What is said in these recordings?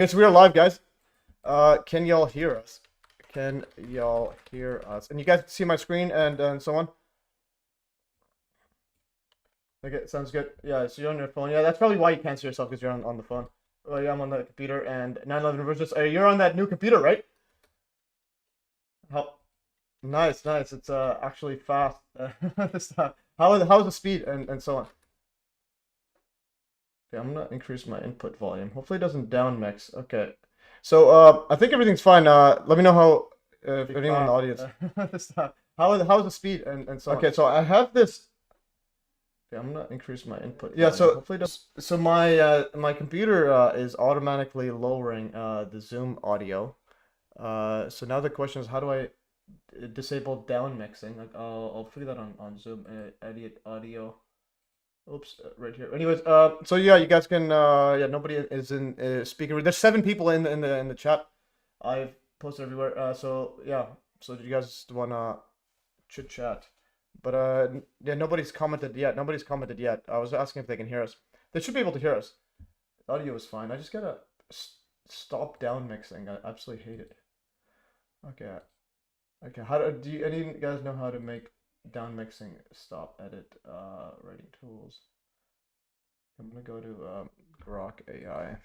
Okay, so we are live, guys. Can y'all hear us? Can y'all hear us? And you guys see my screen and so on? Okay, sounds good. Yeah, so you're on your phone. Yeah, that's probably why you can't see yourself, because you're on the phone. Well, yeah, I'm on the computer, and 911 versus. You're on that new computer, right? How nice, nice. It's actually fast. How's the speed and so on? Okay, I'm gonna increase my input volume. Hopefully it doesn't down mix. Okay. So I think everything's fine. Let me know how if anyone in the audience. How's the speed and so on. Okay, so I have this. Okay, I'm gonna increase my input. Yeah, so hopefully so my computer is automatically lowering the Zoom audio. So now the question is, how do I disable down mixing? Like I'll figure that on Zoom. Edit audio. Oops, right here. Anyways, so yeah, you guys can yeah, nobody is in speaker. There's 7 people in the chat. I've posted everywhere. So yeah, so do you guys wanna chit chat? But yeah, nobody's commented yet. Nobody's commented yet. I was asking if they can hear us. They should be able to hear us. The audio is fine. I just gotta stop down mixing. I absolutely hate it. Okay. Okay. Do you any guys know how to make down mixing stop? Edit writing tools. I'm gonna go to Grok AI.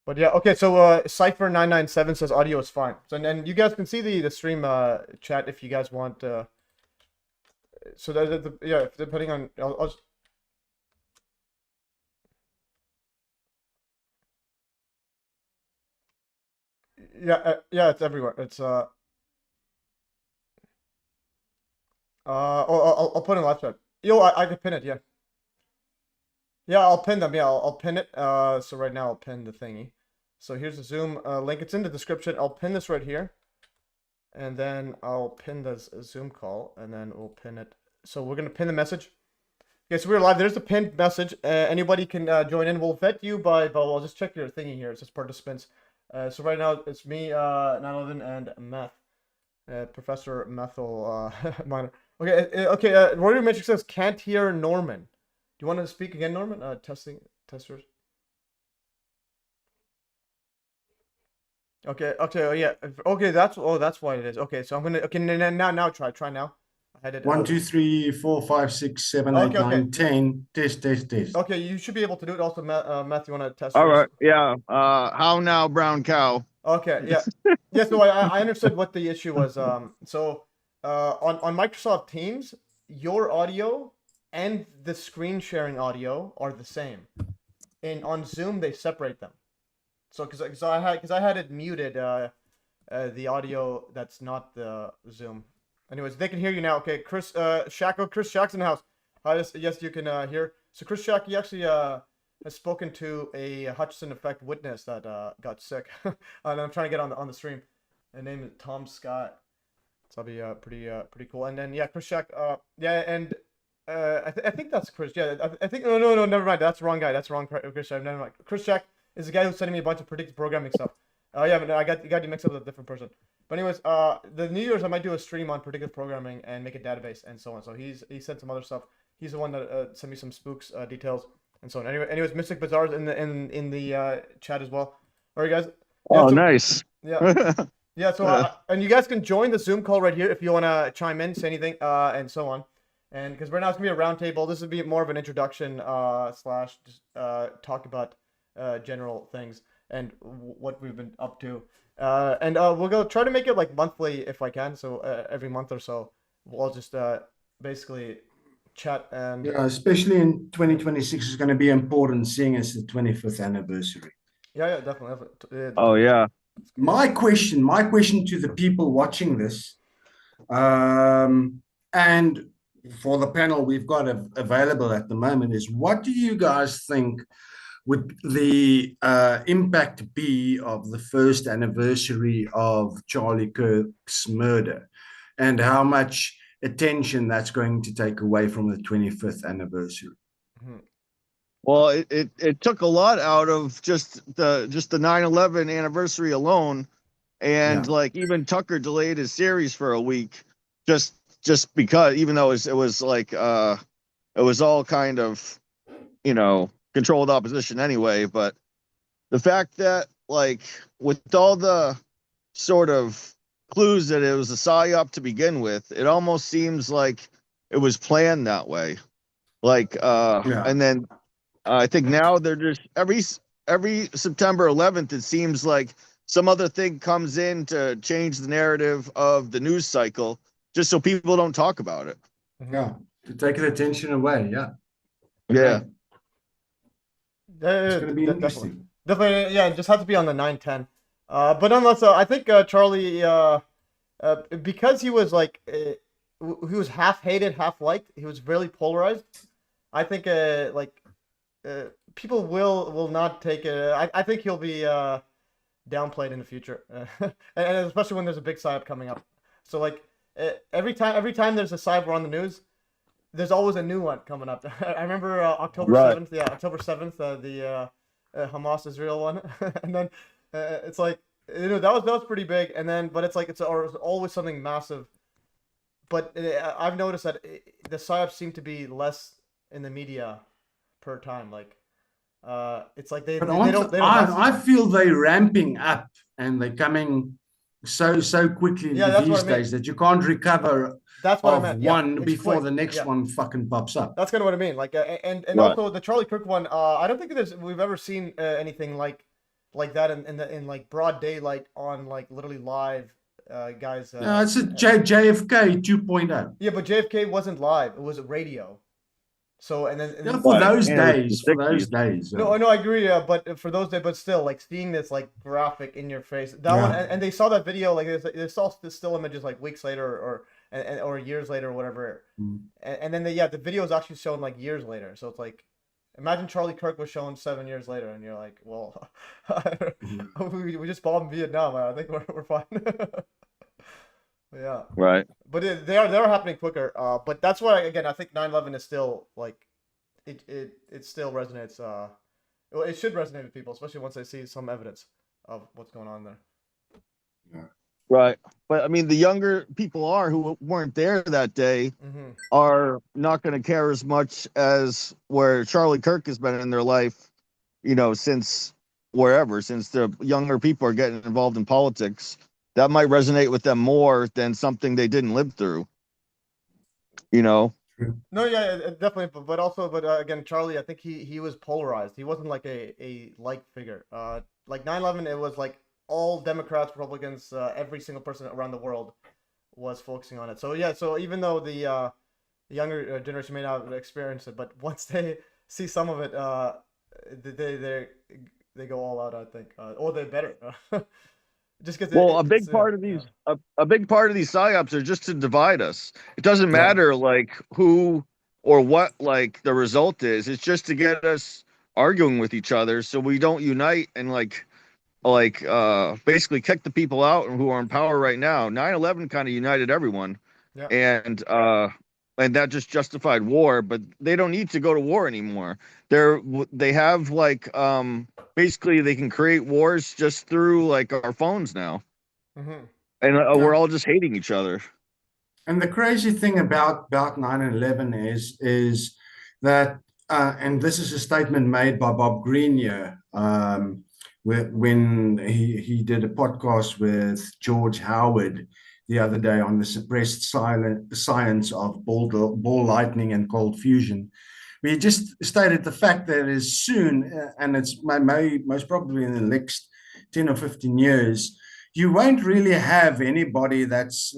But yeah, okay, so Cypher997 says audio is fine. So and you guys can see the stream chat if you guys want so that yeah, depending on yeah, yeah, it's everywhere. It's I'll put it in live chat. Yo, I can pin it, yeah. Yeah, I'll pin them. Yeah, I'll pin it. So right now I'll pin the thingy. So here's the Zoom link. It's in the description. I'll pin this right here. And then I'll pin this Zoom call, and then we'll pin it. So we're gonna pin the message. Okay, so we're live. There's the pinned message. Anybody can join in. We'll vet you by, well, I'll just check your thingy here. It says participants. So right now it's me, 911, and Meth, Professor Methyl Minor. Okay, okay. Warrior Matrix says can't hear Norman. Do you want to speak again, Norman? Testers. Okay, okay, oh yeah, okay. That's why it is. Okay, so I'm gonna now try now. I had it. 1, 2, 3, 4, 5, 6, 7, 8, Okay, okay. 9, 10. Test. Okay, you should be able to do it. Also, Matt, you want to test? All right, yeah. How now, brown cow? Okay, yeah, yeah. So I understood what the issue was. So on Microsoft Teams, your audio and the screen sharing audio are the same. And on Zoom, they separate them. So because I had it muted, the audio that's not the Zoom. Anyways, they can hear you now. Okay, Chris Shack's in the house. Yes, you can hear. So Chris Shack, he actually has spoken to a Hutchinson effect witness that got sick, and I'm trying to get on the stream. The name is Tom Scott. So that'll be pretty cool. And then yeah, Chris Shack. Yeah, and I think that's Chris. Yeah, I think no, never mind. That's the wrong guy. That's the wrong Chris Shack. Never mind. Chris Shack is the guy who's sending me a bunch of predictive programming stuff. Yeah, but I got you mixed up with a different person. But anyways, the New Year's I might do a stream on predictive programming and make a database and so on. So he sent some other stuff. He's the one that sent me some spooks details and so on. Anyways, Mystic Bazaar's in the chat as well. All right, guys. Yeah, so, nice. Yeah. Yeah. So and you guys can join the Zoom call right here if you want to chime in, say anything, and so on. And because right now it's gonna be a roundtable. This would be more of an introduction slash just talk about general things and what we've been up to. And we'll go try to make it like monthly if I can. So every month or so, we'll just basically chat and yeah, especially in 2026 is going to be important, seeing as the 25th anniversary. Yeah, definitely. Oh yeah. My question to the people watching this, and for the panel we've got available at the moment, is what do you guys think would the impact be of the first anniversary of Charlie Kirk's murder, and how much attention that's going to take away from the 25th anniversary? Well, it took a lot out of just the 9/11 anniversary alone, and like even Tucker delayed his series for a week just because, even though it was like it was all kind of, controlled opposition anyway, but the fact that like with all the sort of clues that it was a psyop to begin with, it almost seems like it was planned that way. Like and then I think now they're just every September 11th, it seems like some other thing comes in to change the narrative of the news cycle, just so people don't talk about it. Yeah, to take the attention away. Yeah. Yeah. It's going to be interesting. Definitely, yeah, it just had to be on the 9/10. But nonetheless, I think Charlie, because he was like, he was half hated, half liked. He was really polarized. I think, people will not take it. I think he'll be downplayed in the future, and especially when there's a big psyop coming up. So like every time there's a cyber on the news, there's always a new one coming up. I remember October 7th. Yeah, October 7th, the Hamas Israel one, and then it's like, you know, that was pretty big. And then, but it's like it's always something massive. But I've noticed that the psyops seem to be less in the media per time. Like it's like they don't. I feel they're ramping up and they're coming so quickly these days that you can't recover. That's what I meant. One before the next one fucking pops up. That's kind of what I mean. Like, and also the Charlie Kirk one. I don't think we've ever seen anything like that in like broad daylight on like literally live, guys. No, it's a JFK 2.0. Yeah, but JFK wasn't live. It was radio. So for those days. No, I agree. But for those days, but still, like seeing this like graphic in your face, that one, and they saw that video, like they saw the still images like weeks later or years later or whatever, and then the video is actually shown like years later. So it's like, imagine Charlie Kirk was shown 7 years later, and you're like, well, we just bombed Vietnam. I think we're fine. Yeah. Right. But they are happening quicker. But that's why, again, I think 9/11 is still like it still resonates. Well, it should resonate with people, especially once they see some evidence of what's going on there. Yeah. Right. But I mean, the younger people who weren't there that day are not going to care as much as where Charlie Kirk has been in their life, you know, since the younger people are getting involved in politics. That might resonate with them more than something they didn't live through, you know? No, yeah, definitely. But also, again, Charlie, I think he was polarized. He wasn't like a like figure. Like 9/11, it was like all Democrats, Republicans, every single person around the world was focusing on it. So yeah, so even though the younger generation may not experience it, but once they see some of it, they go all out, I think, or they better. Just because a big part of these psyops are just to divide us. It doesn't matter like who or what like the result is. It's just to get us arguing with each other so we don't unite and basically kick the people out who are in power right now. 9/11 kind of united everyone, and that just justified war. But they don't need to go to war anymore. They have like basically they can create wars just through like our phones now, and we're all just hating each other. And the crazy thing about 9/11 is that, and this is a statement made by Bob Greenyer when he did a podcast with George Howard the other day on the suppressed science of ball lightning and cold fusion. We just stated the fact that as soon, and it's most probably in the next 10 or 15 years, you won't really have anybody that's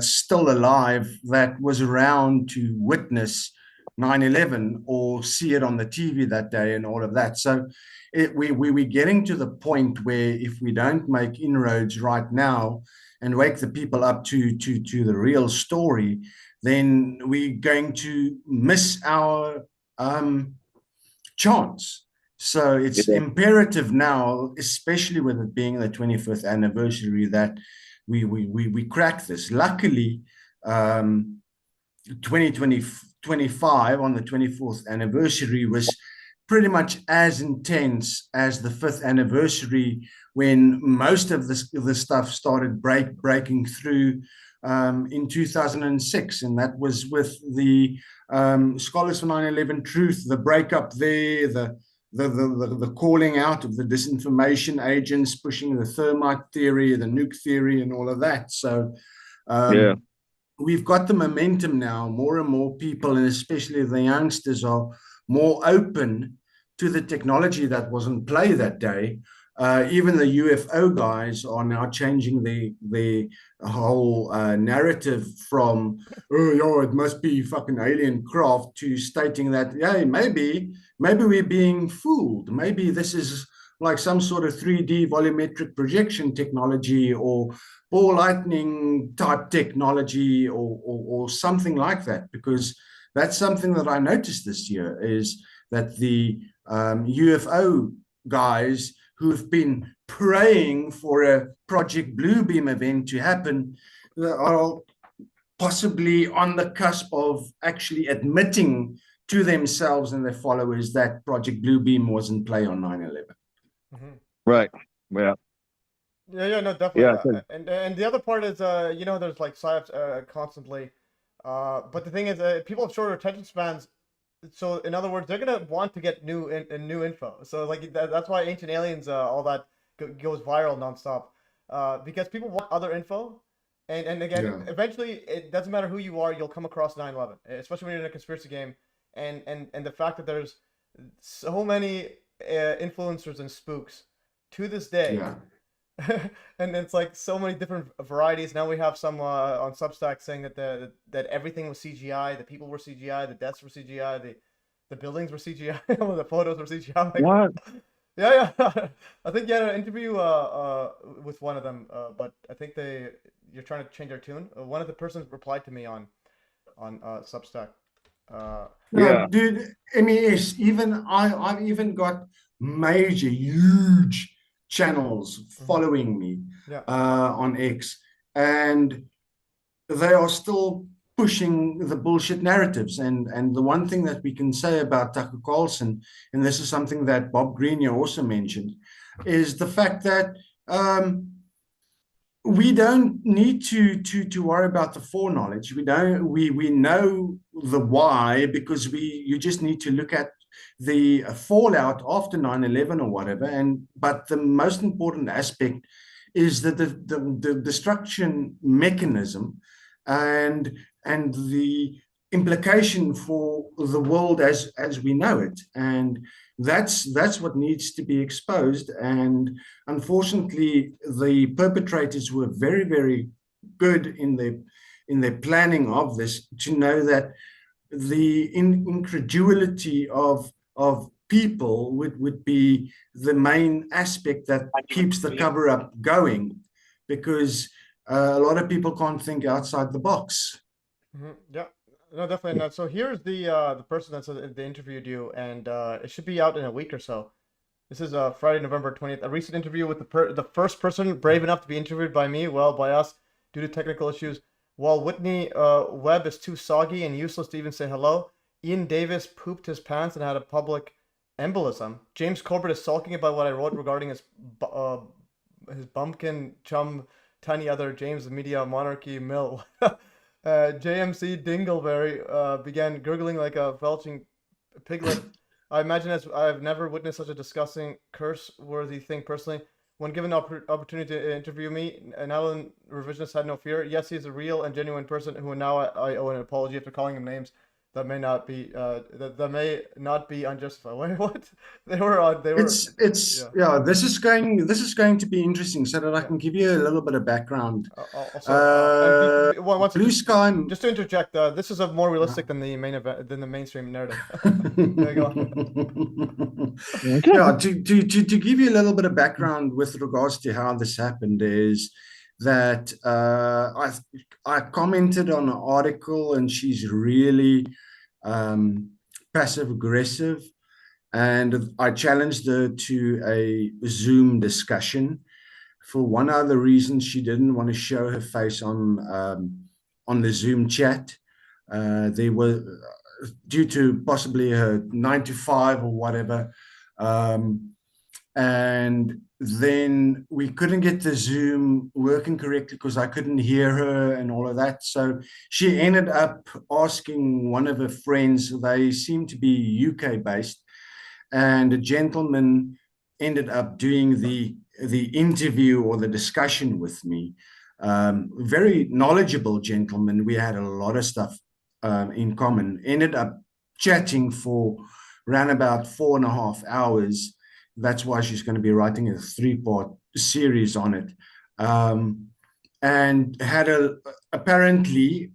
still alive that was around to witness 9/11 or see it on the TV that day and all of that. So we're getting to the point where if we don't make inroads right now and wake the people up to the real story, then we're going to miss our chance. So it's imperative now, especially with it being the 25th anniversary, that we crack this. Luckily, 2025 on the 24th anniversary was pretty much as intense as the 5th anniversary, when most of the stuff started breaking through in 2006, and that was with the Scholars for 9/11 Truth, the breakup there, the calling out of the disinformation agents, pushing the thermite theory, the nuke theory, and all of that. So we've got the momentum now. More and more people, and especially the youngsters, are more open to the technology that was in play that day. Even the UFO guys are now changing the whole narrative from, oh, yo, it must be fucking alien craft, to stating that, yeah, maybe we're being fooled. Maybe this is like some sort of 3D volumetric projection technology, or ball lightning type technology, or something like that. Because that's something that I noticed this year, is that the UFO guys who've been praying for a Project Bluebeam event to happen are possibly on the cusp of actually admitting to themselves and their followers that Project Bluebeam was in play on 9/11. Right. Yeah. Yeah, no, definitely. And the other part is, there's like psyops constantly, but the thing is, people have shorter attention spans. So in other words, they're gonna want to get new info. So like that's why Ancient Aliens, all that goes viral nonstop, because people want other info, and again, eventually it doesn't matter who you are, you'll come across 9/11, especially when you're in a conspiracy game, and the fact that there's so many influencers and spooks to this day. Yeah. And it's like so many different varieties. Now we have some on Substack saying that that everything was CGI, the people were CGI, the deaths were CGI, the buildings were CGI, the photos were CGI. Like, what? Yeah. I think you had an interview with one of them, but I think you're trying to change their tune. One of the persons replied to me on Substack. No, dude, MES. Even I've even got major, huge channels following me on X, and they are still pushing the bullshit narratives. And the one thing that we can say about Tucker Carlson, and this is something that Bob Greenyer also mentioned, is the fact that we don't need to worry about the foreknowledge. We know the why, because you just need to look at the fallout after 9/11 or whatever. But the most important aspect is that the destruction mechanism and the implication for the world as we know it. And that's what needs to be exposed. And unfortunately, the perpetrators were very, very good in their planning of this, to know that the incredulity of people would be the main aspect that keeps the cover up going, because a lot of people can't think outside the box. Yeah, no, definitely not. So here's the person that's they interviewed you, and it should be out in a week or so. This is Friday, November 20th. A recent interview with the first person brave enough to be interviewed by me, well, by us, due to technical issues. While Whitney Webb is too soggy and useless to even say hello, Ian Davis pooped his pants and had a public embolism. James Corbett is sulking about what I wrote regarding his bumpkin chum, tiny other James Media Monarchy Mill. JMC Dingleberry began gurgling like a belching piglet. I imagine I've never witnessed such a disgusting, curse-worthy thing personally. When given the opportunity to interview me, Alan Revisionist had no fear. Yes, he's a real and genuine person who now I owe an apology after calling him names that may not be that may not be unjustified. Wait, what? They were. This is going to be interesting, so that I can give you a little bit of background. Blue Sky. Just to interject, this is more realistic than the mainstream narrative. There you go. Yeah, to give you a little bit of background with regards to how this happened, is that I commented on an article, and she's really passive aggressive, and I challenged her to a Zoom discussion. For one other reason, she didn't want to show her face on the Zoom chat. They were due to possibly her 9 to 5 or whatever. And then we couldn't get the Zoom working correctly because I couldn't hear her and all of that. So she ended up asking one of her friends, they seem to be UK based, and a gentleman ended up doing the interview or the discussion with me. Very knowledgeable gentleman. We had a lot of stuff in common. Ended up chatting for around about 4.5 hours. That's why she's going to be writing a 3-part series on it. And had apparently,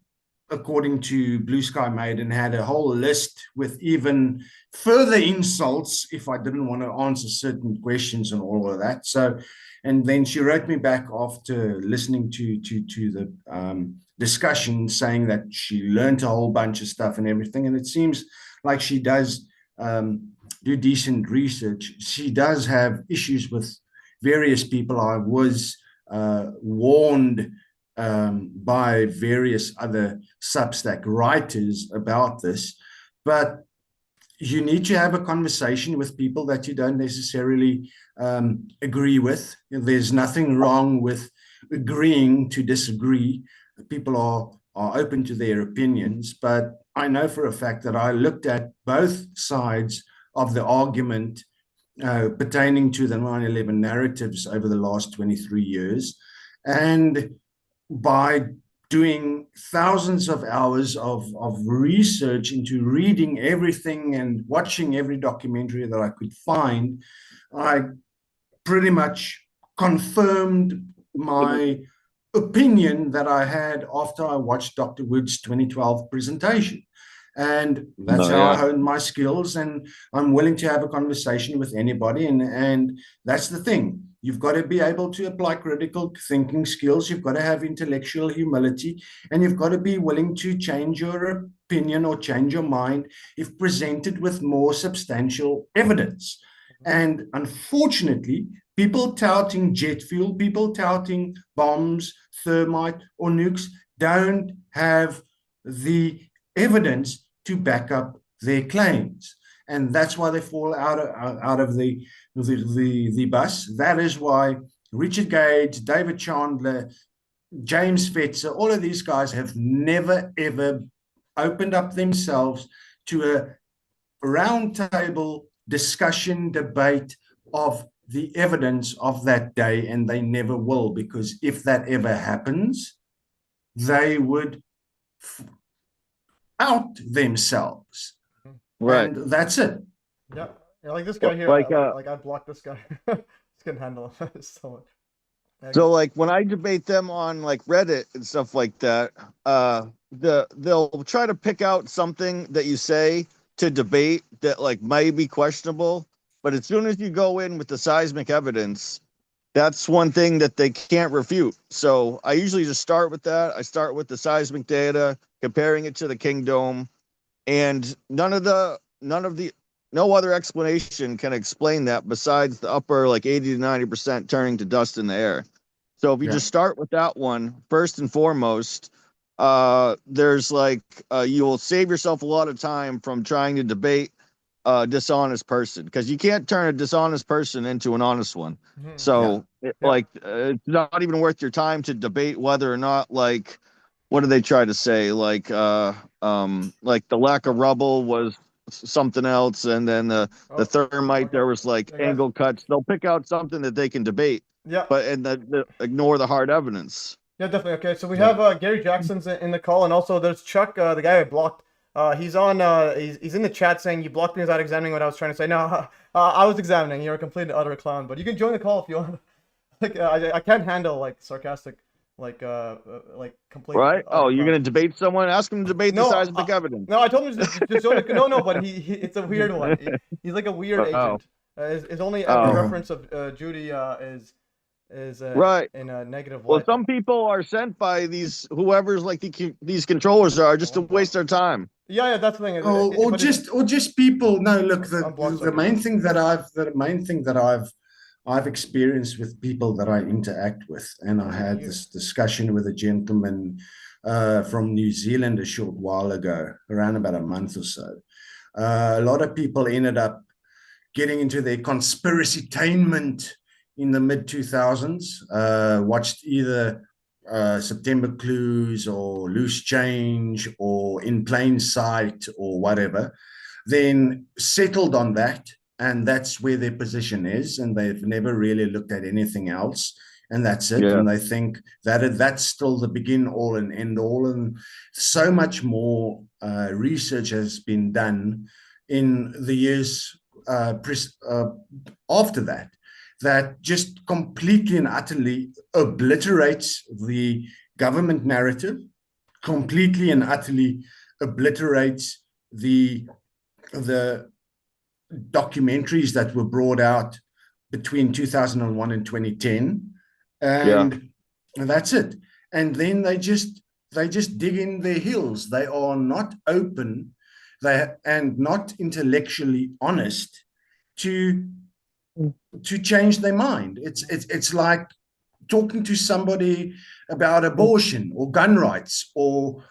according to Blue Sky Maiden, had a whole list with even further insults if I didn't want to answer certain questions and all of that. So, and then she wrote me back after listening to the discussion, saying that she learned a whole bunch of stuff and everything. And it seems like she does do decent research. She does have issues with various people. I was warned by various other Substack writers about this, but you need to have a conversation with people that you don't necessarily agree with. There's nothing wrong with agreeing to disagree. People are open to their opinions, but I know for a fact that I looked at both sides of the argument pertaining to the 9/11 narratives over the last 23 years. And by doing thousands of hours of research into reading everything and watching every documentary that I could find, I pretty much confirmed my opinion that I had after I watched Dr. Wood's 2012 presentation. And that's how I honed my skills, and I'm willing to have a conversation with anybody. And that's the thing. You've got to be able to apply critical thinking skills. You've got to have intellectual humility, and you've got to be willing to change your opinion or change your mind if presented with more substantial evidence. And unfortunately, people touting jet fuel, people touting bombs, thermite, or nukes don't have the evidence to back up their claims, and that's why they fall out of the bus. That is why Richard Gage, David Chandler, James Fetzer, all of these guys have never ever opened up themselves to a roundtable discussion, debate of the evidence of that day, and they never will, because if that ever happens, they would out themselves, right? And that's it. Yeah, like this guy here. Like, I blocked this guy. Just couldn't handle it. So like when I debate them on like Reddit and stuff like that, they'll try to pick out something that you say to debate that like might be questionable, but as soon as you go in with the seismic evidence, that's one thing that they can't refute. So I usually just start with that. I start with the seismic data, comparing it to the Kingdom, and no other explanation can explain that besides the upper like 80 to 90% turning to dust in the air. So if you just start with that one first and foremost, there's like you will save yourself a lot of time from trying to debate a dishonest person, because you can't turn a dishonest person into an honest one. So it's not even worth your time to debate whether or not, like, what do they try to say, like the lack of rubble was something else, and then the thermite there was like angle cuts. They'll pick out something that they can debate, but ignore the hard evidence. Yeah, definitely. Okay, so we have Gary Jackson's in the call, and also there's Chuck, the guy I blocked. He's on. He's in the chat saying you blocked me without examining what I was trying to say. No, I was examining. You're a complete and utter clown. But you can join the call if you want. Like I can't handle like sarcastic, like complete. Right? Oh, you're gonna debate someone? Ask him to debate the seismic evidence. No, I told him to join. No, but he it's a weird one. He's like a weird agent. His only ever reference of Judy is right in a negative way. Well, some people are sent by whoever's like these controllers are just to waste their time. Yeah, that's the thing. Or just people. No, look, the main thing that I've experienced with people that I interact with, and I had this discussion with a gentleman from New Zealand a short while ago, around about a month or so. A lot of people ended up getting into their conspiracy-tainment in the mid-2000s, watched either September Clues or Loose Change or In Plain Sight or whatever, then settled on that and that's where their position is, and they've never really looked at anything else, and that's it. Yeah. And they think that that's still the begin all and end all. And so much more research has been done in the years after that, that just completely and utterly obliterates the government narrative, completely and utterly obliterates the documentaries that were brought out between 2001 and 2010, and that's it. And then they just dig in their heels. They are not open, and not intellectually honest to change their mind. It's like talking to somebody about abortion or gun rights or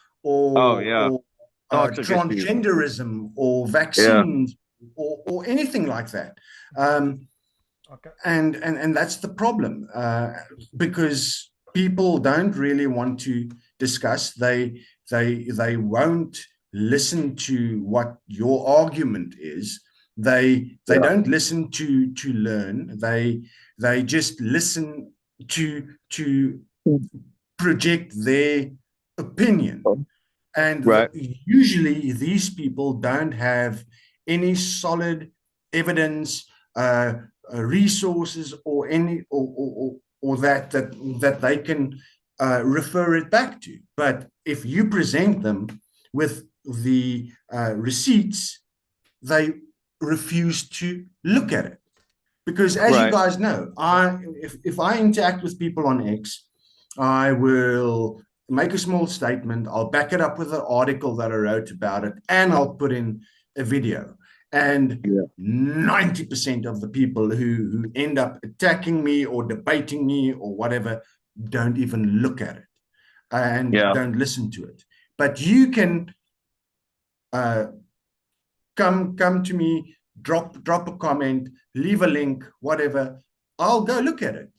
transgenderism or vaccines or anything like that. Okay. And that's the problem, because people don't really want to discuss. They won't listen to what your argument is. They don't listen to learn. They just listen to project their opinion. And usually these people don't have any solid evidence, resources, or any or that they can refer it back to. But if you present them with the receipts, they refuse to look at it. Because as you guys know, if I interact with people on X, I will make a small statement, I'll back it up with an article that I wrote about it, and I'll put in a video. And 90% of the people who end up attacking me or debating me or whatever don't even look at it and don't listen to it. But you can come to me, drop a comment, leave a link, whatever. I'll go look at it,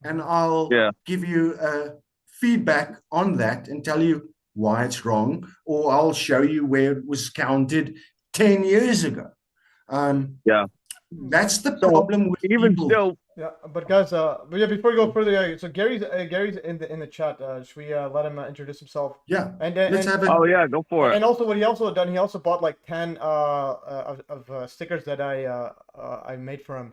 and I'll give you feedback on that and tell you why it's wrong, or I'll show you where it was counted 10 years ago. That's the problem with even people. still. Yeah, but guys, before we go further, so Gary's in the chat. Should we let him introduce himself? Yeah, and let's have it. Oh yeah, go for it. And also, what he also done, he also bought like 10 of stickers that I made for him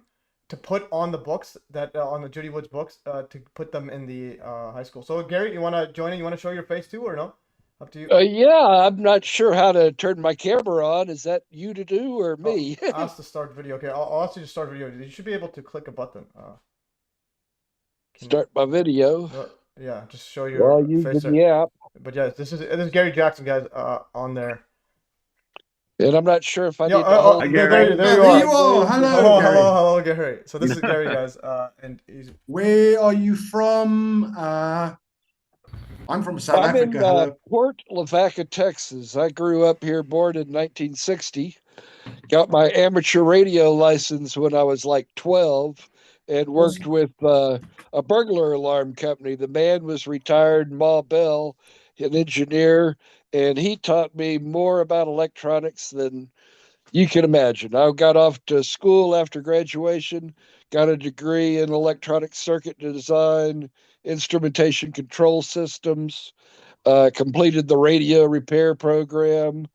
to put on the books that on the Judy Woods books to put them in the high school. So Gary, you want to join in? You want to show your face too, or no? Up to you. Yeah, I'm not sure how to turn my camera on. Is that you to do or me? Ask to start video. Okay, I'll ask you to start video. You should be able to click a button. Start my video. Yeah, just show your face. The app. But yeah, this is Gary Jackson, guys, on there. And I'm not sure if I need to hold. There you are. Hello, Gary. So this is Gary, guys, and he's. Where are you from? I'm from South Africa. I'm in Port Lavaca, Texas. I grew up here, born in 1960. Got my amateur radio license when I was like 12, and worked with a burglar alarm company. The man was retired, Ma Bell, an engineer, and he taught me more about electronics than you can imagine. I got off to school after graduation, got a degree in electronic circuit design, instrumentation control systems, completed the radio repair program,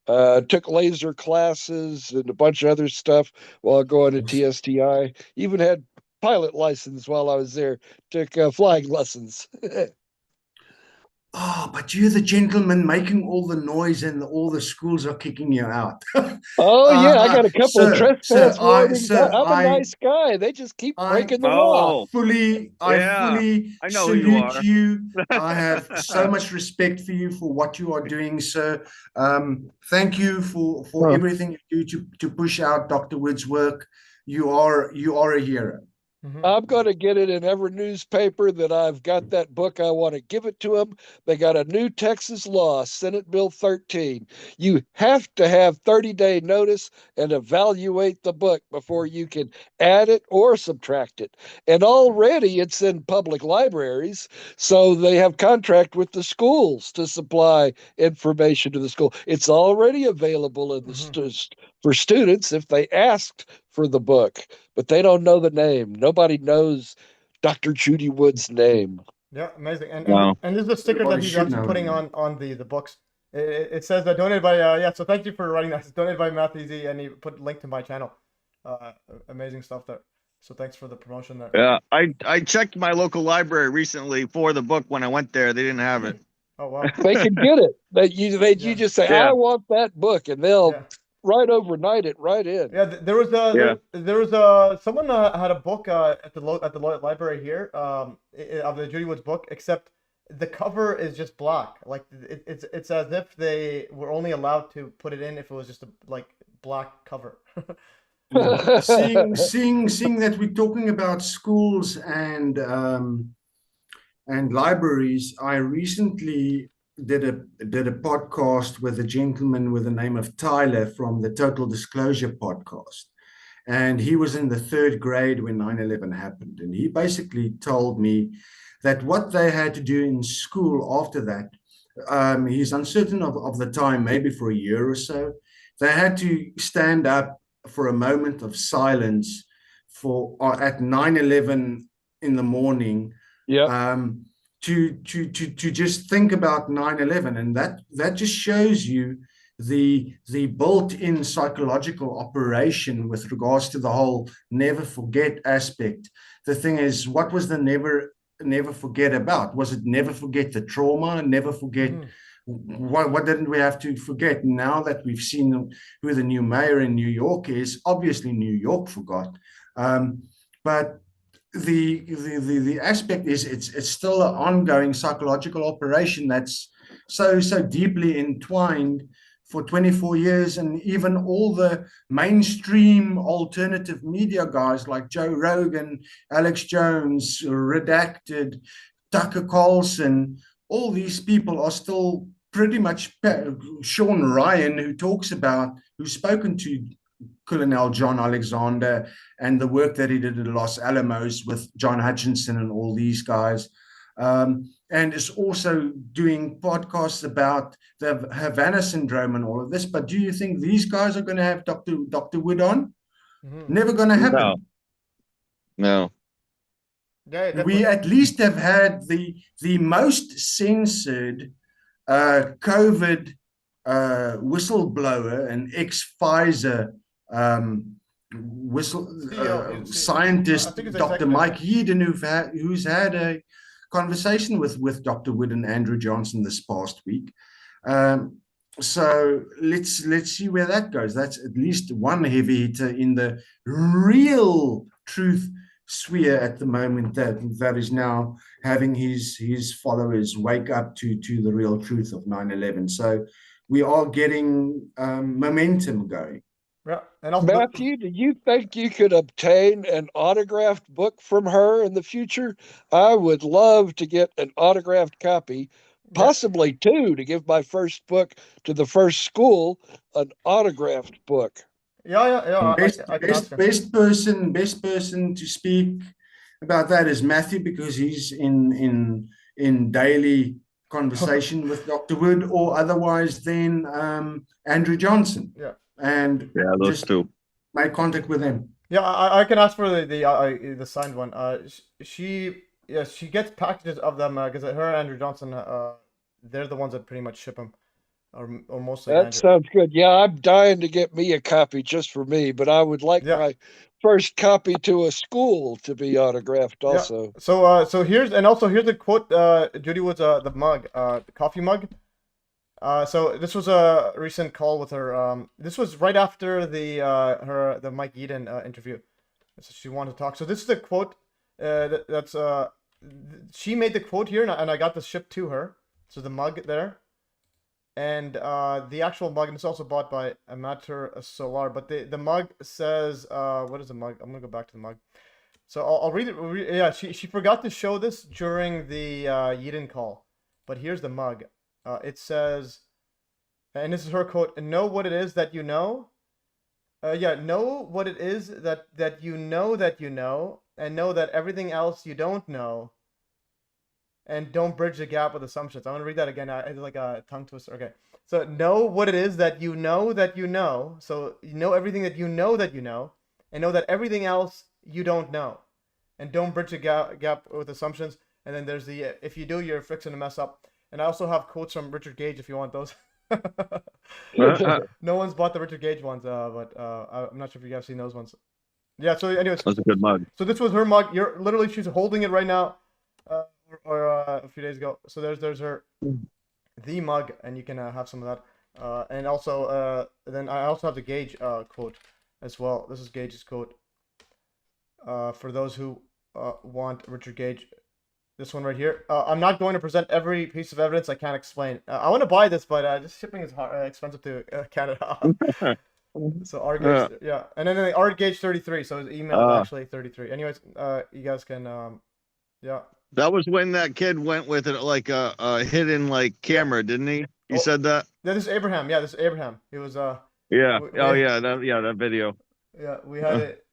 took laser classes and a bunch of other stuff while going to TSTI. Even had pilot license while I was there, took flying lessons. Oh, but you're the gentleman making all the noise and all the schools are kicking you out. Oh, yeah, I got a couple of trespass warnings. I'm a nice guy. They just keep breaking the law. I fully salute you. I have so much respect for you for what you are doing, sir. Thank you for everything you do to push out Dr. Wood's work. You are a hero. I'm going to get it in every newspaper that I've got that book. I want to give it to them. They got a new Texas law, Senate Bill 13. You have to have 30-day notice and evaluate the book before you can add it or subtract it. And already it's in public libraries, so they have contract with the schools to supply information to the school. It's already available in the for students if they asked for the book, but they don't know the name. Nobody knows Dr. Judy Wood's name. Yeah, amazing. Wow. And this is a sticker that Everybody he's should actually know putting him. on the books. It says that donated by yeah. So thank you for writing that. It's donated by Math Easy, and he put a link to my channel. Amazing stuff there. So thanks for the promotion there. Yeah, I checked my local library recently for the book. When I went there, they didn't have it. Oh wow. They can get it. You Yeah. just say, Yeah. I want that book, and they'll Yeah. right overnight it right in. Yeah, there was Yeah. there was someone had a book at the library here of the Judy Woods book, except the cover is just black. Like it's as if they were only allowed to put it in if it was just a like black cover. Seeing that we're talking about schools and libraries, I recently did a podcast with a gentleman with the name of Tyler from the Total Disclosure podcast. And he was in the 3rd grade when 9/11 happened. And he basically told me that what they had to do in school after that, he's uncertain of the time, maybe for a year or so, they had to stand up for a moment of silence for at 9/11 in the morning. Yeah. To just think about 9/11, and that just shows you the built-in psychological operation with regards to the whole never forget aspect. The thing is, what was the never forget about? Was it never forget the trauma, never forget what didn't we have to forget? Now that we've seen who the new mayor in New York is, obviously New York forgot, but the aspect is it's still an ongoing psychological operation that's so deeply entwined for 24 years. And even all the mainstream alternative media guys like Joe Rogan, Alex Jones, Redacted, Tucker Carlson, all these people are still pretty much Sean Ryan, who's spoken to Colonel John Alexander and the work that he did at Los Alamos with John Hutchinson and all these guys, and is also doing podcasts about the Havana syndrome and all of this. But do you think these guys are going to have Dr. Wood on? Never going to happen. No. Yeah, we at least have had the most censored COVID whistleblower, an ex-Pfizer scientist, Dr. Mike Yeadon, who's had a conversation with Dr. Wood and Andrew Johnson this past week. So let's see where that goes. That's at least one heavy hitter in the real truth sphere at the moment that is now having his followers wake up to the real truth of 9/11. So we are getting momentum going. Yeah, and also Matthew, do you think you could obtain an autographed book from her in the future? I would love to get an autographed copy, possibly two, to give my first book to the first school, an autographed book. Yeah. Best person to speak about that is Matthew, because he's in daily conversation with Dr. Wood, or otherwise then Andrew Johnson. Yeah. And those two. Make contact with them. Yeah, I can ask for the signed one. She gets packages of them because her and Andrew Johnson, they're the ones that pretty much ship them, or mostly. That sounds good. Yeah, I'm dying to get me a copy just for me, but I would like my first copy to a school to be autographed also. Yeah. So here's a quote. Judy Wood's the mug, the coffee mug. So this was a recent call with her. This was right after the Mike Yeadon interview. So she wanted to talk. So this is the quote. She made the quote here, and I got this shipped to her. So the mug there, and the actual mug, and it's also bought by Amateur Solar. But the mug says, what is the mug? I'm gonna go back to the mug. So I'll read it. Yeah, she forgot to show this during the Yeadon call, but here's the mug. It says, and this is her quote: "Know what it is that you know." Know what it is that you know, and know that everything else you don't know and don't bridge the gap with assumptions. I'm gonna read that again. It's like a tongue twister. Okay. So know what it is that you know that you know. So you know everything that you know, and know that everything else you don't know, and don't bridge the gap with assumptions. And then there's the if you do, you're fixing to mess up. And I also have quotes from Richard Gage if you want those. No one's bought the Richard Gage ones, but I'm not sure if you guys have seen those ones. Yeah. So anyways, That's a good mug. so this was her mug. You're literally she's holding it right now, or a few days ago. So there's her the mug, and you can have some of that. And also then I also have the Gage quote as well. This is Gage's quote. For those who want Richard Gage, this one right here. I'm not going to present every piece of evidence I can't explain. I want to buy this, but just shipping is expensive to Canada. So R Gage, yeah, and then R Gage 33. So his email is actually 33. Anyways, you guys can, yeah. That was when that kid went with it like a hidden like camera, didn't he? He said that. Yeah, this is Abraham. Yeah, this is Abraham. He was Yeah. That video. Yeah, we had it.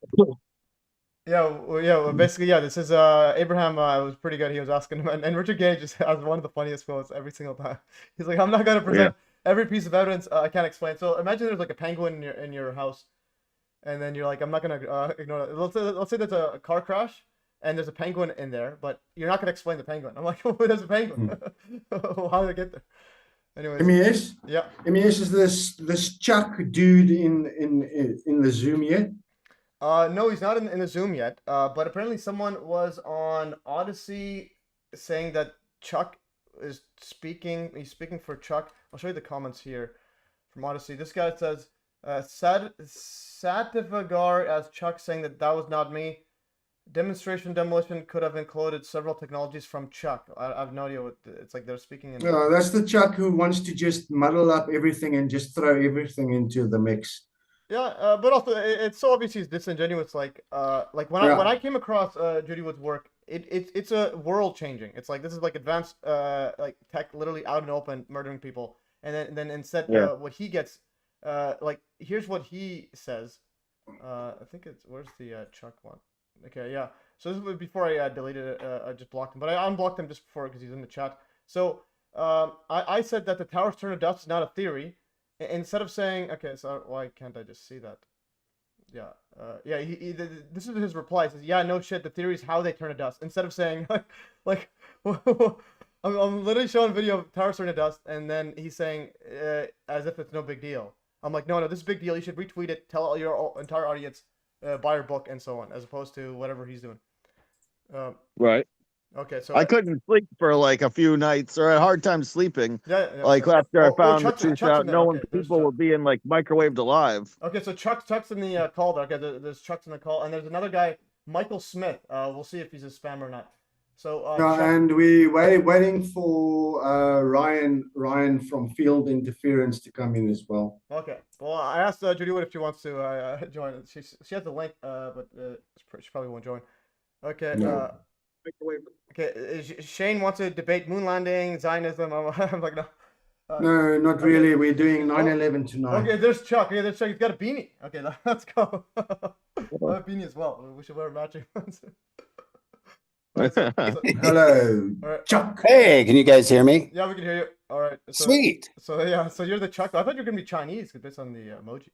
Well, basically, yeah, this is Abraham. It was pretty good. He was asking him, and Richard Gage just has one of the funniest quotes every single time. He's like, "I'm not gonna present every piece of evidence I can't explain." So imagine there's like a penguin in your house, and then you're like, "I'm not gonna ignore that." Let's say there's a car crash, and there's a penguin in there, but you're not gonna explain the penguin. I'm like, "Oh, there's a penguin. How did it get there?" Anyways, MES? yeah. MES is this Chuck dude in the Zoom yet? No, he's not in the Zoom yet. But apparently someone was on Odyssey saying that Chuck is speaking. He's speaking for Chuck. I'll show you the comments here from Odyssey. This guy says, Sativagar as Chuck saying that was not me. Demonstration demolition could have included several technologies from Chuck. I have no idea what it's like. They're speaking in. No, that's the Chuck who wants to just muddle up everything and just throw everything into the mix. Yeah, but also it's so obvious he's disingenuous. Like when I came across Judy Wood's work, it's a world changing. It's like this is like advanced like tech, literally out in the open, murdering people, and then instead what he gets, like here's what he says. I think it's where's the Chuck one? Okay, yeah. So this was before I deleted it. I just blocked him, but I unblocked him just before because he's in the chat. So I said that the towers turn to dust is not a theory. Instead of saying, okay, so why can't I just see that? Yeah, this is his reply. He says, yeah, no shit. The theory is how they turn to dust. Instead of saying, like, I'm literally showing a video of towers turn to dust, and then he's saying, as if it's no big deal. I'm like, no, this is a big deal. You should retweet it. Tell your entire audience, buy your book, and so on, as opposed to whatever he's doing. Right. Okay, so I couldn't sleep for like a few nights, or I had a hard time sleeping. Like after I found the truth out, knowing people were being like microwaved alive. Okay, so Chuck's in the call there. Okay, there's Chuck's in the call, and there's another guy, Michael Smith. We'll see if he's a spam or not. So and we waiting for Ryan from Field Interference to come in as well. Okay. Well, I asked Judy Wood if she wants to join. She has the link, but she probably won't join. Okay. No. Okay, Shane wants to debate moon landing, Zionism. I'm like, no. No, not really. We're doing 9/11 tonight. Okay, there's Chuck. Okay, there's Chuck. He's got a beanie. Okay, let's go. I have a beanie as well. We should wear matching ones. Hello, right. Chuck. Hey, can you guys hear me? Yeah, we can hear you. All right. So, Sweet. So yeah, so you're the Chuck. I thought you were gonna be Chinese based on the emoji.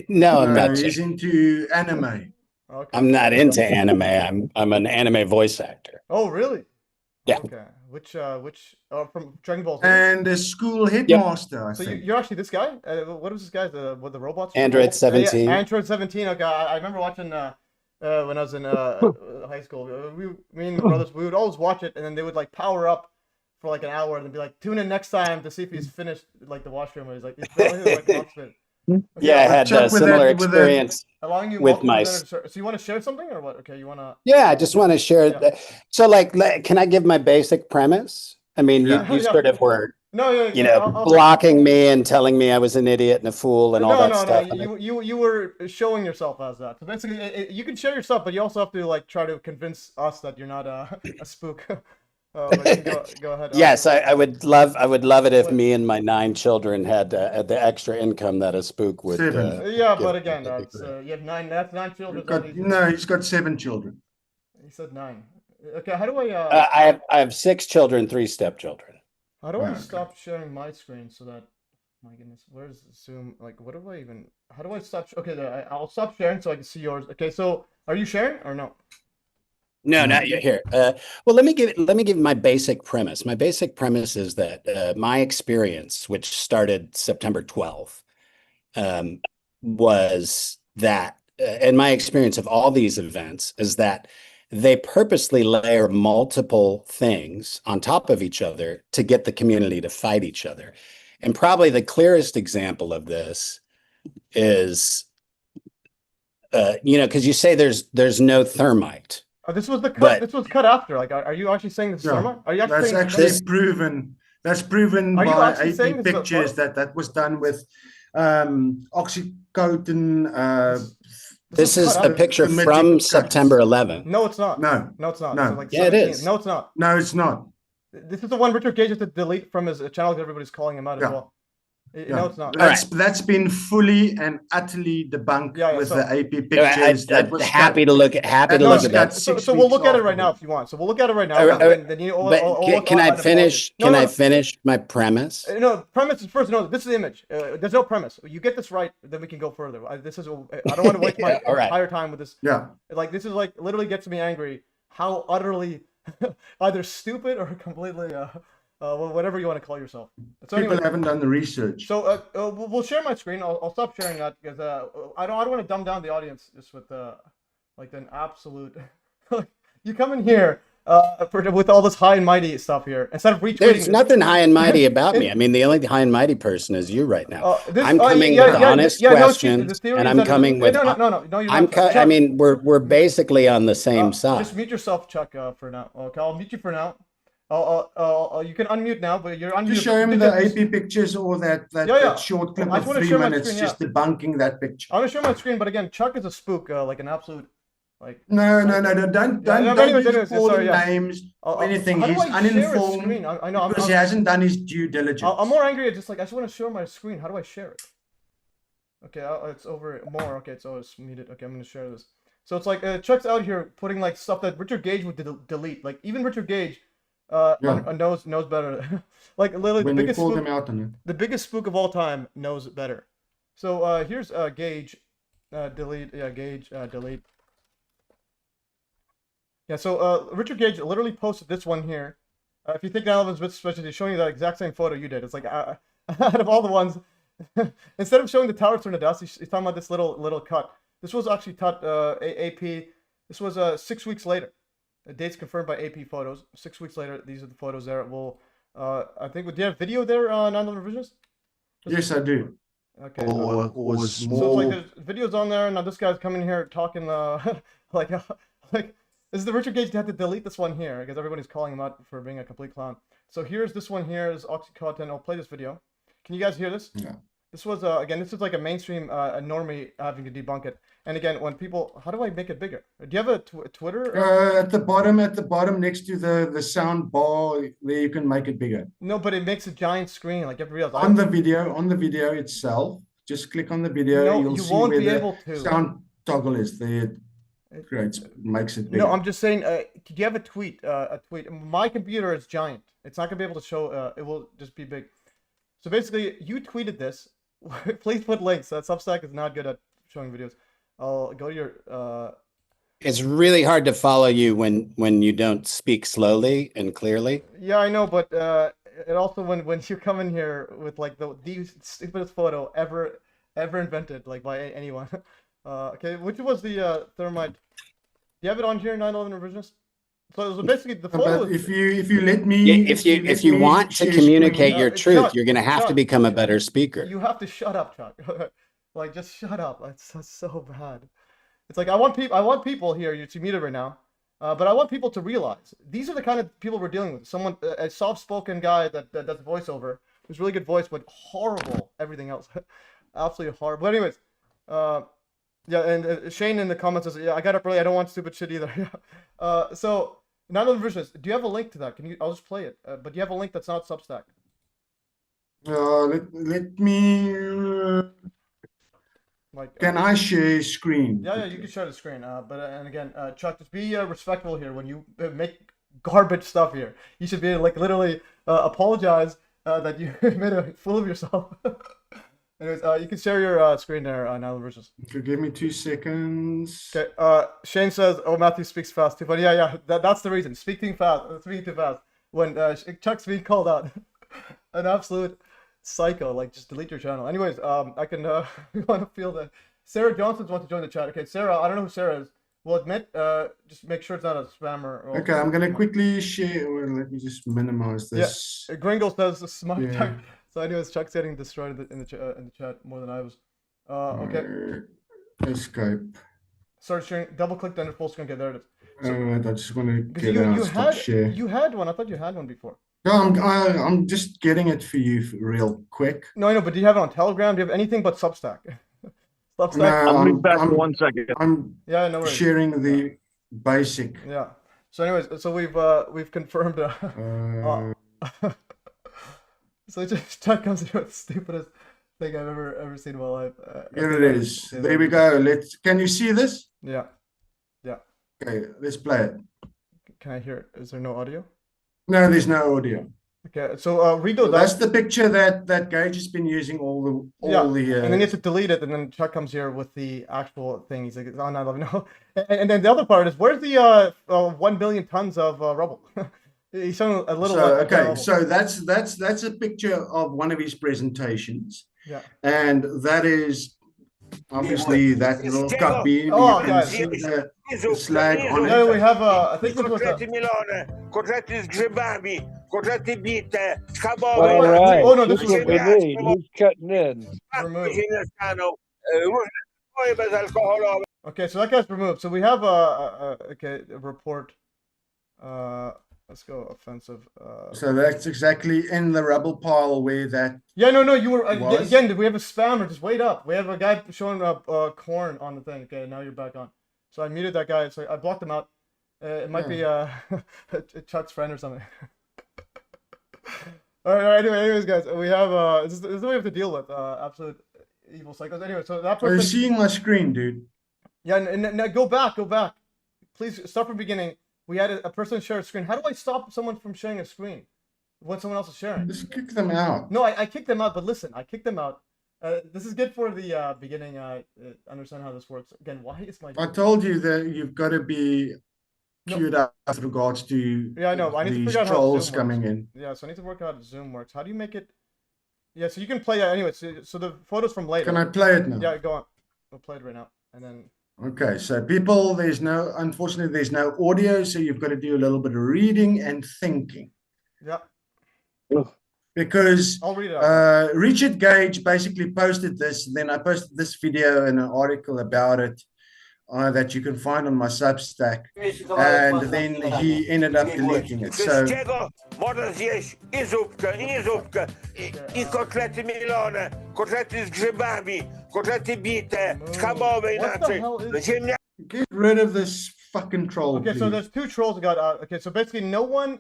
No, I'm not. He's into anime. Okay. I'm not into anime. I'm an anime voice actor. Oh, really? Yeah. Okay. Which from Dragon Ball Z? And the school headmaster. So I think. you're actually this guy? What was this guy? The robots? Android 17. Yeah, Android 17. Okay, I remember watching when I was in high school. Me and my brothers, we would always watch it, and then they would like power up for like an hour, and then be like, tune in next time to see if he's finished like the washroom. And he's like, okay, yeah, I had a similar experience allowing you with my. So you want to share something or what? Okay, you want to? Yeah, I just want to share. Yeah. So, like, can I give my basic premise? I mean, you sort of were, blocking me and telling me I was an idiot and a fool and all that stuff. No, you were showing yourself as that. So basically, you can share yourself, but you also have to like try to convince us that you're not a spook. Go ahead. Yes, I would love it if me and my 9 children had the extra income that a spook would. But again, that's you have 9. That's 9 children. No, he's got 7 children. He said 9. Okay, how do I I have 6 children, 3 stepchildren. how do I stop sharing my screen so that, my goodness, where's Zoom? Like, what do I even, how do I stop? Okay, there, I'll stop sharing so I can see yours. Okay, so are you sharing or no? No, not yet. Here. Well, let me give my basic premise. My basic premise is that my experience, which started September 12th, was that, and my experience of all these events is that they purposely layer multiple things on top of each other to get the community to fight each other. And probably the clearest example of this is, because you say there's no thermite. Oh, this was the cut. This was cut after. Like, are you actually saying this is thermite? Are you actually that's saying actually proven? That's proven by AP pictures that was done with oxycodone. This is a picture from September 11th. No, it's not. No, it's not. No. So like yeah, it is. No, it's not. No, it's not. This is the one Richard Gage has to delete from his channel because everybody's calling him out as well. No, it's not. That's been fully and utterly debunked with the AP pictures. I'm happy to look at that. So we'll look at it right now if you want. So we'll look at it right now. Can I finish? Can I finish my premise? No, premise is first. No, this is the image. There's no premise. You get this right, then we can go further. This is. I don't want to waste my entire time with this. Yeah. Like, this is like literally gets me angry. How utterly either stupid or completely whatever you want to call yourself. So people haven't done the research. So we'll share my screen. I'll stop sharing that because I don't want to dumb down the audience just with like an absolute. You come in here with all this high and mighty stuff here instead of retweeting. There's nothing high and mighty about me. I mean, the only high and mighty person is you right now. I'm coming with honest questions, and I'm coming with. No. I mean, we're basically on the same side. Just mute yourself, Chuck, for now. Okay, I'll mute you for now. You can unmute now, but you're unmuted. Just show him the AP pictures or that short clip of 3 minutes just debunking that picture. I want to share my screen, but again, Chuck is a spook, like an absolute, like. No, don't call him names or anything. He's uninformed I know, because he hasn't done his due diligence. I'm more angry at just like, I just want to share my screen. How do I share it? Okay, it's over more. Okay, so it's muted. Okay, I'm going to share this. So it's like, Chuck's out here putting like stuff that Richard Gage would delete. Like, even Richard Gage knows better. Like, literally when the biggest spook, him out on it. The biggest spook of all time knows better. So here's Gage delete. Yeah, Gage delete. Yeah, so Richard Gage literally posted this one here. If you think 9/11's bit suspicious, he's showing you that exact same photo you did. It's like out of all the ones, instead of showing the towers turn to dust, he's talking about this little cut. This was actually cut AP. This was 6 weeks later. The date's confirmed by AP photos. 6 weeks later, these are the photos there. We'll, I think, do you have video there on 9/11 Revisionist? Yes, I do. Okay. So it's like there's videos on there. Now this guy's coming here talking like this is the Richard Gage had to delete this one here because everybody's calling him out for being a complete clown. So here's this one here is Oxycontin. I'll play this video. Can you guys hear this? Yeah. This was again. This is like a mainstream a normie having to debunk it. And again, when people, how do I make it bigger? Do you have a Twitter? At the bottom, next to the sound bar, there you can make it bigger. No, but it makes a giant screen like everybody else. On the video itself, just click on the video. No, you'll you see won't where be the able to. Sound toggle is there. It makes it bigger. No, I'm just saying. Do you have a tweet? My computer is giant. It's not gonna be able to show. It will just be big. So basically, you tweeted this. Please put links. Substack is not good at showing videos. I'll go to your. It's really hard to follow you when you don't speak slowly and clearly. Yeah, I know, but it also when you come in here with like the stupidest photo ever invented, like by anyone. Okay, which was the thermite? Do you have it on here, 9/11 Revisionist? So basically the photo. But if you let me, if you want to communicate your truth, Chuck, you're going to have to become a better speaker. You have to shut up, Chuck. Like, just shut up. That's so bad. It's like I want people here. You're muted right now, but I want people to realize these are the kind of people we're dealing with. Someone, a soft-spoken guy that does voiceover, who's really good voice, but horrible everything else, absolutely horrible. But anyways, yeah, and Shane in the comments says, yeah, I got up early. I don't want stupid shit either. So 9/11 Revisionist, do you have a link to that? Can you? I'll just play it. But do you have a link that's not Substack? Let me. Like, Can I share screen? Yeah, you can share the screen. But and again, Chuck, just be respectful here when you make garbage stuff here. You should be like literally apologize that you made a fool of yourself. Anyways, you can share your screen there now, Revisionist. Okay, give me 2 seconds. Okay. Shane says, "Oh, Matthew speaks fast too." But yeah, that's the reason. Speaking too fast. When Chuck's being called out, an absolute psycho. Like, just delete your channel. Anyways, I can want to feel that. Sarah Johnson wants to join the chat. Okay, Sarah, I don't know who Sarah is. Well, admit, just make sure it's not a spammer. Okay, I'm gonna quickly share. Well, let me just minimize this. Yeah, Gringle says smart. Yeah. So anyways, Chuck's getting destroyed in the chat more than I was. Okay. Escape. Start sharing. Double click then full screen. Okay, there it is. I just want to Because get out. you Stop had share. you had one. I thought you had one before. No, I'm just getting it for you real quick. No, I know, but do you have it on Telegram? Do you have anything but Substack? Substack. No, I'll be back in 1 second. I'm Yeah, no worries. sharing the basic. Yeah. So anyways, so we've confirmed. So just Chuck comes in with the stupidest thing I've ever seen in my life. Here it is. There we go. Can you see this? Yeah. Okay, let's play it. Can I hear it? Is there no audio? No, there's no audio. Okay, so read those That's out. the picture that Gage has been using all the And then you have to delete it, and then Chuck comes here with the actual thing. He's like, "Oh, no, let me know." And then the other part is, where's the 1 billion tons of rubble? He's showing a little. So that's a picture of one of his presentations. Yeah. And that is obviously that little cup beam. Oh, you can guys. see the slag on Yeah, it. we have. I think this was All right. Oh no, this was He's cutting in. removed. Okay, so that guy's removed. So we have a report. Let's go offensive. So that's exactly in the rubble pile where that. Yeah, no, you were was. again. Did we have a spammer? Just wait up. We have a guy showing up corn on the thing. Okay, now you're back on. So I muted that guy. So I blocked him out. It might be Chuck's friend or something. All right. Anyways, guys, we have this is what we have to deal with. Absolute evil psychos. Anyway, so that Are you person. seeing my screen, dude? Yeah, and go back. Please start from the beginning. We had a person share a screen. How do I stop someone from sharing a screen when someone else is sharing? Just kick them out. No, I kicked them out, but listen, I kicked them out. This is good for the beginning. Understand how this works. Again, why is my... I told you that you've got to be queued up with regards to Yeah, I know. I need to these figure out how trolls Zoom coming works. in. Yeah, so I need to work out how Zoom works. How do you make it... Yeah, so you can play... anyway, so the photos from later. Can I play it now? Yeah, go on. We'll play it right now. And then... Okay, so people, unfortunately, there's no audio, so you've got to do a little bit of reading and thinking. Yeah. Because I'll read it out. Richard Gage basically posted this, and then I posted this video and an article about it that you can find on my Substack, and then he ended up deleting it. So Można zjeść i zupkę, i kotlety mielone, kotlety z grzybami, kotlety bite, schabowe inaczej, ziemniaki. get rid of this fucking troll. Okay, please. so there's 2 trolls that got out. Okay, so basically no one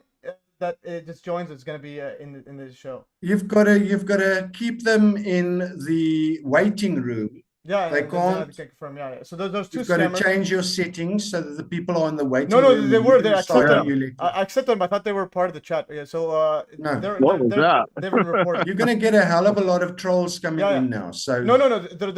that just joins is going to be in the show. You've got to keep them in the waiting room. Yeah, They and can't. confirm. Yeah. So those 2 You've got to scammers. change your settings so that the people are in the waiting No, room. they were. You They can accepted start them. you later. I accepted them. I thought they were part of the chat. Yeah. So No. What was that? They've been reported. You're going to get a hell of a lot of trolls coming Yeah, in now. So No.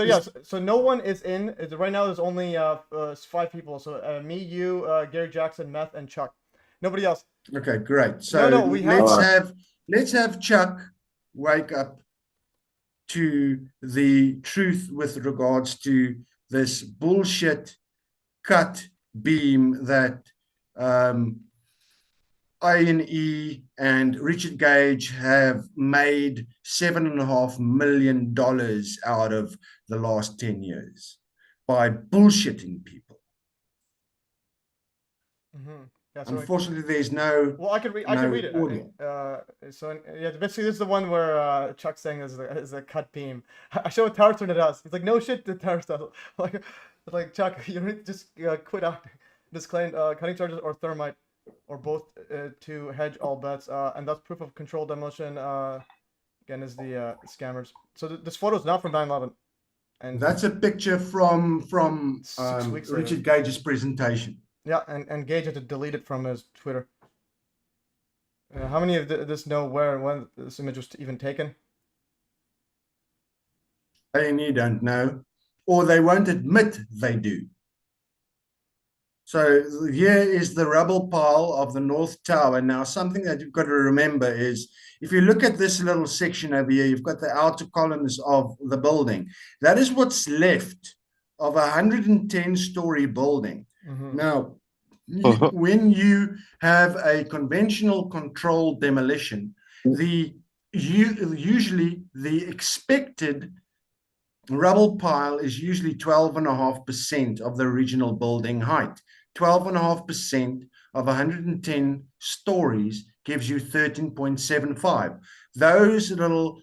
Yes. So no one is in. Right now, there's only 5 people. So me, you, Gary Jackson, Meth, and Chuck. Nobody else. Okay, great. So No, we have- let's have Chuck wake up to the truth with regards to this bullshit cut beam that INE and Richard Gage have made $7.5 million out of the last 10 years by bullshitting people. Mm-hmm. Yeah, so Unfortunately, there's no. well, I can read it. audio. So yeah, basically this is the one where Chuck's saying is a cut beam. I show what Tarster it us. He's like, no shit, the Tarster. like Chuck, you need to just quit acting. Disclaimed cutting charges or thermite or both to hedge all bets. And that's proof of controlled demolition. Again, is the scammers. So this photo is not from 9/11. And that's a picture from 6 weeks later. Richard Gage's presentation. Yeah, and Gage had to delete it from his Twitter. How many of this know where and when this image was even taken? A&E don't know, or they won't admit they do. So here is the rubble pile of the North Tower. Now, something that you've got to remember is, if you look at this little section over here, you've got the outer columns of the building. That is what's left of a 110-story building. Now, when you have a conventional controlled demolition, usually the expected rubble pile is usually 12.5% of the original building height. 12.5% of 110 stories gives you 13.75. Those little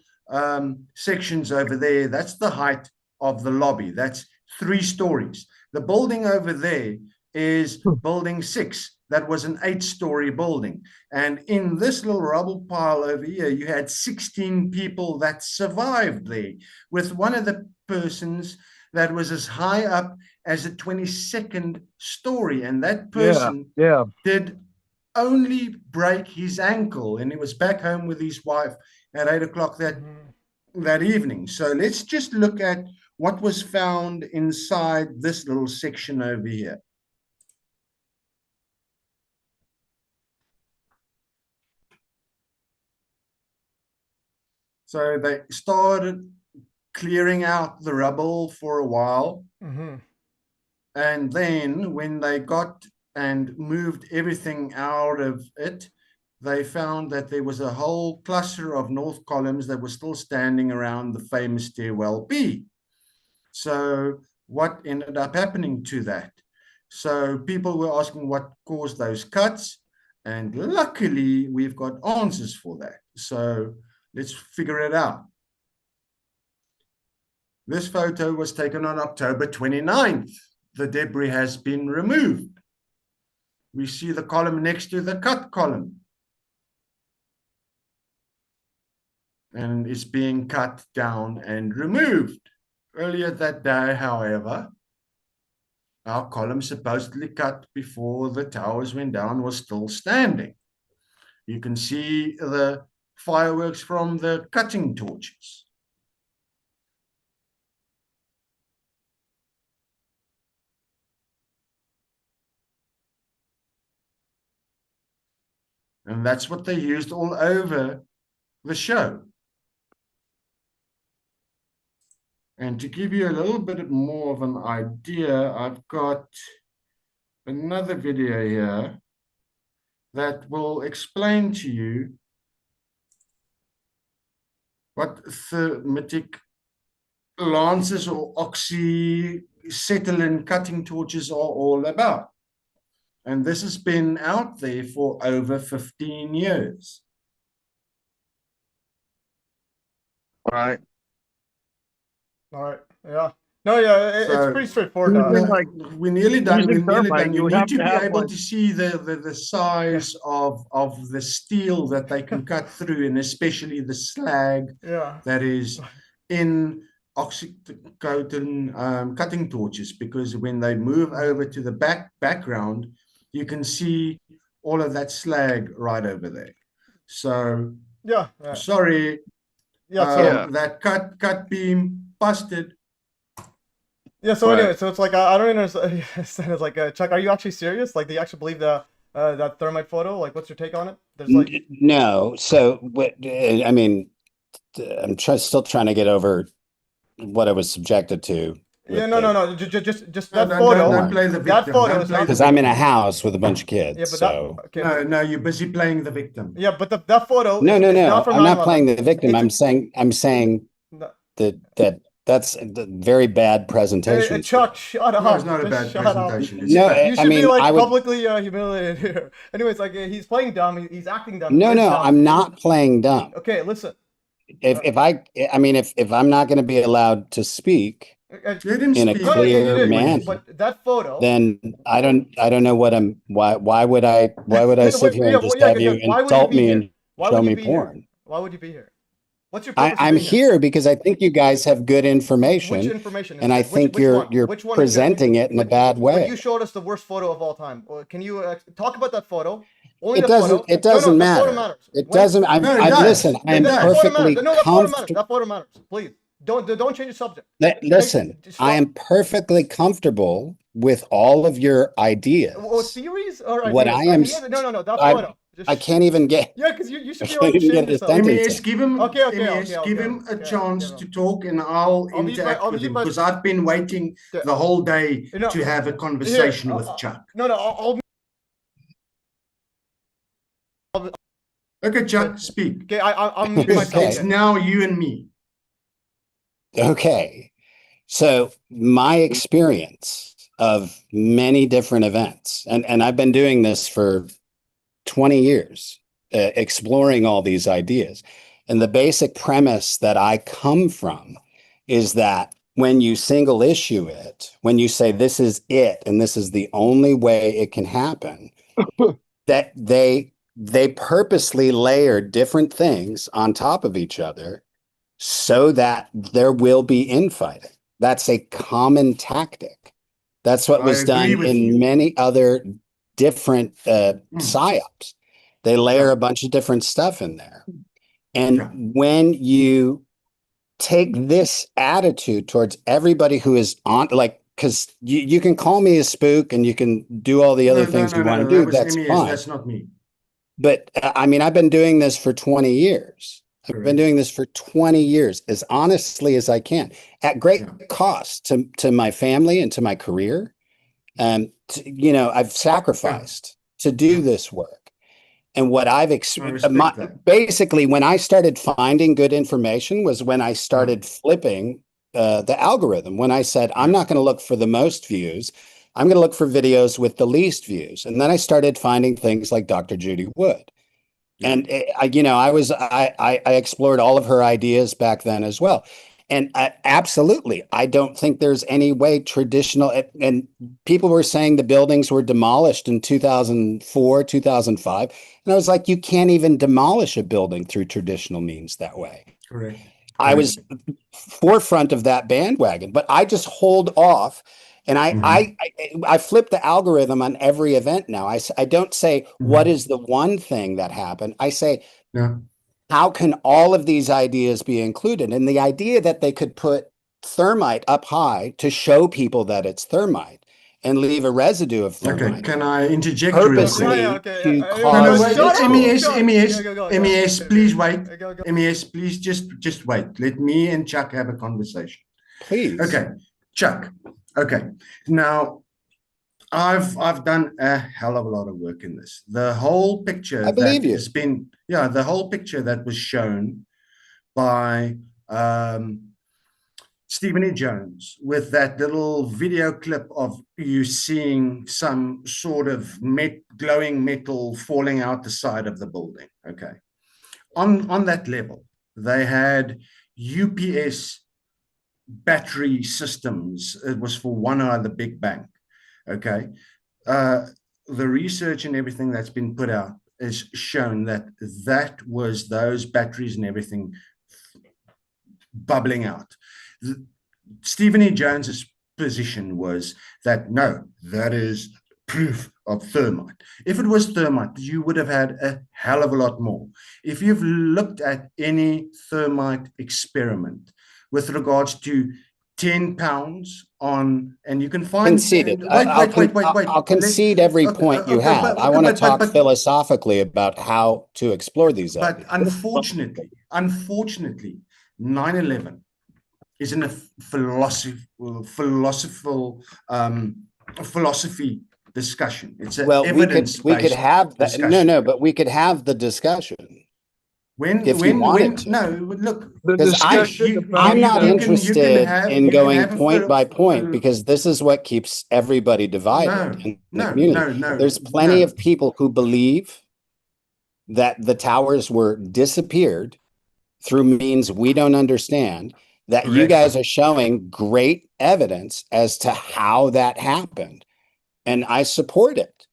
sections over there, that's the height of the lobby. That's 3 stories. The building over there is building 6. That was an 8-story building. And in this little rubble pile over here, you had 16 people that survived there, with one of the persons that was as high up as a 22nd story. And that person did only break his ankle, and he was back home with his wife at 8 o'clock that evening. So let's just look at what was found inside this little section over here. So they started clearing out the rubble for a while. And then when they got and moved everything out of it, they found that there was a whole cluster of north columns that were still standing around the famous stairwell B. So what ended up happening to that? So people were asking what caused those cuts, and luckily we've got answers for that. So let's figure it out. This photo was taken on October 29th. The debris has been removed. We see the column next to the cut column. And it's being cut down and removed. Earlier that day, however, our column supposedly cut before the towers went down was still standing. You can see the fireworks from the cutting torches. And that's what they used all over the show. And to give you a little bit more of an idea, I've got another video here that will explain to you what thermitic lances or oxyacetylene cutting torches are all about. And this has been out there for over 15 years. Right. All right. Yeah. No, yeah, it's pretty straightforward. Like, we're nearly done. We're nearly done. You need to be able like, to see the size of the steel that they can cut through, and especially the slag that is in oxyacetylene cutting torches, because when they move over to the background, you can see all of that slag right over there. So sorry, that cut beam busted. Yeah, so anyway, so it's like, I don't understand. It's like, Chuck, are you actually serious? Like, do you actually believe that thermite photo? Like, what's your take on it? There's like no. So what? I mean, I'm still trying to get over what I was subjected to. Yeah, no. Just that photo. Don't play the victim. That photo is because I'm in a house with a bunch of kids. Yeah, but so no, you're busy playing the victim. Yeah, but that photo. No. Not I'm not playing the victim. I'm saying that that's a very bad presentation. Chuck, shut up. No, it's not a bad presentation. No, you should be like publicly humiliated here. Anyways, like he's playing dumb. He's acting dumb. No, I'm not playing dumb. Okay, listen. If I'm not going to be allowed to speak in a clear manner, but that photo, then I don't know what I'm. Why would I sit here and just have you insult me and show me porn? Why would you be here? What's your purpose? I'm here because I think you guys have good information. Which information? And I think you're presenting it in a bad way. You showed us the worst photo of all time. Can you talk about that photo? Only It doesn't. It doesn't matter. It doesn't. Listen. I'm perfectly comfortable. That photo matters. Please don't change the subject. Listen. I am perfectly comfortable with all of your ideas. Theories or ideas? What I am. No. That photo. I can't even get. Yeah, because you should be able to change yourself. MES, give him a Okay, chance to talk, and I'll interact with him because I've been waiting the whole day to have a conversation with Chuck. No. Okay, Chuck, speak. Okay, I'm It's now you and me. Okay, so my experience of many different events, and I've been doing this for 20 years, exploring all these ideas. And the basic premise that I come from is that when you single issue it, when you say this is it, and this is the only way it can happen, that they purposely layer different things on top of each other so that there will be infighting. That's a common tactic. That's what was done in many other different psyops. They layer a bunch of different stuff in there. And when you take this attitude towards everybody who is on, like, because you can call me a spook and you can do all the other things you want to do. That's fine. That's not me. But I mean, I've been doing this for 20 years. I've been doing this for 20 years, as honestly as I can, at great cost to my family and to my career. I've sacrificed to do this work. And what I've basically, when I started finding good information was when I started flipping the algorithm. When I said, I'm not going to look for the most views, I'm going to look for videos with the least views. And then I started finding things like Dr. Judy Wood. And I explored all of her ideas back then as well. And absolutely, I don't think there's any way traditional, and people were saying the buildings were demolished in 2004, 2005. And I was like, you can't even demolish a building through traditional means that way. Correct. I was forefront of that bandwagon, but I just hold off. And I flip the algorithm on every event now. I don't say, what is the one thing that happened? I say, how can all of these ideas be included? And the idea that they could put thermite up high to show people that it's thermite and leave a residue of thermite. Okay, can I interject purposely to cause... MES, please wait. MES, please just wait. Let me and Chuck have a conversation. Please. Okay, Chuck. Okay, now I've done a hell of a lot of work in this. The whole picture the whole picture that was shown by Stephen E. Jones with that little video clip of you seeing some sort of glowing metal falling out the side of the building. Okay, on that level, they had UPS battery systems. It was for one other big bank. Okay, the research and everything that's been put out has shown that was those batteries and everything bubbling out. Stephen E. Jones's position was that no, that is proof of thermite. If it was thermite, you would have had a hell of a lot more. If you've looked at any thermite experiment with regards to 10 pounds on, and you can find... Conceded. Wait. I'll concede every point you have. I want to talk philosophically about how to explore these ideas. But unfortunately, 9/11 is in a philosophy discussion. It's an evidence-based we could have that. Discussion. No, but we could have the discussion. Because I'm not interested in going point by point, because this is what keeps everybody divided in the community. There's plenty of people who believe that the towers were disappeared through means we don't understand, that you guys are showing great evidence as to how that happened. And I support it.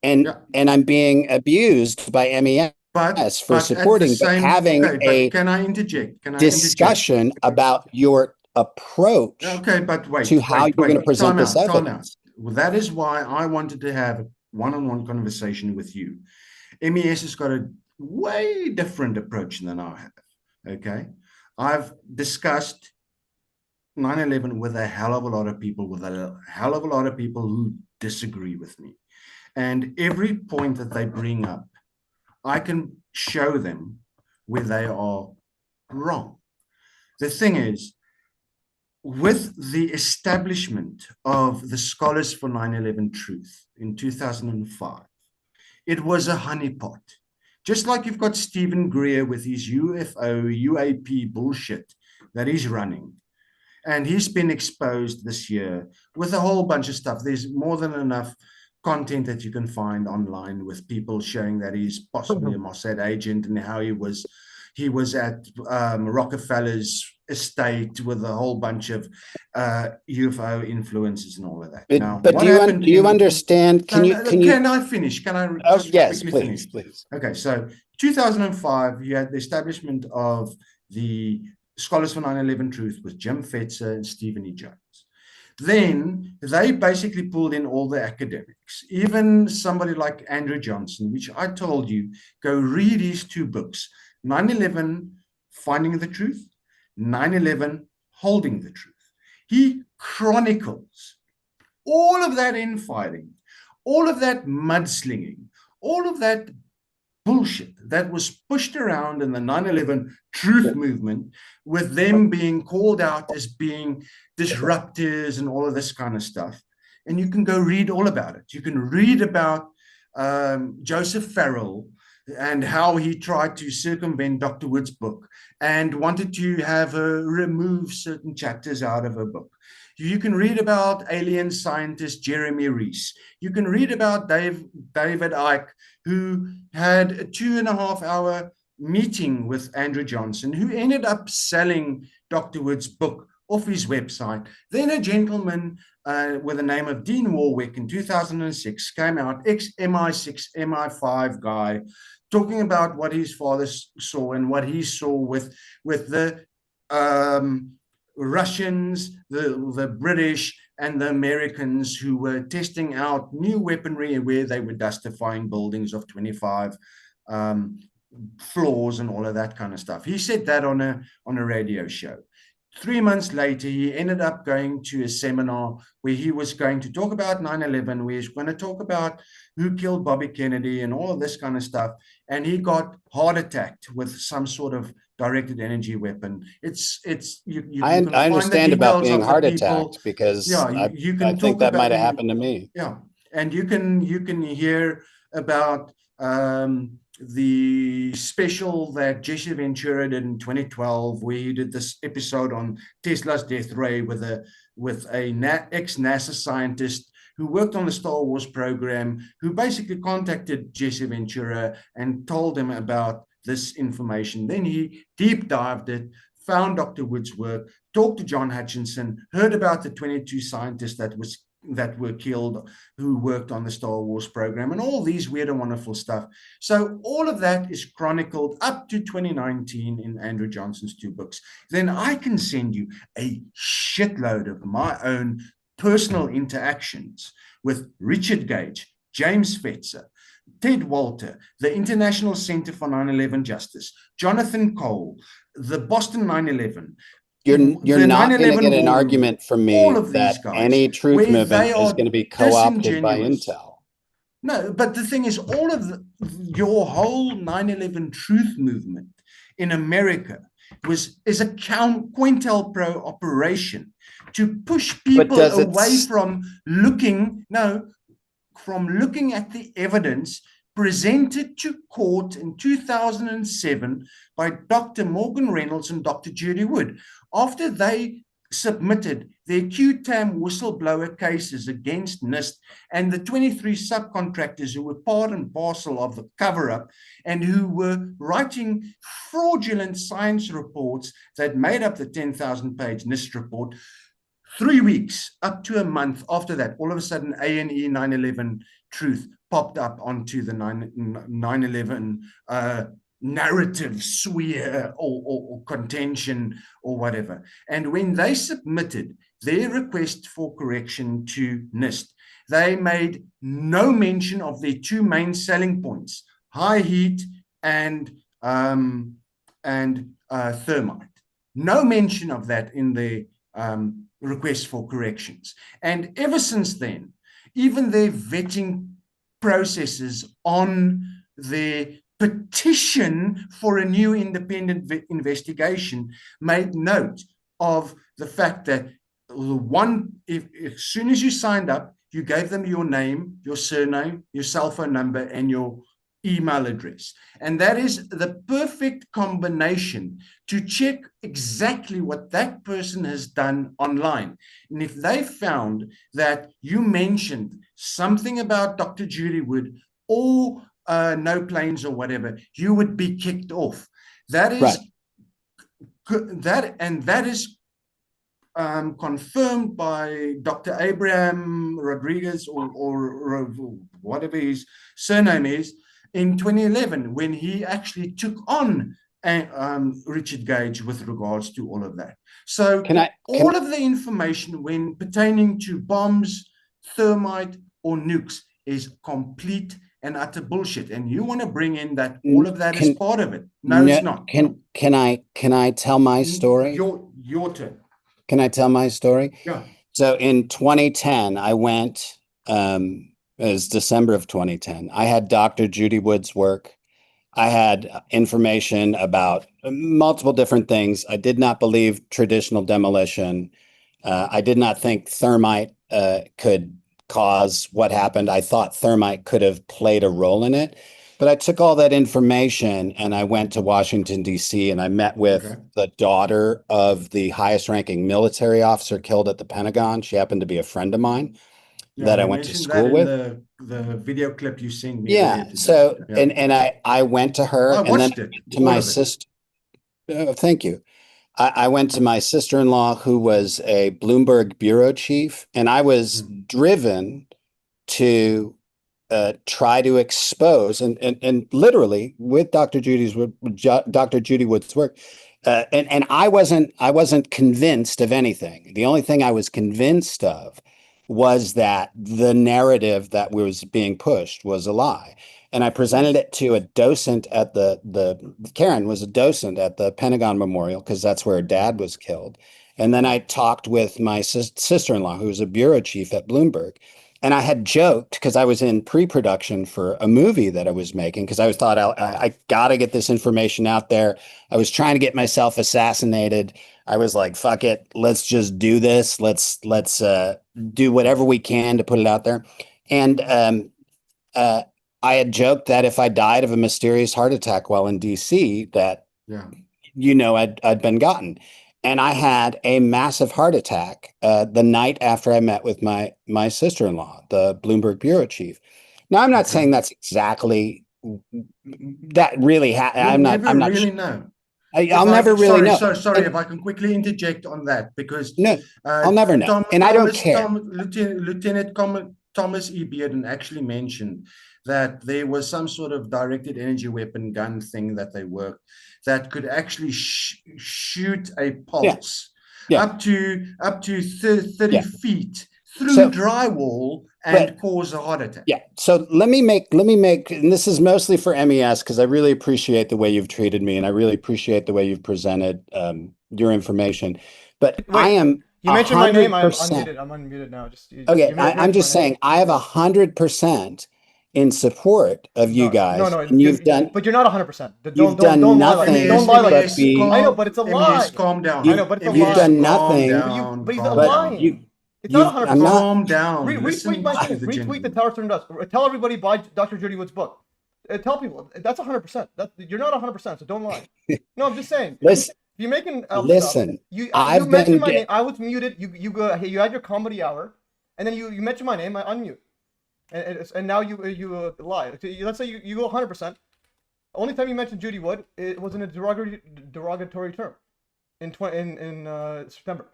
And I'm being abused by MES But Yes, for but supporting, but having a can I interject? Can I discussion about your approach Okay, but wait, to how you're going to present this time out. evidence. Well, that is why I wanted to have a one-on-one conversation with you. MES has got a way different approach than I have. Okay, I've discussed 9/11 with a hell of a lot of people, who disagree with me. And every point that they bring up, I can show them where they are wrong. The thing is, with the establishment of the Scholars for 9/11 Truth in 2005, it was a honeypot. Just like you've got Stephen Greer with his UFO, UAP bullshit that he's running. And he's been exposed this year with a whole bunch of stuff. There's more than enough content that you can find online with people showing that he's possibly a Mossad agent and how he was at Rockefeller's estate with a whole bunch of UFO influences and all of that. But do you understand? Can I finish? Can I just yes, quickly please, finish? please. Okay, so 2005, you had the establishment of the Scholars for 9/11 Truth with Jim Fetzer and Stephen E. Jones. Then they basically pulled in all the academics, even somebody like Andrew Johnson, which I told you, go read his two books, 9/11 Finding the Truth, 9/11 Holding the Truth. He chronicles all of that infighting, all of that mudslinging, all of that bullshit that was pushed around in the 9/11 truth movement, with them being called out as being disruptors and all of this kind of stuff. And you can go read all about it. You can read about Joseph Farrell and how he tried to circumvent Dr. Wood's book and wanted to have her remove certain chapters out of her book. You can read about alien scientist Jeremy Reese. You can read about David Icke, who had a 2.5-hour meeting with Andrew Johnson, who ended up selling Dr. Wood's book off his website. Then a gentleman with the name of Dean Warwick in 2006 came out, ex-MI6, MI5 guy, talking about what his father saw and what he saw with the Russians, the British, and the Americans who were testing out new weaponry where they were dustifying buildings of 25 floors and all of that kind of stuff. He said that on a radio show. 3 months later, he ended up going to a seminar where he was going to talk about 9/11, where he's going to talk about who killed Bobby Kennedy and all of this kind of stuff. And he got heart attacked with some sort of directed energy weapon. I understand about being heart attacked because I think that might have happened to me. Yeah, and you can hear about the special that Jesse Ventura did in 2012, where he did this episode on Tesla's death ray with a ex-NASA scientist who worked on the Star Wars program, who basically contacted Jesse Ventura and told him about this information. Then he deep dived it, found Dr. Wood's work, talked to John Hutchinson, heard about the 22 scientists that were killed who worked on the Star Wars program, and all these weird and wonderful stuff. So all of that is chronicled up to 2019 in Andrew Johnson's two books. Then I can send you a shitload of my own personal interactions with Richard Gage, James Fetzer, Ted Walter, the International Center for 9/11 Justice, Jonathan Cole, the Boston 9/11. You're not going to get an argument from me that any truth movement is going to be co-opted by Intel. No, but the thing is, all of your whole 9/11 truth movement in America is a COINTELPRO operation to push people away from looking at the evidence presented to court in 2007 by Dr. Morgan Reynolds and Dr. Judy Wood, after they submitted their QTAM whistleblower cases against NIST and the 23 subcontractors who were part and parcel of the cover-up and who were writing fraudulent science reports that made up the 10,000-page NIST report. 3 weeks up to a month after that, all of a sudden A&E 9/11 Truth popped up onto the 9/11 narrative sphere or contention or whatever. And when they submitted their request for correction to NIST, they made no mention of their two main selling points, high heat and thermite. No mention of that in the request for corrections. And ever since then, even their vetting processes on their petition for a new independent investigation made note of the fact that as soon as you signed up, you gave them your name, your surname, your cell phone number, and your email address. And that is the perfect combination to check exactly what that person has done online. And if they found that you mentioned something about Dr. Judy Wood or no planes or whatever, you would be kicked off. That is that is confirmed by Dr. Abraham Rodriguez or whatever his surname is in 2011, when he actually took on Richard Gage with regards to all of that. So all of the information when pertaining to bombs, thermite, or nukes is complete and utter bullshit. And you want to bring in that all of that is part of it. No, it's not. Can I tell my story? Your turn. Can I tell my story? Yeah. So in 2010, I went, it was December of 2010. I had Dr. Judy Wood's work. I had information about multiple different things. I did not believe traditional demolition. I did not think thermite could cause what happened. I thought thermite could have played a role in it. But I took all that information and I went to Washington, D.C., and I met with the daughter of the highest ranking military officer killed at the Pentagon. She happened to be a friend of mine that I went to school with. The video clip you sent me. Yeah. So, and I went to her and then to my sister. Thank you. I went to my sister-in-law, who was a Bloomberg bureau chief, and I was driven to try to expose and literally with Dr. Judy Wood's work. And I wasn't convinced of anything. The only thing I was convinced of was that the narrative that was being pushed was a lie. And I presented it to a docent at Karen was a docent at the Pentagon Memorial, because that's where her dad was killed. And then I talked with my sister-in-law, who was a bureau chief at Bloomberg. And I had joked, because I was in pre-production for a movie that I was making, because I thought I got to get this information out there. I was trying to get myself assassinated. I was like, fuck it, let's just do this. Let's do whatever we can to put it out there. And I had joked that if I died of a mysterious heart attack while in DC, that I'd been gotten. And I had a massive heart attack the night after I met with my sister-in-law, the Bloomberg bureau chief. Now, I'm not saying that's exactly that really happened. I'm not really know. I'll never really know. Sorry, if I can quickly interject on that, because I'll never know, and I don't care. Lieutenant Thomas E. Bearden actually mentioned that there was some sort of directed energy weapon gun thing that they worked that could actually shoot a pulse up to 30 feet through drywall and cause a heart attack. Yeah. So let me make, and this is mostly for MES, because I really appreciate the way you've treated me, and I really appreciate the way you've presented your information. But you mentioned my name. I'm unmuted. I'm unmuted now. I'm just saying I have 100% in support of you guys. No, and you've done, but you're not 100%. You've done nothing. Don't lie like that. I know, but it's a lie. Calm down. I know, but it's a lie. You've done nothing. But he's lying. It's not 100%. Calm down. Retweet the Tower Turn Dust. Tell everybody buy Dr. Judy Wood's book. Tell people that's 100%. You're not 100%, so don't lie. No, I'm just saying. Listen. You're making listen. You mentioned my name. I was muted. You go. Hey, you had your comedy hour, and then you mentioned my name. I unmute, and now you lie. Let's say you go 100%. Only time you mentioned Judy Wood, it was in a derogatory term, in September.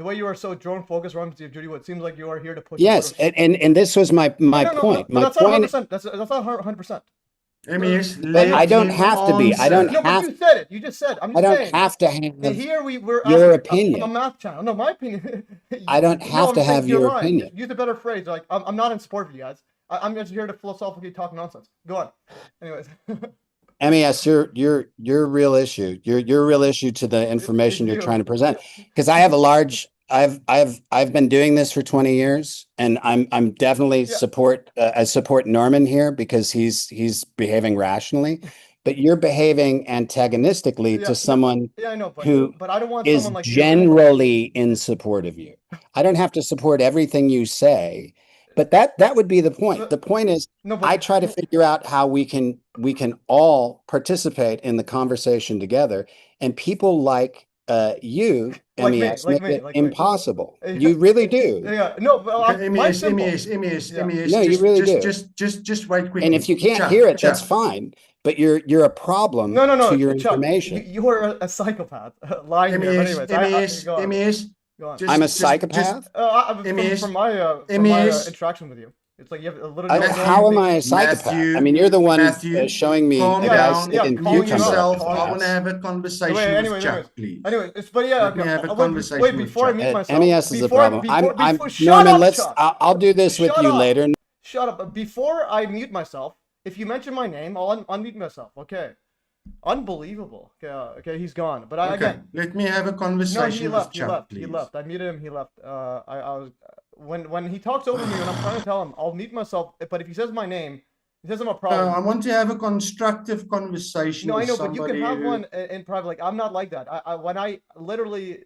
the way you are so drone focused, Ron, Judy, what seems like you are here to push. Yes, and this was my point. No, My that's not point. 100%. That's not 100%. MES, But I don't have to be. I don't No, but have. you said it. You just said. I'm I just don't saying. have to have Here we're your a opinion. math channel. No, my opinion. I don't have to have your opinion. Use a better phrase. Like I'm not in support of you guys. I'm just here to philosophically talk nonsense. Go on. Anyways. MES, your real issue. Your real issue to the information you're trying to present. Because I have a large. I've been doing this for 20 years, and I'm definitely support Norman here because he's behaving rationally, but you're behaving antagonistically to someone who but I don't want is someone like generally in support of you. I don't have to support everything you say, but that would be the point. The point is, I try to figure out how we can all participate in the conversation together, and people like you, MES, make it impossible. You really do. Yeah, no, but MES. No, you really do. Just wait quickly. And if you can't hear it, that's fine. But you're a problem to your Chuck, information. You are a psychopath lying here. But MES. I'm a psychopath. From my interaction with you. It's like you have a little. How am I a psychopath? Matthew, I mean, you're the one Matthew, showing me calm that I down, sit in mute cucumber. yourself. I want to have a conversation with Chuck, please. Anyway, but yeah, Let me have a conversation wait, with before I Chuck. mute myself. MES is a problem. Shut up, let's. Chuck. I'll do this with you later. Shut up. Before I mute myself, if you mention my name, I'll unmute myself. Okay. Unbelievable. Okay, he's gone. But again, let me have a conversation with Chuck, please. He left. I muted him. He left. I was when he talks over me and I'm trying to tell him, I'll mute myself. But if he says my name, he says I'm a problem. I want to have a constructive conversation. No, with I know, but you can have somebody one in private. Like I'm not like that. When I literally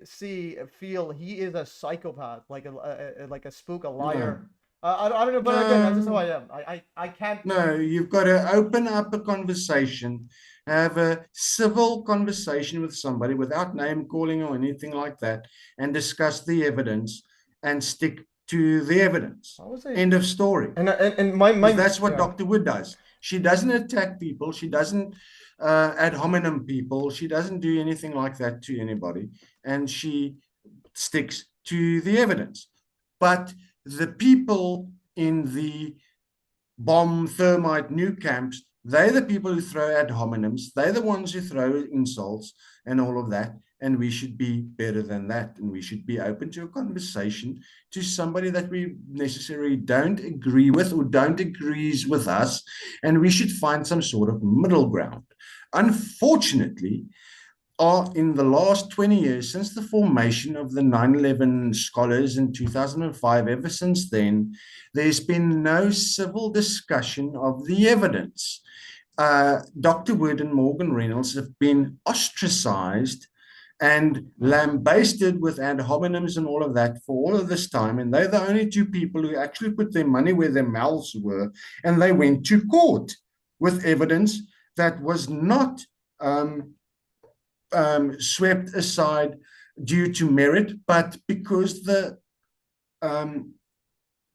feel he is a psychopath, like a spook, a liar. I don't know, but again, that's just how I am. I can't. No, you've got to open up a conversation, have a civil conversation with somebody without name calling or anything like that, and discuss the evidence and stick to the evidence. End of story. And my that's what Dr. Wood does. She doesn't attack people. She doesn't ad hominem people. She doesn't do anything like that to anybody, and she sticks to the evidence. But the people in the bomb, thermite, nuke camps, they're the people who throw ad hominems. They're the ones who throw insults and all of that. And we should be better than that. And we should be open to a conversation to somebody that we necessarily don't agree with or don't agrees with us. And we should find some sort of middle ground. Unfortunately, in the last 20 years, since the formation of the 9/11 scholars in 2005, ever since then, there's been no civil discussion of the evidence. Dr. Wood and Morgan Reynolds have been ostracized and lambasted with ad hominems and all of that for all of this time. And they're the only two people who actually put their money where their mouths were. And they went to court with evidence that was not swept aside due to merit, but because the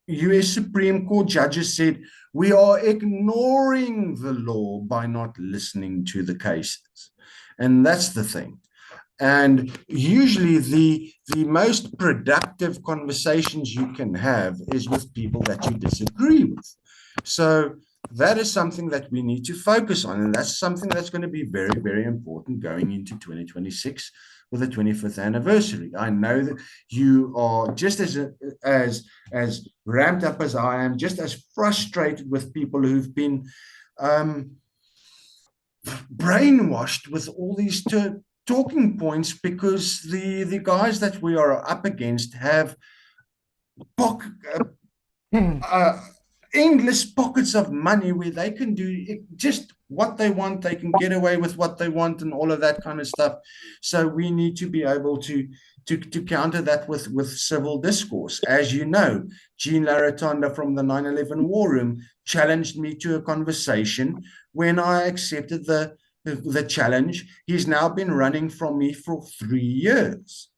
US Supreme Court judges said, we are ignoring the law by not listening to the cases. And that's the thing. And usually the most productive conversations you can have is with people that you disagree with. So that is something that we need to focus on. And that's something that's going to be very, very important going into 2026 with the 25th anniversary. I know that you are just as ramped up as I am, just as frustrated with people who've been brainwashed with all these talking points, because the guys that we are up against have endless pockets of money where they can do just what they want. They can get away with what they want and all of that kind of stuff. So we need to be able to counter that with civil discourse. As you know, Jean Laratonda from the 9/11 War Room challenged me to a conversation. When I accepted the challenge, he's now been running from me for 3 years.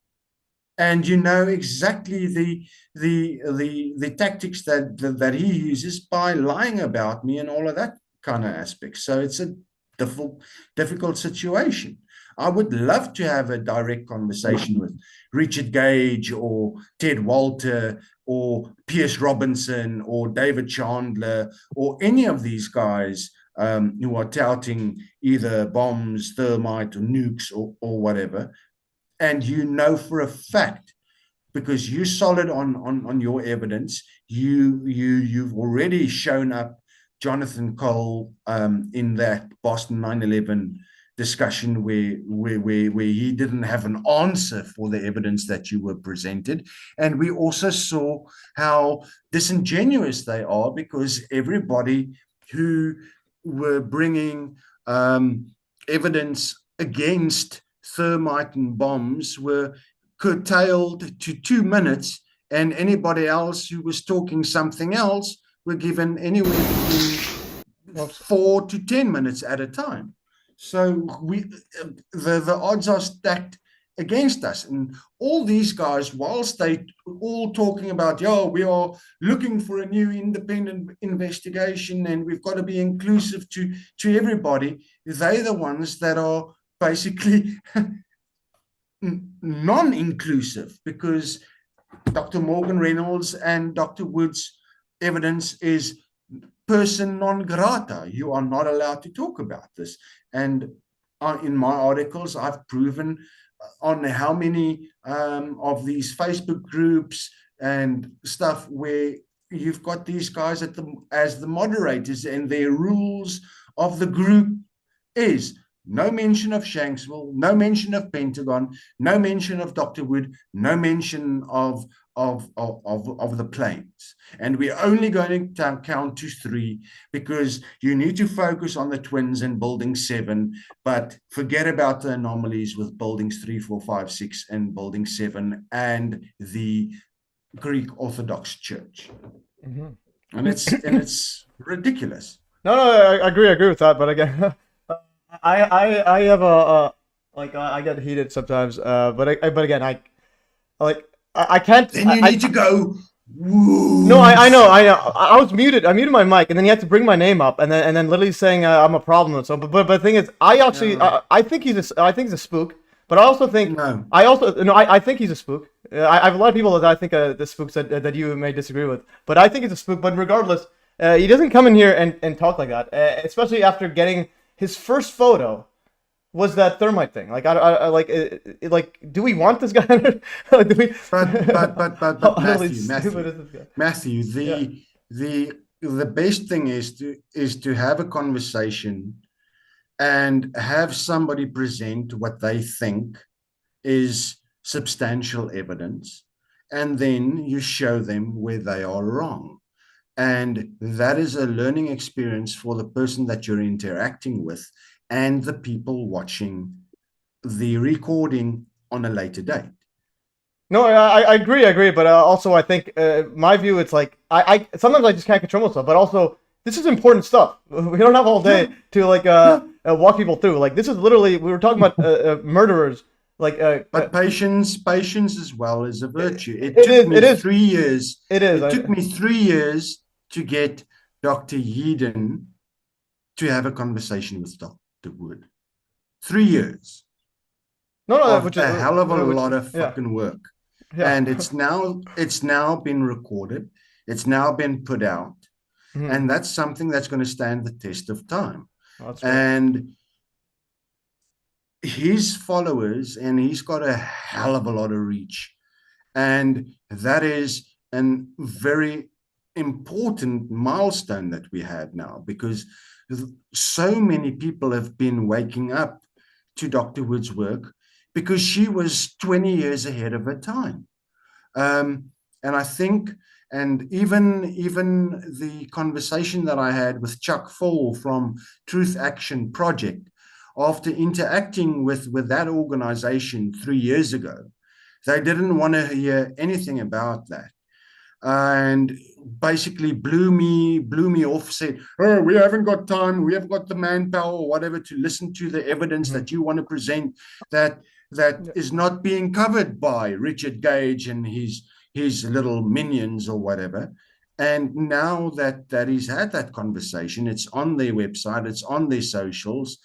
And you know exactly the tactics that he uses by lying about me and all of that kind of aspect. So it's a difficult situation. I would love to have a direct conversation with Richard Gage or Ted Walter or Pierce Robinson or David Chandler or any of these guys who are touting either bombs, thermite, or nukes or whatever. And you know for a fact, because you're solid on your evidence, you've already shown up Jonathan Cole in that Boston 9/11 discussion where he didn't have an answer for the evidence that you were presented. And we also saw how disingenuous they are, because everybody who were bringing evidence against thermite and bombs were curtailed to 2 minutes, and anybody else who was talking something else were given anywhere between 4 to 10 minutes at a time. So the odds are stacked against us. And all these guys, whilst they all talking about, we are looking for a new independent investigation and we've got to be inclusive to everybody, they're the ones that are basically non-inclusive, because Dr. Morgan Reynolds and Dr. Wood's evidence is person non grata. You are not allowed to talk about this. And in my articles, I've proven on how many of these Facebook groups and stuff where you've got these guys as the moderators, and their rules of the group is no mention of Shanksville, no mention of Pentagon, no mention of Dr. Wood, no mention of the planes. And we're only going to count to 3 because you need to focus on the twins and building 7, but forget about the anomalies with buildings 3, 4, 5, 6 and building 7 and the Greek Orthodox Church. Mm-hmm. And it's ridiculous. No, I agree with that, but again, I have I get heated sometimes, but again, I can't. Then you need to go. Woo. No, I know. I was muted. I muted my mic, and then you had to bring my name up, and then literally saying I'm a problem and so. But the thing is, I actually I think he's a spook. But I also think I think he's a spook. I have a lot of people that I think the spooks that you may disagree with. But I think he's a spook. But regardless, he doesn't come in here and talk like that, especially after getting his first photo was that thermite thing. Like I like do we want this guy? Like, do we... But Matthew, the best thing is to have a conversation and have somebody present what they think is substantial evidence, and then you show them where they are wrong. And that is a learning experience for the person that you're interacting with and the people watching the recording on a later date. No, I agree, but also I think my view, it's like I sometimes I just can't control myself, but also this is important stuff. We don't have all day to walk people through. Like, this is literally, we were talking about murderers. But patience as well is a virtue. It took me 3 years. It took me 3 years to get Dr. Yeadon to have a conversation with Dr. Wood. 3 years. Which is a hell of a lot of fucking work. Yeah. And it's now been recorded. It's now been put out. Mm-hmm. And that's something that's going to stand the test of time. Oh, and his followers, and he's got a hell of a lot of reach. And that is a very important milestone that we had now, because so many people have been waking up to Dr. Wood's work because she was 20 years ahead of her time. And I think, and even the conversation that I had with Chuck Fall from Truth Action Project, after interacting with that organization 3 years ago, they didn't want to hear anything about that. And basically blew me off, said, oh, we haven't got time, we haven't got the manpower or whatever to listen to the evidence that you want to present that is not being covered by Richard Gage and his little minions or whatever. And now that he's had that conversation, it's on their website, it's on their socials.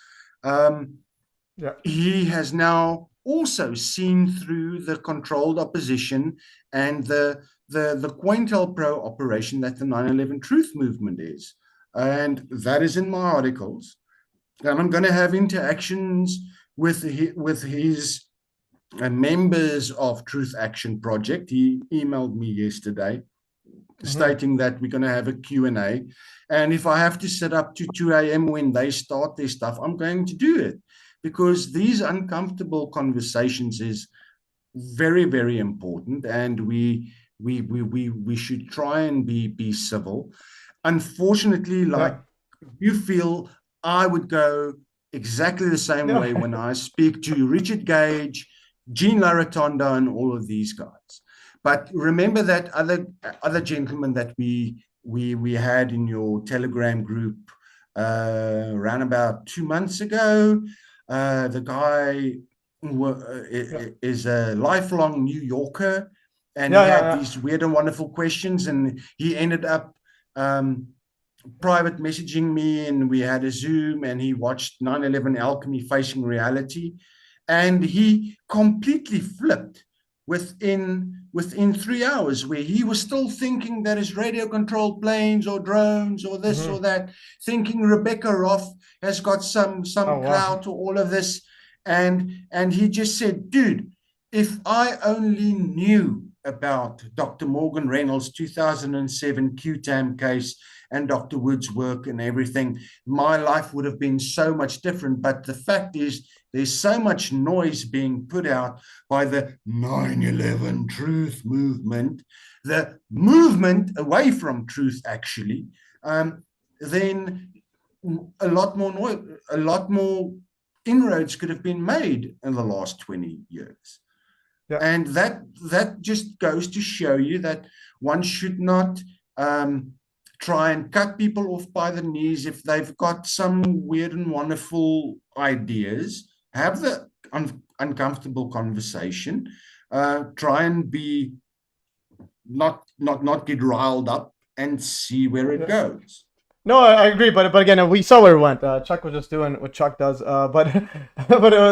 He has now also seen through the controlled opposition and the COINTELPRO operation that the 9/11 Truth Movement is. And that is in my articles. And I'm going to have interactions with his members of Truth Action Project. He emailed me yesterday stating that we're going to have a Q&A. And if I have to sit up to 2 a.m. when they start their stuff, I'm going to do it, because these uncomfortable conversations is very, very important, and we should try and be civil. Unfortunately, like you feel, I would go exactly the same way when I speak to Richard Gage, Jean Laratondo, and all of these guys. But remember that other gentleman that we had in your Telegram group around about 2 months ago. The guy is a lifelong New Yorker, and he had these weird and wonderful questions, and he ended up private messaging me, and we had a Zoom, and he watched 9/11 Alchemy Facing Reality, and he completely flipped within 3 hours, where he was still thinking that it's radio controlled planes or drones or this or that, thinking Rebecca Roth has got some clout to all of this. And he just said, dude, if I only knew about Dr. Morgan Reynolds' 2007 QTAM case and Dr. Wood's work and everything, my life would have been so much different. But the fact is, there's so much noise being put out by the 9/11 Truth Movement, the movement away from truth, actually, then a lot more inroads could have been made in the last 20 years. Yeah. And that just goes to show you that one should not try and cut people off by the knees if they've got some weird and wonderful ideas. Have the uncomfortable conversation. Try and be not get riled up and see where it goes. No, I agree, but again, we saw where it went. Chuck was just doing what Chuck does, but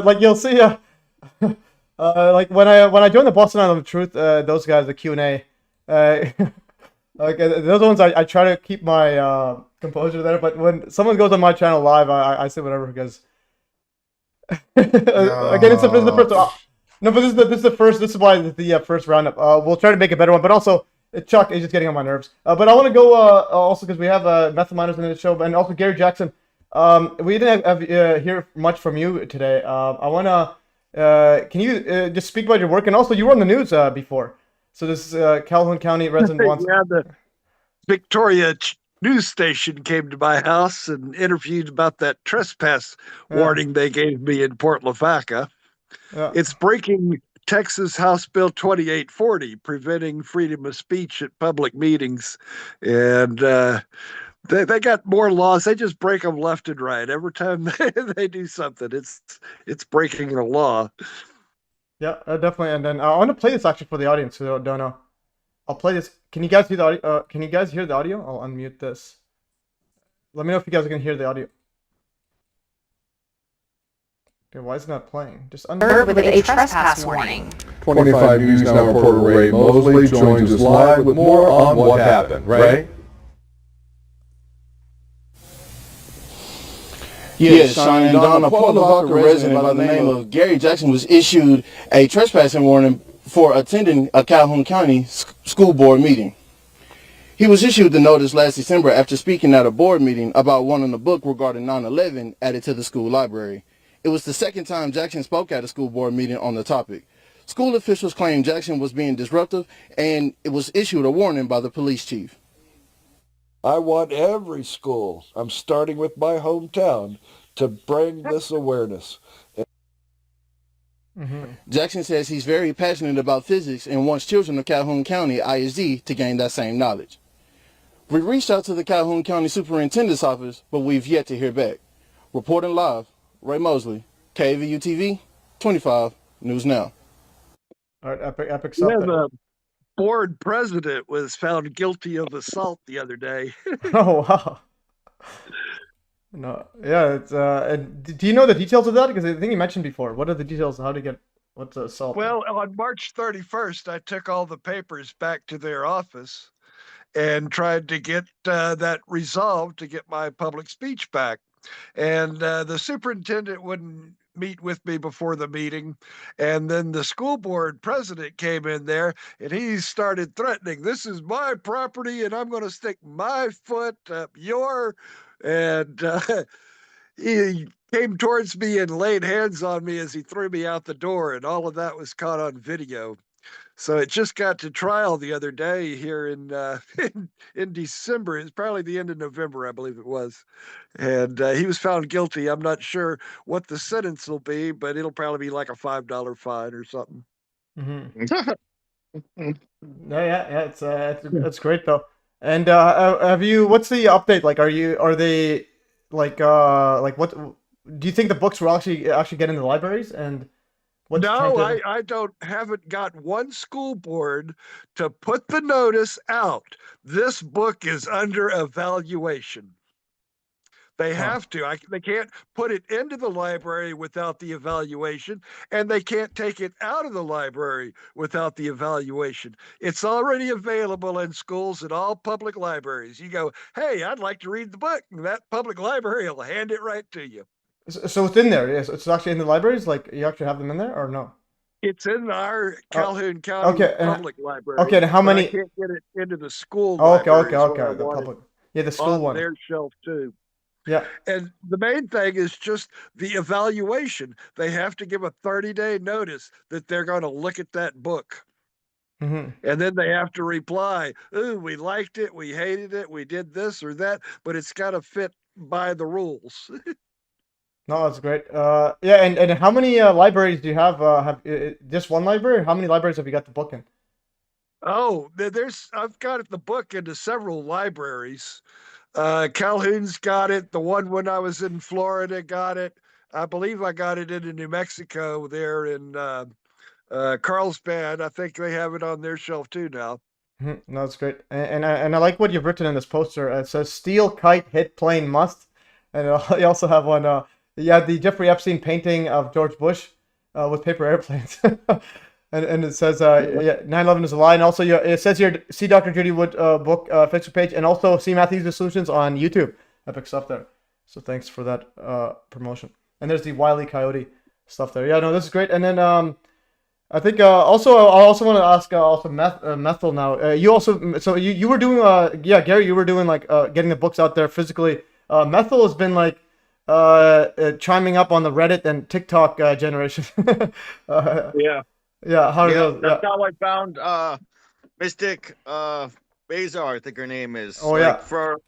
like you'll see, like when I joined the Boston Island of Truth, those guys, the Q&A, like those ones, I try to keep my composure there. But when someone goes on my channel live, I say whatever, because again, this is the first. No, but this is the first. This is why the first roundup. We'll try to make a better one, but also Chuck is just getting on my nerves. But I want to go also because we have Method Miners in the show, and also Gary Jackson. We didn't hear much from you today. I want to. Can you just speak about your work? And also, you were on the news before. So this is Calhoun County resident wants. Yeah, the Victoria news station came to my house and interviewed about that trespass warning they gave me in Port Lavaca. Yeah. It's breaking Texas House Bill 2840, preventing freedom of speech at public meetings. And they got more laws. They just break them left and right. Every time they do something, it's breaking a law. Yeah, definitely. And then I want to play this actually for the audience who don't know. I'll play this. Can you guys hear the audio? Can you guys hear the audio? I'll unmute this. Let me know if you guys can hear the audio. Okay, why is it not playing? Just unmute. With a trespass warning. 25 News Now reporter Ray Mosley joins us live with more on what happened, right? Yes, Sean and Don, a Port Lavaca resident by the name of Gary Jackson was issued a trespassing warning for attending a Calhoun County school board meeting. He was issued the notice last December after speaking at a board meeting about wanting a book regarding 9/11 added to the school library. It was the second time Jackson spoke at a school board meeting on the topic. School officials claimed Jackson was being disruptive, and it was issued a warning by the police chief. I want every school, I'm starting with my hometown, to bring this awareness. Jackson says he's very passionate about physics and wants children of Calhoun County ISD to gain that same knowledge. We reached out to the Calhoun County Superintendent's office, but we've yet to hear back. Reporting live, Ray Mosley, KVU-TV, 25 News Now. All right, epic stuff. board president was found guilty of assault the other day. Oh wow. No, yeah. It's do you know the details of that? Because I think you mentioned before. What are the details? How to get what's the assault? Well, on March 31st, I took all the papers back to their office and tried to get that resolved to get my public speech back. And the superintendent wouldn't meet with me before the meeting. And then the school board president came in there and he started threatening, this is my property and I'm going to stick my foot up your. And he came towards me and laid hands on me as he threw me out the door. And all of that was caught on video. So it just got to trial the other day here in in December. It's probably the end of November, I believe it was. And he was found guilty. I'm not sure what the sentence will be, but it'll probably be like a $5 fine or something. Mm-hmm. Yeah. It's great though. And have you? What's the update? Like, are they like what? Do you think the books will actually get into the libraries and? No, I haven't got one school board to put the notice out. This book is under evaluation. They have to. They can't put it into the library without the evaluation, and they can't take it out of the library without the evaluation. It's already available in schools and all public libraries. You go, hey, I'd like to read the book, and that public library will hand it right to you. So it's in there. Yes, it's actually in the libraries. Like you actually have them in there, or no? It's in our Calhoun County Public Library. Okay, and how many? I can't get it into the school. Okay. The public. Yeah, the school on one. Their shelf too. Yeah. And the main thing is just the evaluation. They have to give a 30-day notice that they're going to look at that book. Mm-hmm. And then they have to reply, ooh, we liked it, we hated it, we did this or that, but it's got to fit by the rules. No, that's great. Yeah, and how many libraries do you have? Just one library? How many libraries have you got the book in? Oh, I've got the book into several libraries. Calhoun's got it. The one when I was in Florida got it. I believe I got it into New Mexico there in Carlsbad. I think they have it on their shelf too now. No, that's great. And I like what you've written in this poster. It says "Steel Kite Hit Plane Must," and you also have one. The Jeffrey Epstein painting of George Bush with paper airplanes. And it says, 9/11 is a lie. And also, it says here, see Dr. Judy Wood book Facebook page, and also see Matthew's Solutions on YouTube. Epic stuff there. So thanks for that promotion. And there's the Wile E. Coyote stuff there. Yeah, no, this is great. And then I think I also want to ask also Methyl now. You also, so you were doing, Gary, you were doing like getting the books out there physically. Methyl has been like chiming up on the Reddit and TikTok generation. Yeah. Yeah, that's how I found Mystic Bazar, I think her name is. Oh yeah. For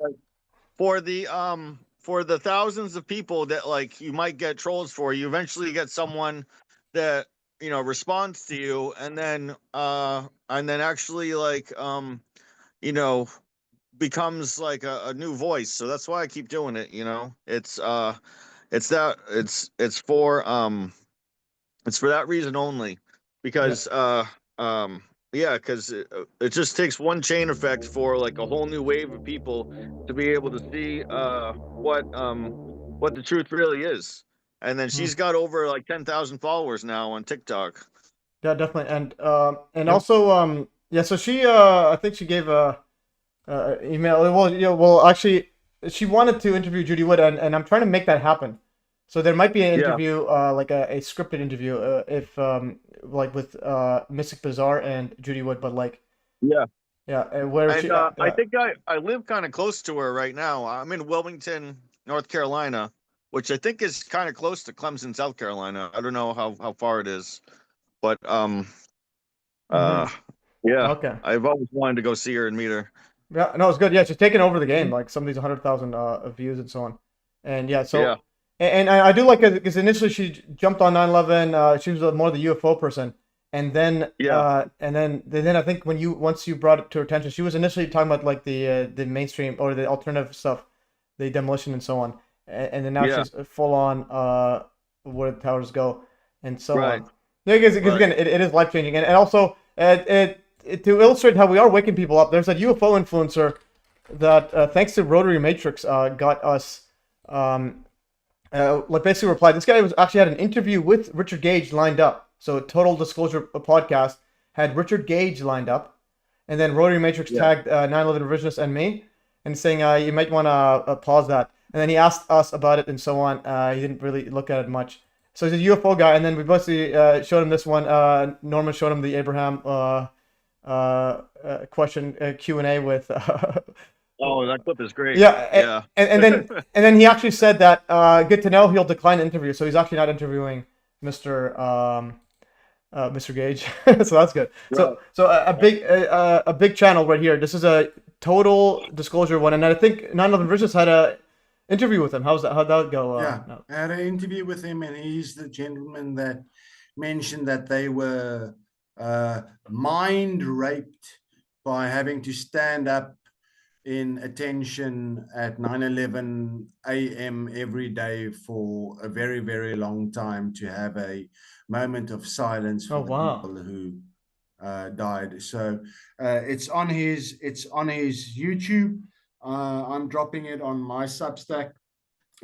the thousands of people that like you might get trolls for, you eventually get someone that responds to you, and then actually like becomes like a new voice. So that's why I keep doing it. It's for that reason only. Because because it just takes one chain effect for like a whole new wave of people to be able to see what the truth really is. And then she's got over like 10,000 followers now on TikTok. Yeah, definitely. And also so she I think she gave a email. Well, actually she wanted to interview Judy Wood, and I'm trying to make that happen. So there might be an interview, like a scripted interview, if like with Mystic Bazaar and Judy Wood, but like where and, I think I live kind of close to her right now. I'm in Wilmington, North Carolina, which I think is kind of close to Clemson, South Carolina. I don't know how far it is, but okay. I've always wanted to go see her and meet her. Yeah, no, it's good. Yeah, she's taking over the game, like some of these 100,000 views and so on, and And I do like it because initially she jumped on 9/11. She was more the UFO person, and then then I think once you brought it to her attention, she was initially talking about like the mainstream or the alternative stuff, the demolition and so on, and then now she's full on where the towers go and so on. Yeah, because again, it is life changing, and also to illustrate how we are waking people up, there's that UFO influencer that, thanks to Rotary Matrix, got us, like basically replied. This guy actually had an interview with Richard Gage lined up. So Total Disclosure podcast had Richard Gage lined up, and then Rotary Matrix tagged 9/11 Revisionist and me, and saying you might want to pause that. And then he asked us about it and so on. He didn't really look at it much. So he's a UFO guy, and then we basically showed him this one. Norman showed him the Abraham question Q&A with. Oh, that clip is great. Yeah. And then he actually said that good to know, he'll decline an interview. So he's actually not interviewing Mr. Gage. So that's good. Right. So a big channel right here. This is a Total Disclosure one, and I think 9/11 Revisionist had a interview with him. How'd that go? I had an interview with him, and he's the gentleman that mentioned that they were mind raped by having to stand up in attention at 9:11 a.m. every day for a very, very long time to have a moment of silence for the people who died. So it's on his YouTube. I'm dropping it on my Substack,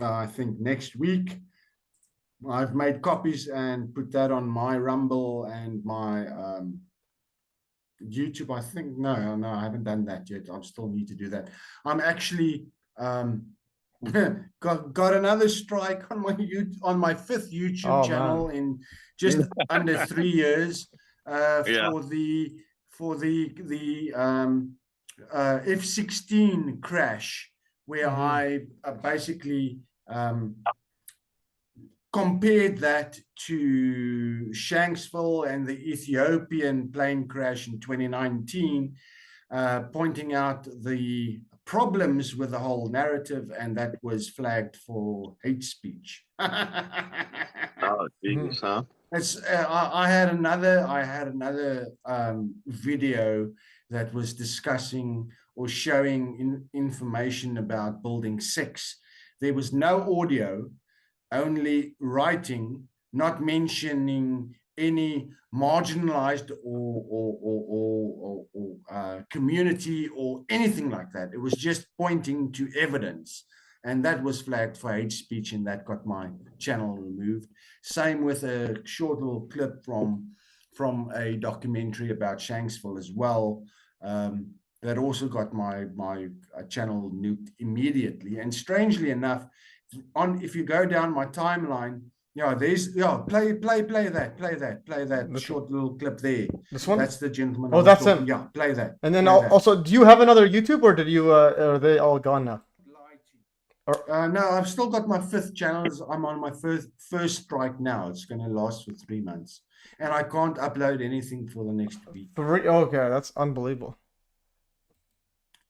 I think next week. I've made copies and put that on my Rumble and my YouTube. I think no, I haven't done that yet. I still need to do that. I'm actually got another strike on my fifth YouTube channel in just under 3 years for the F-16 crash, where I basically compared that to Shanksville and the Ethiopian plane crash in 2019, pointing out the problems with the whole narrative, and that was flagged for hate speech. Oh, geez, huh? I had another video that was discussing or showing information about Building 6. There was no audio, only writing, not mentioning any marginalized or community or anything like that. It was just pointing to evidence, and that was flagged for hate speech, and that got my channel removed. Same with a short little clip from a documentary about Shanksville as well. That also got my channel nuked immediately. And strangely enough, if you go down my timeline, play that short little clip there. This one? That's the gentleman. Oh, that's him. Yeah, play that. And then also, do you have another YouTube, or did you? Are they all gone now? No, I've still got my fifth channel. I'm on my first strike now. It's going to last for 3 months, and I can't upload anything for the next week. Okay, that's unbelievable.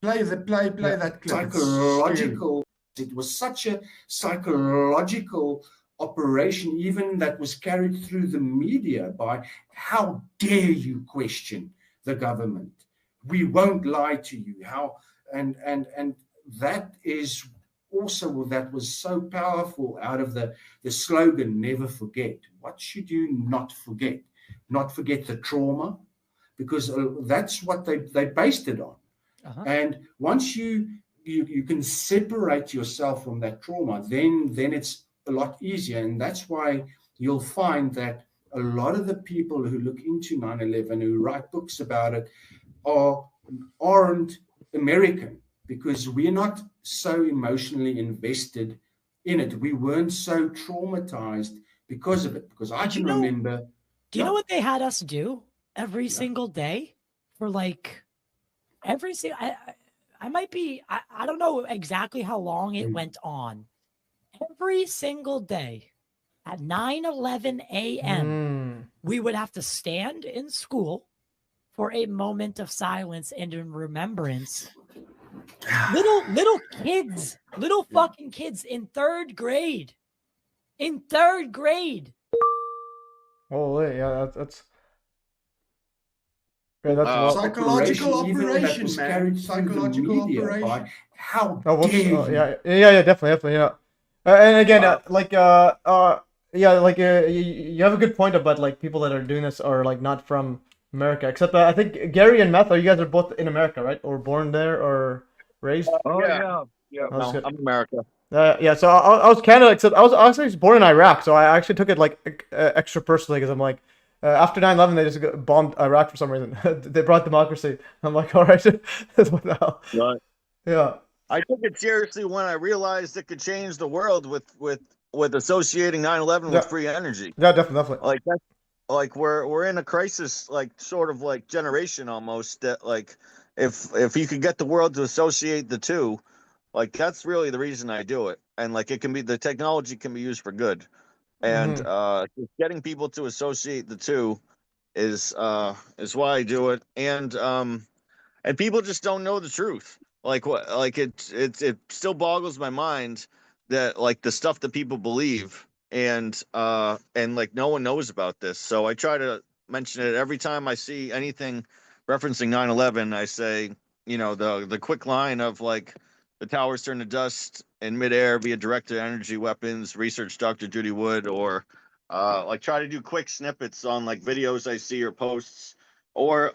Play that clip. Psychological. It was such a psychological operation, even that was carried through the media by how dare you question the government? We won't lie to you. And that is also, that was so powerful out of the slogan, never forget. What should you not forget? Not forget the trauma, because that's what they based it on. And once you can separate yourself from that trauma, then it's a lot easier. And that's why you'll find that a lot of the people who look into 9/11, who write books about it, aren't American, because we're not so emotionally invested in it. We weren't so traumatized because of it. Because I can remember. Do you know what they had us do every single day for like every single? I don't know exactly how long it went on. Every single day at 9:11 a.m., we would have to stand in school for a moment of silence and in remembrance. Little kids, little fucking kids in third grade. In third grade. Oh, yeah, that's psychological operation, man. Psychological operation. How dare you? Yeah, definitely, yeah. And again, you have a good point about like people that are doing this are like not from America. Except I think Gary and Meth, you guys are both in America, right? Or born there or raised? Oh yeah. That's No, good. I'm America. Yeah, so I was Canada, except I was actually born in Iraq, so I actually took it like extra personally because I'm like, after 9/11 they just bombed Iraq for some reason. They brought democracy. I'm like, all right, what the hell? Right. Yeah. I took it seriously when I realized it could change the world with associating 9/11 with free energy. Yeah, definitely. Like that's like we're in a crisis, like sort of like generation almost, that like if you could get the world to associate the two, like that's really the reason I do it. And like it can be, the technology can be used for good. And just getting people to associate the two is why I do it. And people just don't know the truth. Like what, like it still boggles my mind that like the stuff that people believe, and like no one knows about this. So I try to mention it every time I see anything referencing 9/11. I say, you know, the quick line of like the towers turn to dust in midair via directed energy weapons, research Dr. Judy Wood, or like try to do quick snippets on like videos I see or posts, or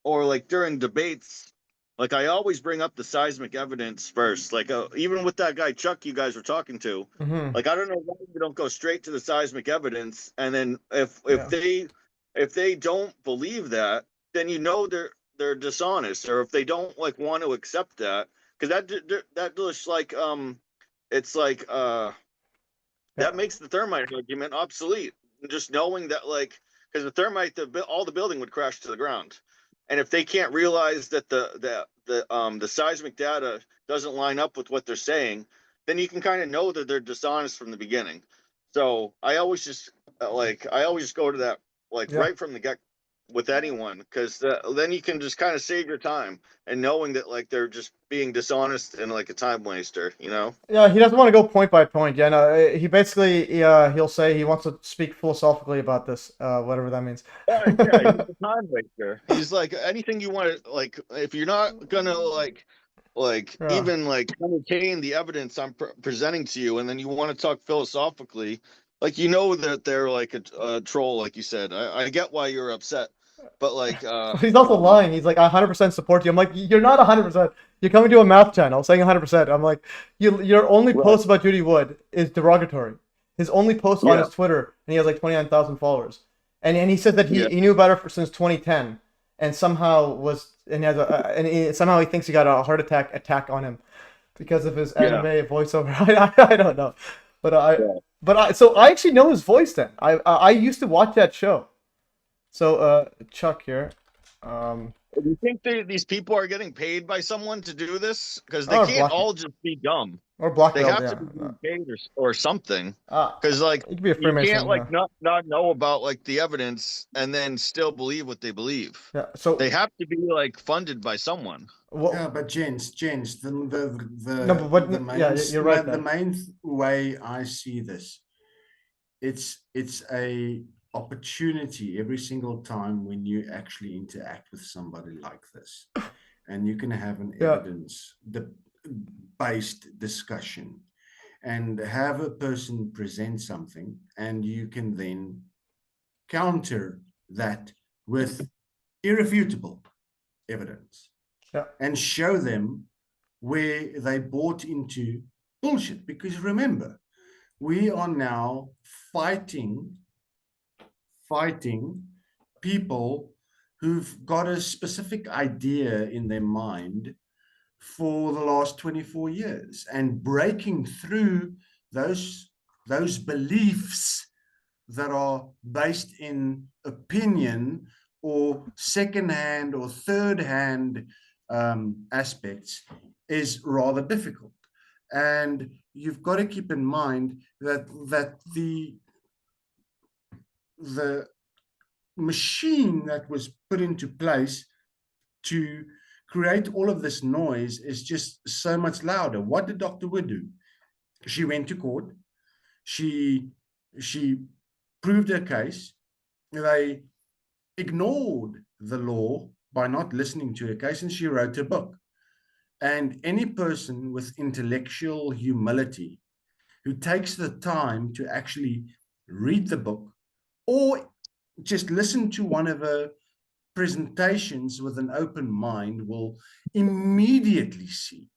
like during debates, like I always bring up the seismic evidence first. Like even with that guy Chuck you guys were talking to, like I don't know why you don't go straight to the seismic evidence, and then if they don't believe that, then you know they're dishonest, or if they don't like want to accept that, because that just like it's like that makes the thermite argument obsolete. Just knowing that, like, because the thermite, all the building would crash to the ground, and if they can't realize that the seismic data doesn't line up with what they're saying, then you can kind of know that they're dishonest from the beginning. So I always just go to that right from the get with anyone, because then you can just kind of save your time, and knowing that like they're just being dishonest and like a time waster, you know. Yeah, he doesn't want to go point by point. Yeah, no, he basically he'll say he wants to speak philosophically about this, whatever that means. Yeah, he's a time waster. He's like, anything you want to, like, if you're not gonna even like entertain the evidence I'm presenting to you, and then you want to talk philosophically, like, you know that they're like a troll, like you said. I get why you're upset, but like he's also lying. He's like, I 100% support you. I'm like, you're not 100%. You're coming to a math channel saying 100%. I'm like, your only post about Judy Wood is derogatory. His only post on his Twitter, and he has like 29,000 followers. And he said that he knew about her since 2010, and somehow somehow he thinks he got a heart attack on him because of his anime voiceover. I don't know, but so I actually know his voice. Then I used to watch that show. So Chuck here. Do you think these people are getting paid by someone to do this? Because they can't all just be dumb. Or blackmail. They have to be paid or something. Because like you can't like not know about like the evidence and then still believe what they believe. Yeah. So they have to be like funded by someone. Well, yeah, but gents, you're right. The main way I see this, it's a opportunity every single time when you actually interact with somebody like this, and you can have an evidence based discussion and have a person present something, and you can then counter that with irrefutable evidence and show them where they bought into bullshit. Because remember, we are now fighting people who've got a specific idea in their mind for the last 24 years, and breaking through those beliefs that are based in opinion or second-hand or third-hand aspects is rather difficult. And you've got to keep in mind that the machine that was put into place to create all of this noise is just so much louder. What did Dr. Wood do? She went to court. She proved her case. They ignored the law by not listening to her case, and she wrote a book. And any person with intellectual humility who takes the time to actually read the book, or just listen to one of her presentations with an open mind will immediately see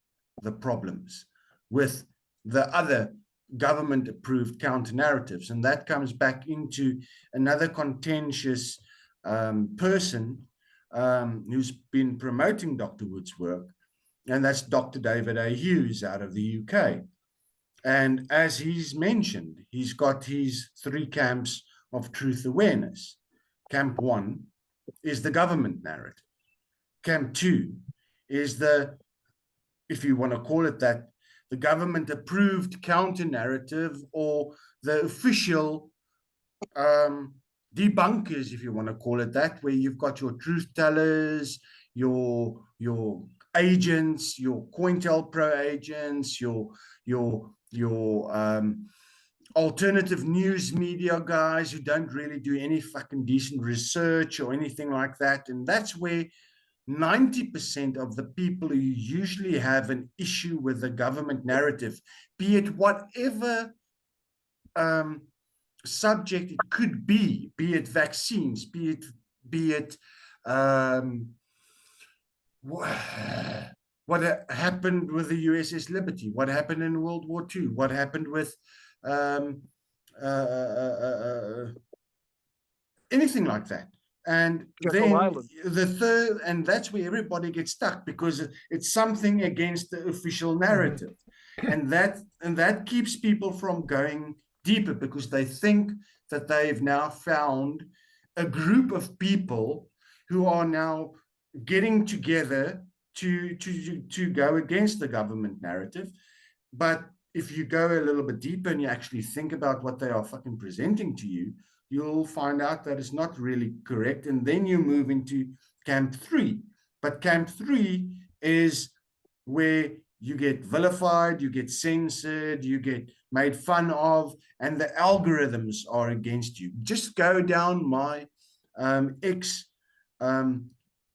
the problems with the other government approved counter narratives. And that comes back into another contentious person who's been promoting Dr. Wood's work, and that's Dr. David A. Hughes out of the UK. And as he's mentioned, he's got his 3 camps of truth awareness. Camp 1 is the government narrative. Camp 2 is the, if you want to call it that, the government approved counter narrative, or the official debunkers, if you want to call it that, where you've got your truth tellers, your agents, your COINTELPRO agents, your alternative news media guys who don't really do any fucking decent research or anything like that. And that's where 90% of the people who usually have an issue with the government narrative, be it whatever subject it could be it vaccines, be it what happened with the USS Liberty, what happened in World War II, what happened with anything like that. And then the third, and that's where everybody gets stuck, because it's something against the official narrative. And that keeps people from going deeper, because they think that they've now found a group of people who are now getting together to go against the government narrative. But if you go a little bit deeper and you actually think about what they are fucking presenting to you, you'll find out that it's not really correct. And then you move into Camp 3. But Camp 3 is where you get vilified, you get censored, you get made fun of, and the algorithms are against you. Just go down my X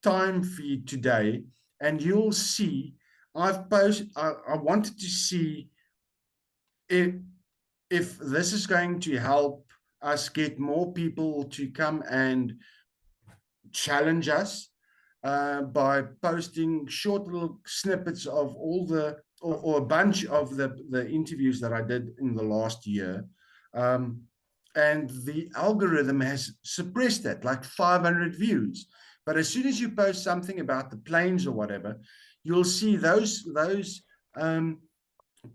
time feed today, and you'll see I've posted. I wanted to see if this is going to help us get more people to come and challenge us by posting short little snippets of all the or a bunch of the interviews that I did in the last year. And the algorithm has suppressed that, like 500 views. But as soon as you post something about the planes or whatever, you'll see those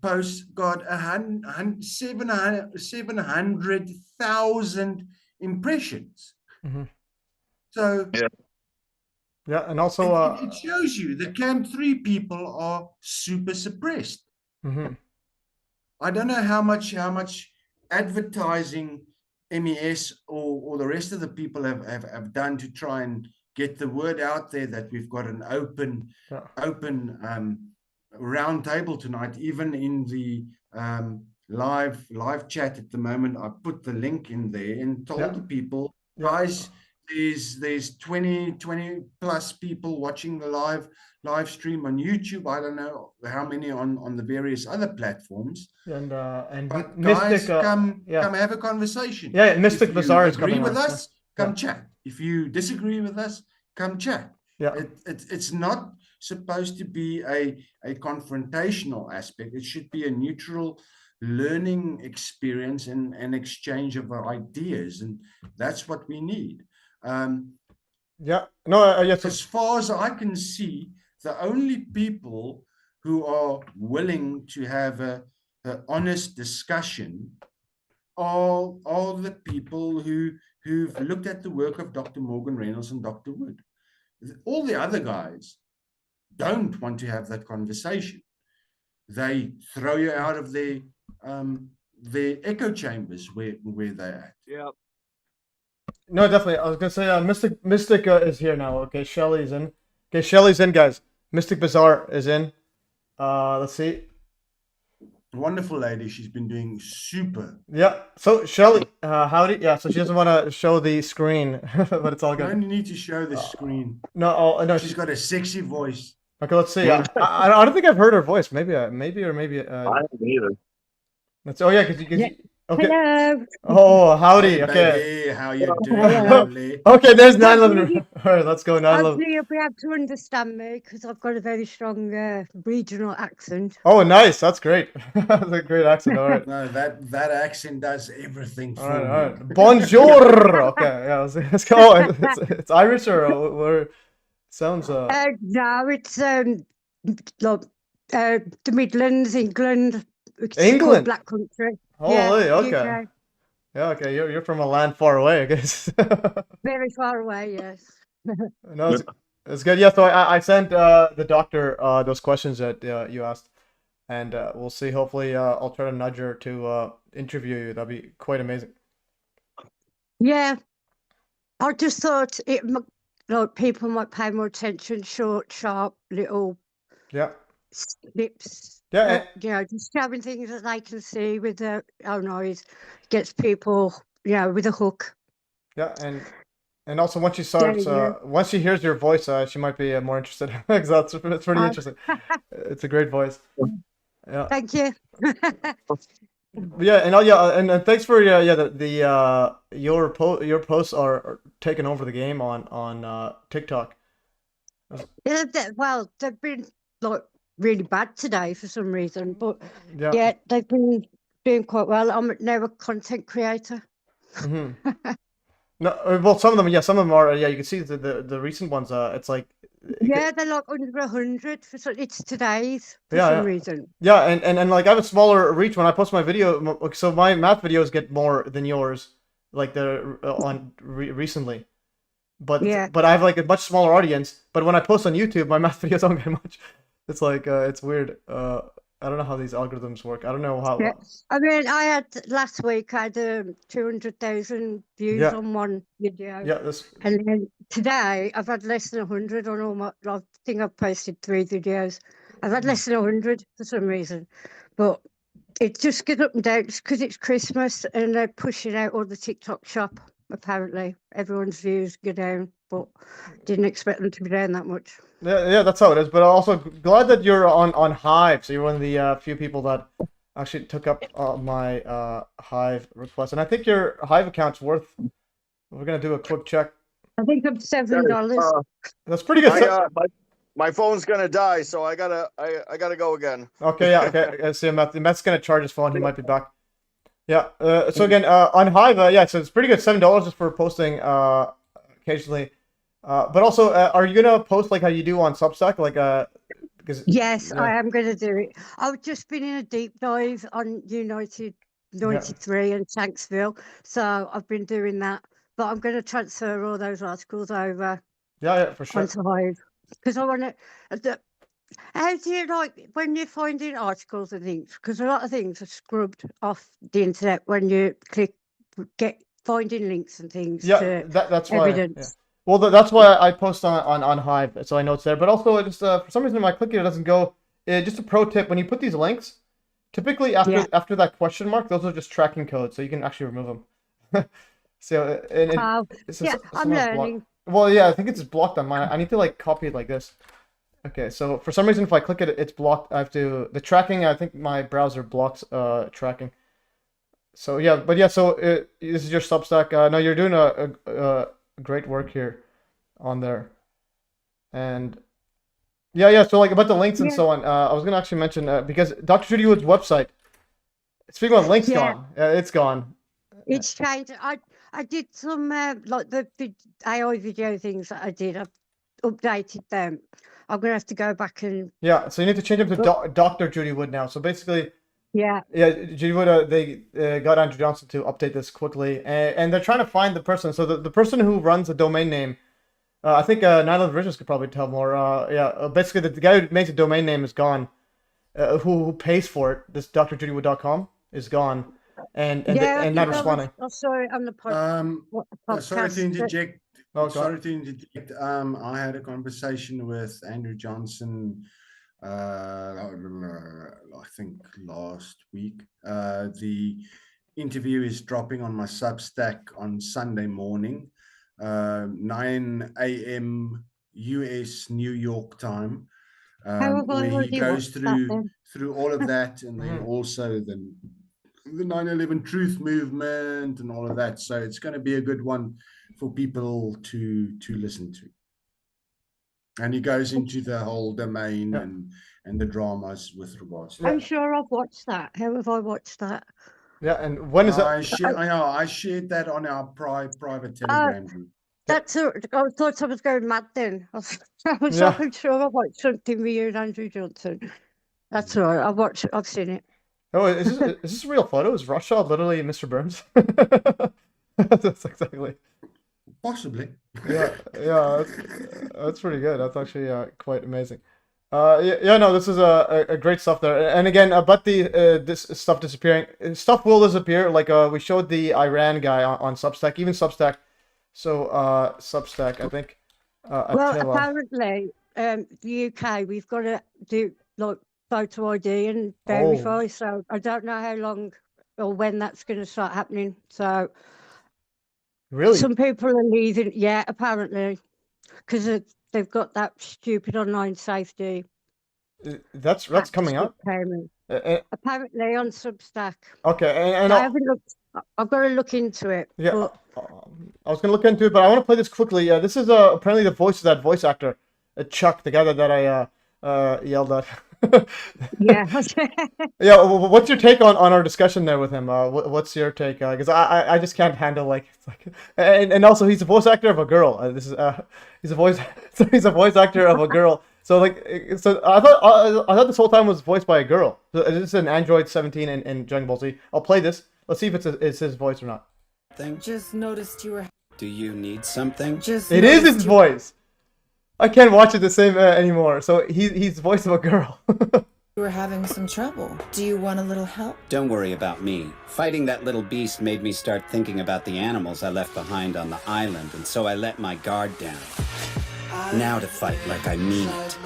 posts got 700,000 impressions. Mm-hmm. So yeah, and also it shows you the Camp 3 people are super suppressed. Mm-hmm. I don't know how much advertising MES or the rest of the people have done to try and get the word out there that we've got an open roundtable tonight. Even in the live chat at the moment, I put the link in there and told the people, guys, there's 20 plus people watching the live stream on YouTube. I don't know how many on the various other platforms. And but Mystic, guys, come have a conversation. Yeah, Mystic Bazaar is coming. Agree with us? Come chat. If you disagree with us, come chat. Yeah, it's not supposed to be a confrontational aspect. It should be a neutral learning experience and an exchange of ideas, and that's what we need. As far as I can see, the only people who are willing to have an honest discussion are the people who've looked at the work of Dr. Morgan Reynolds and Dr. Wood. All the other guys don't want to have that conversation. They throw you out of their echo chambers where they're at. Yeah. No, definitely. I was gonna say Mystic is here now. Okay, Shelly's in. Okay, Shelly's in, guys. Mystic Bazaar is in. Let's see. Wonderful lady. She's been doing super. Yeah. So Shelly, howdy. Yeah. So she doesn't want to show the screen, but it's all good. You don't need to show the screen. No. She's got a sexy voice. Okay, let's see. I don't think I've heard her voice. Maybe. I haven't either. That's. Oh yeah, because Okay. Hello. Oh, howdy. Hey, Okay. baby, how you doing, Hello. lovely? Okay, there's 9/11. Hopefully, All right, let's go 9/11. hopefully you'll be able to understand me because I've got a very strong regional accent. Oh, nice. That's great. That's a great accent. All right. No, that accent does everything All for right. me. All right. Bonjour. Okay. Yeah. Let's go. It's Irish or sounds No, it's like, the Midlands, England. It's called England. Black Country. Holy. Yeah, Okay. UK. Yeah. Okay. You're from a land far away, I guess. Very far away, yes. No, it's good. Yeah. So I sent the doctor those questions that you asked, and we'll see. Hopefully, I'll try to nudge her to interview you. That'd be quite amazing. Yeah, I just thought like people might pay more attention, short, sharp, little Yeah. snips. Yeah. You know, just having things that they can see with the noise gets people, with a hook. Yeah, and also once she starts, once she hears your voice, she might be more interested. Because it's pretty interesting. It's a great voice. Yeah. Thank you. Yeah, and and thanks for your posts are taking over the game on TikTok. Yeah, well, they've been like really bad today for some reason, but Yeah. yeah, they've been doing quite well. I'm now a content creator. No, well, some of them are. Yeah, you can see the recent ones. It's like. Yeah, they're like under 100 it's today's for some reason. Yeah, and like I have a smaller reach when I post my video, so my math videos get more than yours, like they're on recently. But I have like a much smaller audience. But when I post on YouTube, my math videos don't get much. It's like it's weird. I don't know how these algorithms work. I don't know how. Yeah. I mean, last week I had 200,000 views on one video. Yeah, and then today I've had less than 100 on all my. I think I've posted 3 videos. I've had less than 100 for some reason, but it just gets up and down because it's Christmas and they're pushing out all the TikTok shop. Apparently, everyone's views go down, but didn't expect them to be down that much. Yeah, that's how it is. But also glad that you're on Hive. So you're one of the few people that actually took up my Hive request. And I think your Hive account's worth. We're gonna do a quick check. I think I'm $7. That's pretty good. My phone's gonna die, so I gotta go again. Okay, yeah, okay. I see Matt's gonna charge his phone. He might be back. Yeah. So again, on Hive, so it's pretty good. $7 just for posting occasionally. But also, are you gonna post like how you do on Substack, like because? Yes, I am gonna do it. I've just been in a deep dive on United 93 and Shanksville, so I've been doing that. But I'm gonna transfer all those articles over. Yeah, for sure. Onto Hive because I want to. How do you like when you're finding articles and things? Because a lot of things are scrubbed off the internet when you get finding links and things. Yeah, that's why. Evidence. Yeah. Well, that's why I post on Hive, so I know it's there. But also, just for some reason, when I click it, it doesn't go. Just a pro tip: when you put these links, typically after that question mark, those are just tracking codes, so you can actually remove them. So I'm learning. Well, yeah, I think it's blocked on mine. I need to like copy it like this. Okay, so for some reason, if I click it, it's blocked. I have to the tracking. I think my browser blocks tracking. So yeah, but yeah, so this is your Substack. No, you're doing a great work here on there. And yeah, so like about the links and so on, I was gonna actually mention because Dr. Judy Wood's website, speaking of links, gone. It's gone. It's changed. I did some like the AI video things that I did. I've updated them. I'm gonna have to go back and so you need to change them to Dr. Judy Wood now. So basically, Judy Wood, they got Andrew Johnson to update this quickly, and they're trying to find the person. So the person who runs the domain name, I think Nyla Revisionist could probably tell more. Basically the guy who makes the domain name is gone. Who pays for it? This drjudywood.com is gone, and not responding. Sorry, on the podcast. Sorry to interject. Oh, sorry to interject. I had a conversation with Andrew Johnson. I think last week. The interview is dropping on my Substack on Sunday morning, 9 a.m. US New York time, where he goes through all of that, and then also the 9/11 truth movement and all of that. So it's going to be a good one for people to listen to. And he goes into the whole domain and the dramas with regards to I'm sure I've watched that. How have I watched that? Yeah, and when is that? I shared that on our private Telegram group. That's I thought I was going mad then. I was Yeah. I'm sure I watched something with you and Andrew Johnson. That's all right. I've seen it. Oh, is this a real photo? Is Russia literally Mr. Burns? That's exactly. Possibly. Yeah, that's pretty good. That's actually quite amazing. No, this is a great stuff there. And again, about the this stuff disappearing, stuff will disappear. Like we showed the Iran guy on Substack, even Substack. So Substack, I think. Well, apparently, the UK, we've got to do like photo ID and verify. So I don't know how long or when that's going to start happening. So really, some people are leaving. Yeah, apparently, because they've got that stupid online safety. That's coming up. Apparently on Substack. Okay, and I haven't looked. I've got to look into it. Yeah, but I was gonna look into it, but I want to play this quickly. This is apparently the voice of that voice actor, Chuck, the guy that I yelled at. Yeah. Yeah. What's your take on our discussion there with him? What's your take? Because I just can't handle and also he's a voice actor of a girl. He's a voice actor of a girl. So I thought this whole time was voiced by a girl. So this is an Android 17 in Dragon Ball Z. I'll play this. Let's see if it's his voice or not. Just noticed you were. Do you need something? It is his voice. I can't watch it the same anymore. So he's the voice of a girl. You were having some trouble. Do you want a little help? Don't worry about me. Fighting that little beast made me start thinking about the animals I left behind on the island, and so I let my guard down. Now to fight like I mean it.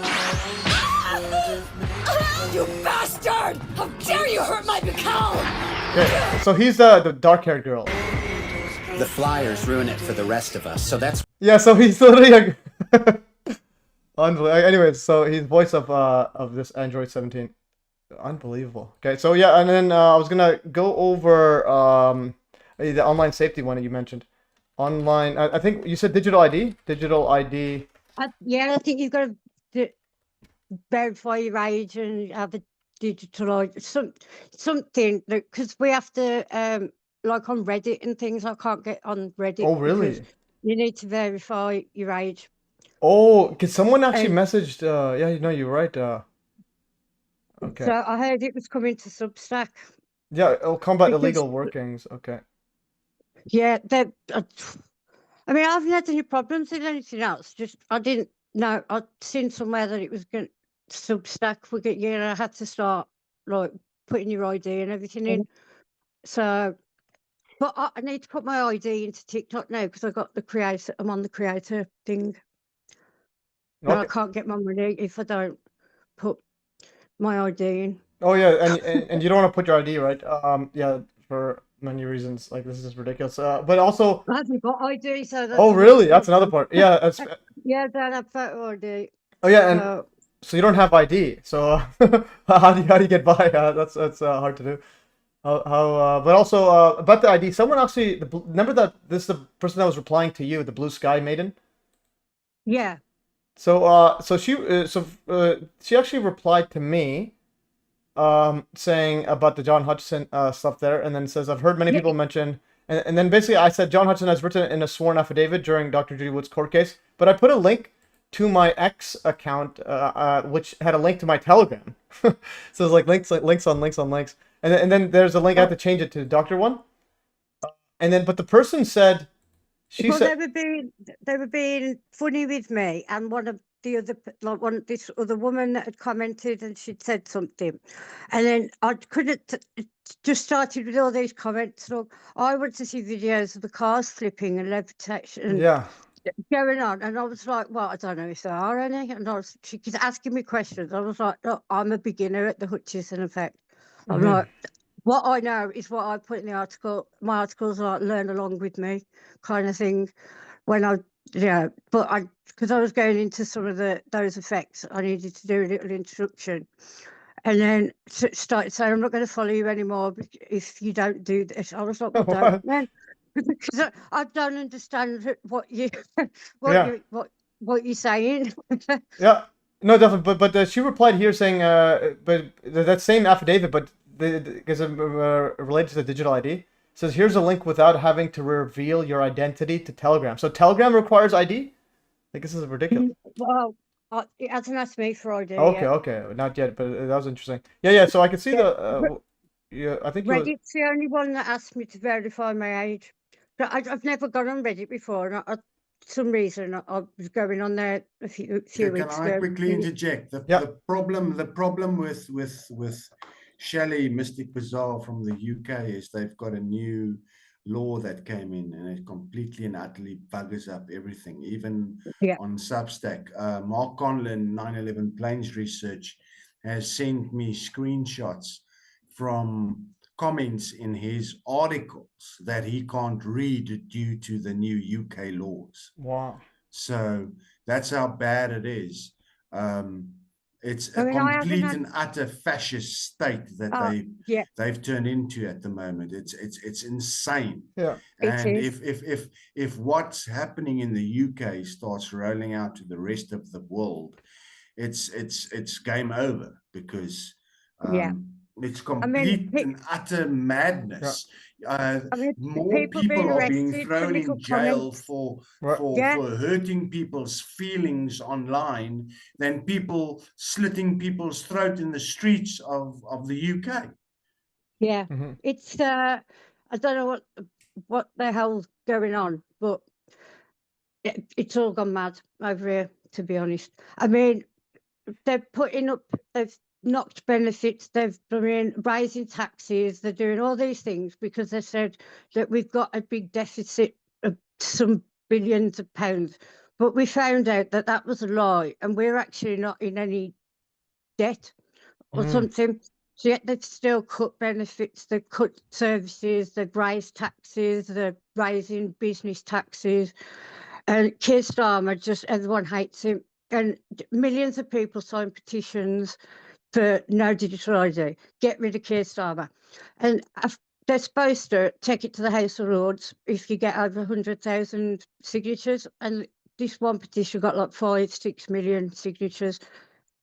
You bastard! How dare you hurt my Bicol! Okay, so he's the dark-haired girl. The flyers ruin it for the rest of us, so that's... Yeah, so he's literally unbelievable. Anyways, so he's voice of this Android 17. Unbelievable. Okay, so yeah, and then I was gonna go over the online safety one that you mentioned. Online, I think you said digital ID. Digital ID. Yeah, I think you've got to verify your age and have a digital ID, something because we have to like on Reddit and things. I can't get on Reddit. Oh, really? You need to verify your age. Oh, because someone actually messaged. Yeah, no, you're right. Okay. So I heard it was coming to Substack. Yeah, it'll combat illegal workings. Okay. Yeah, I mean, I haven't had any problems with anything else. Just I didn't know. I'd seen somewhere that it was going to Substack. I had to start like putting your ID and everything in. So, but I need to put my ID into TikTok now because I got the creator. I'm on the creator thing. Okay. I can't get my money if I don't put my ID in. Oh yeah, and you don't want to put your ID, right? Yeah, for many reasons. Like this is ridiculous. But also, I haven't got ID, so that's. Oh really? That's another part. Yeah, that's. Yeah, I don't have photo ID. Oh yeah, and so you don't have ID. So how do you get by? That's hard to do. But also about the ID, someone actually remember that this is the person that was replying to you, the Blue Sky Maiden. Yeah. So she actually replied to me, saying about the John Hutchison stuff there, and then says I've heard many people mention, and then basically I said John Hutchison has written in a sworn affidavit during Dr. Judy Wood's court case, but I put a link to my X account, which had a link to my Telegram. So it's like links on links on links, and then there's a link I have to change it to Dr. one, and then but the person said. They were being funny with me, and one of the other, like this other woman that had commented, and she'd said something, and then I couldn't. It just started with all these comments. Look, I want to see videos of the cars flipping and levitation. Yeah. Going on, and I was like, well, I don't know if there are any, and she was asking me questions. I was like, look, I'm a beginner at the Hutchison effect. I'm like. What I know is what I put in the article. My articles are like learn along with me kind of thing. But because I was going into some of those effects, I needed to do a little introduction. And then started saying, I'm not going to follow you anymore if you don't do this. I was like, well, don't, man. Because I don't understand what you, what you're saying. Yeah, no, definitely. But she replied here saying, but that same affidavit, but because related to the digital ID, says here's a link without having to reveal your identity to Telegram. So Telegram requires ID? Like, this is ridiculous. Well, it hasn't asked me for ID. Okay, yet. okay, not yet, but that was interesting. Yeah. So I can see the. Yeah, I think Reddit's the only one that asked me to verify my age. But I've never gone on Reddit before, and for some reason I was going on there a few weeks ago. Can I quickly interject? The problem with Shelley Mystic Bazaar from the UK is they've got a new law that came in, and it completely and utterly buggers up everything, even on Substack. Mark Conlon, 9/11 Planes Research, has sent me screenshots from comments in his articles that he can't read due to the new UK laws. Wow. So that's how bad it is. It's a complete and utter fascist state that they've turned into at the moment. It's insane. Yeah. And if what's happening in the UK starts rolling out to the rest of the world, it's game over, because it's complete and utter madness. More people are being thrown in jail for hurting people's feelings online than people slitting people's throat in the streets of the UK. Yeah, it's I don't know what the hell's going on, but it's all gone mad over here, to be honest. I mean, they've knocked benefits, they've been raising taxes, they're doing all these things because they said that we've got a big deficit of some billions of pounds. But we found out that that was a lie, and we're actually not in any debt or something. So yet they've still cut benefits, they've cut services, they've raised taxes, they're raising business taxes. And Keir Starmer, just everyone hates him. And millions of people signed petitions for no digital ID. Get rid of Keir Starmer. And they're supposed to take it to the House of Lords if you get over 100,000 signatures. And this one petition got like 5-6 million signatures.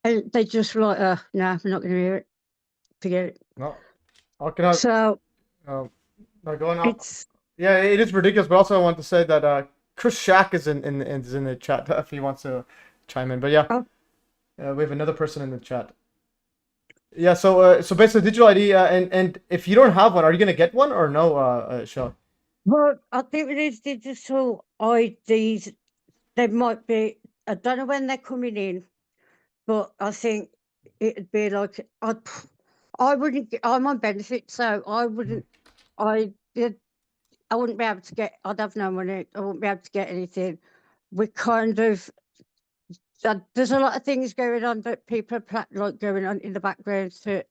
And they just were like, no, we're not going to hear it. Forget it. No. Okay, so, going on. Yeah, it is ridiculous. But also, I want to say that Chris Shack is in the chat if he wants to chime in. But we have another person in the chat. Yeah, so basically digital ID, and if you don't have one, are you gonna get one or no, Sean? Well, I think with these digital IDs, they might be. I don't know when they're coming in, but I think it'd be like I wouldn't. I'm on benefits, so I wouldn't. I wouldn't be able to get. I'd have no money. I wouldn't be able to get anything. We're kind of. There's a lot of things going on that people are like going on in the background to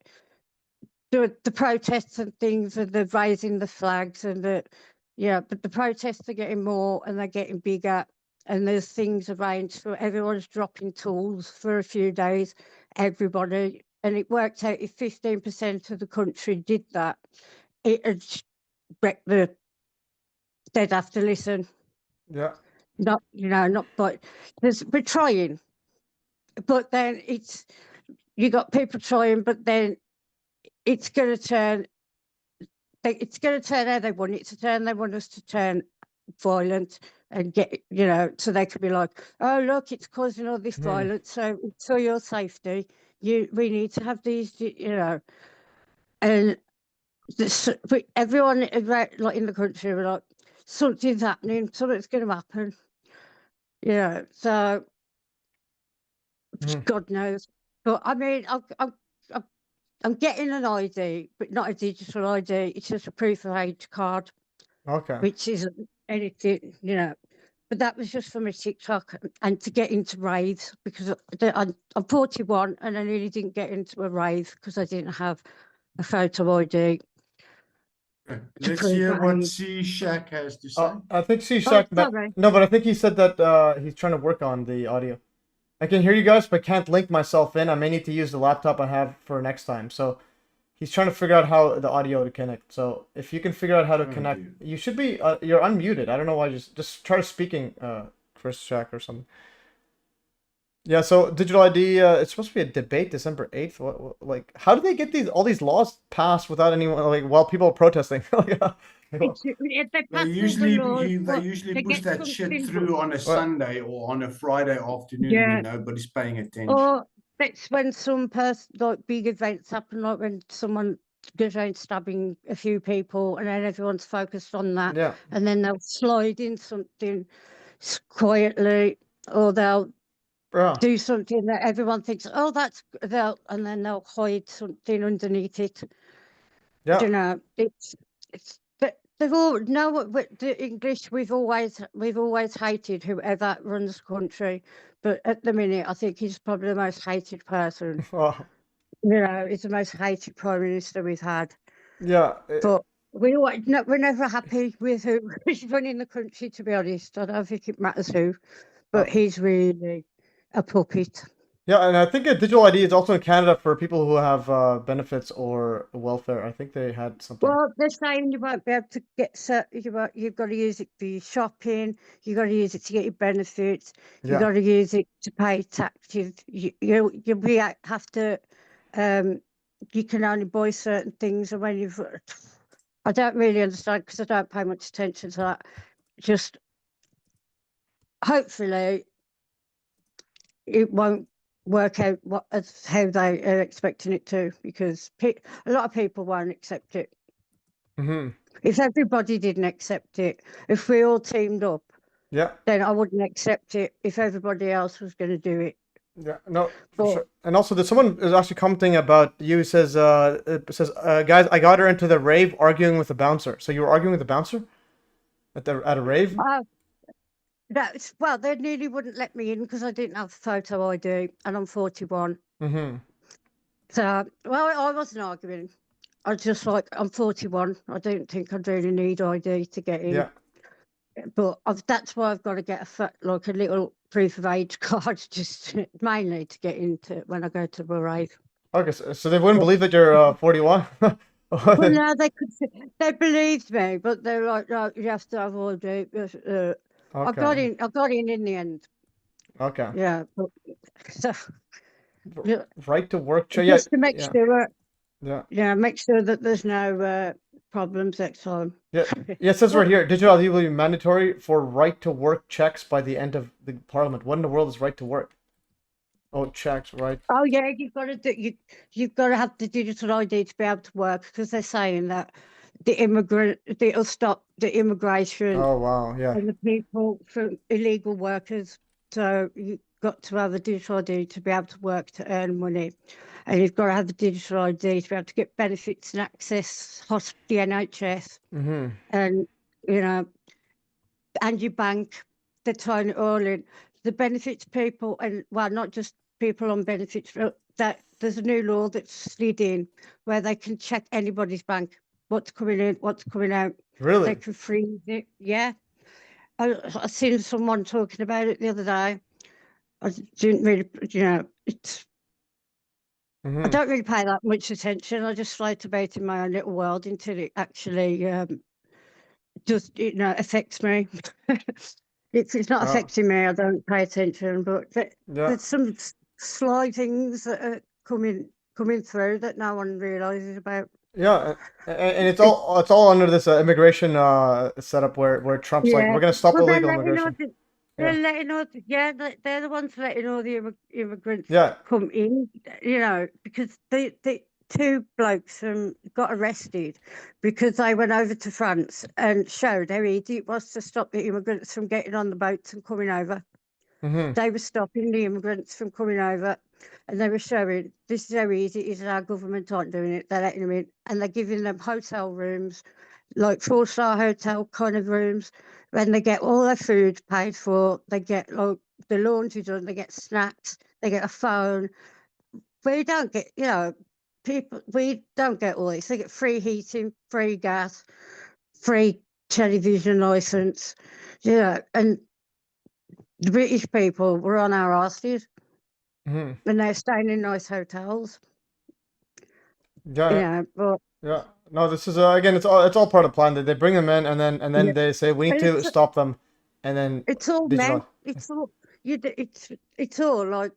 do the protests and things, and they're raising the flags and but the protests are getting more and they're getting bigger, and there's things arranged for everyone's dropping tools for a few days, everybody, and it worked out if 15% of the country did that, it'd wreck they'd have to listen. Yeah. Not, but we're trying, but then you got people trying, but then it's going to turn how they want it to turn. They want us to turn violent and get, so they could be like, oh, look, it's causing all this violence. So for your safety, we need to have these, and everyone like in the country were like, something's happening, something's going to happen. So God knows. But I mean, I'm getting an ID, but not a digital ID. It's just a proof of age card. Okay. Which isn't anything, But that was just from a TikTok and to get into raves, because I'm 41 and I nearly didn't get into a rave because I didn't have a photo ID. Let's hear what C Shack has to say. I think C Shack, but I think he said that he's trying to work on the audio. I can hear you guys, but can't link myself in. I may need to use the laptop I have for next time. So he's trying to figure out how the audio to connect. So if you can figure out how to connect, you should be. You're unmuted. I don't know why. Just try speaking, Chris Shack or something. Yeah. So digital ID. It's supposed to be a debate December 8th. Like, how do they get all these laws passed without anyone, like, while people are protesting? They usually push that shit through on a Sunday or on a Friday afternoon when nobody's paying attention. Or that's when some like big events happen, like when someone goes around stabbing a few people, and then everyone's focused on that. Yeah. And then they'll slide in something quietly, or they'll do something that everyone thinks, oh, and then they'll hide something underneath it. Yeah. You know, but they've all the English. We've always hated whoever runs the country, but at the minute, I think he's probably the most hated person. Oh. You know, he's the most hated prime minister we've had. Yeah. But we're never happy with who is running the country. To be honest, I don't think it matters who, but he's really a puppet. Yeah, and I think a digital ID is also in Canada for people who have benefits or welfare. I think they had something. Well, they're saying you won't be able to get you've got to use it for your shopping. You've got to use it to get your benefits. You've got to use it to pay taxes. You have to. You can only buy certain things, and when I don't really understand because I don't pay much attention to that. Just hopefully it won't work out how they are expecting it to, because a lot of people won't accept it. Mm-hmm. If everybody didn't accept it, if we all teamed up, then I wouldn't accept it if everybody else was going to do it. Yeah, no, for sure. And also, someone is actually commenting about you. Says, guys, I got her into the rave arguing with the bouncer. So you were arguing with the bouncer at a rave? Well, they nearly wouldn't let me in because I didn't have photo ID, and I'm 41. Mm-hmm. So, I wasn't arguing. I was just like, I'm 41. I don't think I really need ID to get in. Yeah. But that's why I've got to get a little proof of age card, just mainly to get into when I go to the rave. Okay, so they wouldn't believe that you're 41. Well, no, they believed me, but they're like, no, you have to have ID. I got in the end. Okay. Yeah. So, right to work. Just to make sure. Yeah. Yeah, make sure that there's no problems next time. Yeah. Yeah, it says right here, digital ID will be mandatory for right to work checks by the end of the parliament. What in the world is right to work? Oh, checks, right? Oh yeah, you've got to have the digital ID to be able to work, because they're saying that it'll stop the immigration. Oh wow, yeah. And the people from illegal workers. So you've got to have a digital ID to be able to work, to earn money, and you've got to have the digital ID to be able to get benefits and access the NHS. Mm-hmm. And and your bank. They're tying it all in. The benefits people, and not just people on benefits, that there's a new law that's slid in where they can check anybody's bank, what's coming in, what's coming out. Really? They can freeze it. Yeah. I seen someone talking about it the other day. I didn't really, it's. Mm-hmm. I don't really pay that much attention. I just float about in my own little world until it actually just affects me. It's not affecting me. I don't pay attention, but there's some sly things that are coming through that no one realizes about. Yeah, and it's all under this immigration setup where Trump's like, we're gonna stop illegal immigration. They're letting all, they're the ones letting all the immigrants come in, because the two blokes got arrested because they went over to France and showed how easy it was to stop the immigrants from getting on the boats and coming over. Mm-hmm. They were stopping the immigrants from coming over, and they were showing this is how easy it is, and our government aren't doing it. They're letting them in, and they're giving them hotel rooms, like 4-star hotel kind of rooms. When they get all their food paid for, they get like the laundry done, they get snacks, they get a phone. We don't get, we don't get all this. They get free heating, free gas, free television license, and the British people were on our asses. and they're staying in nice hotels. Yeah. But yeah. No, this is again, it's all part of the plan. They bring them in, and then they say we need to stop them, and then it's all digital. men. It's all it's all like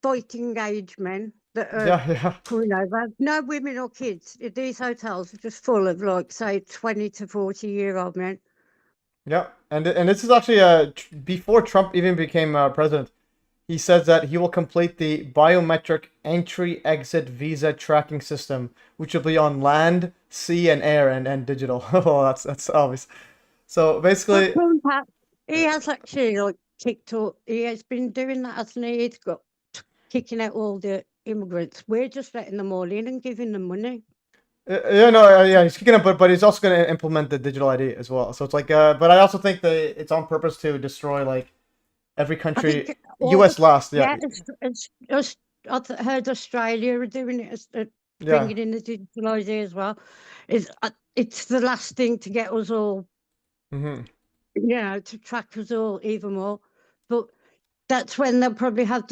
fighting age men that are coming over. No women or kids. These hotels are just full of like say 20 to 40-year-old men. Yeah, and this is actually before Trump even became president. He says that he will complete the biometric entry-exit visa tracking system, which will be on land, sea, and air, and digital. Oh, that's obvious. So basically, he has actually like kicked up. He has been doing that, hasn't he? He's got kicking out all the immigrants. We're just letting them all in and giving them money. he's kicking up, but he's also going to implement the digital ID as well. So it's like, but I also think that it's on purpose to destroy like every country. US last, I've heard Australia are doing it, bringing in the digital ID as well. It's the last thing to get us all, to track us all even more. But that's when they'll probably have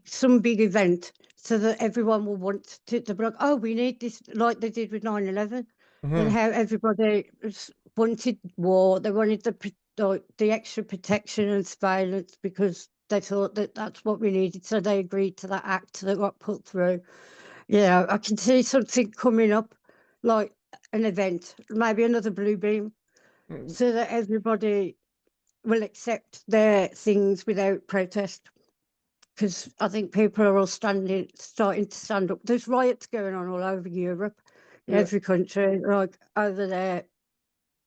some big event so that everyone will want to be like, oh, we need this, like they did with 9/11, and how everybody wanted war. They wanted the extra protection and surveillance because they thought that that's what we needed. So they agreed to that act that got put through. I can see something coming up, like an event, maybe another blue beam, so that everybody will accept their things without protest. Because I think people are all starting to stand up. There's riots going on all over Europe, in every country, like over there.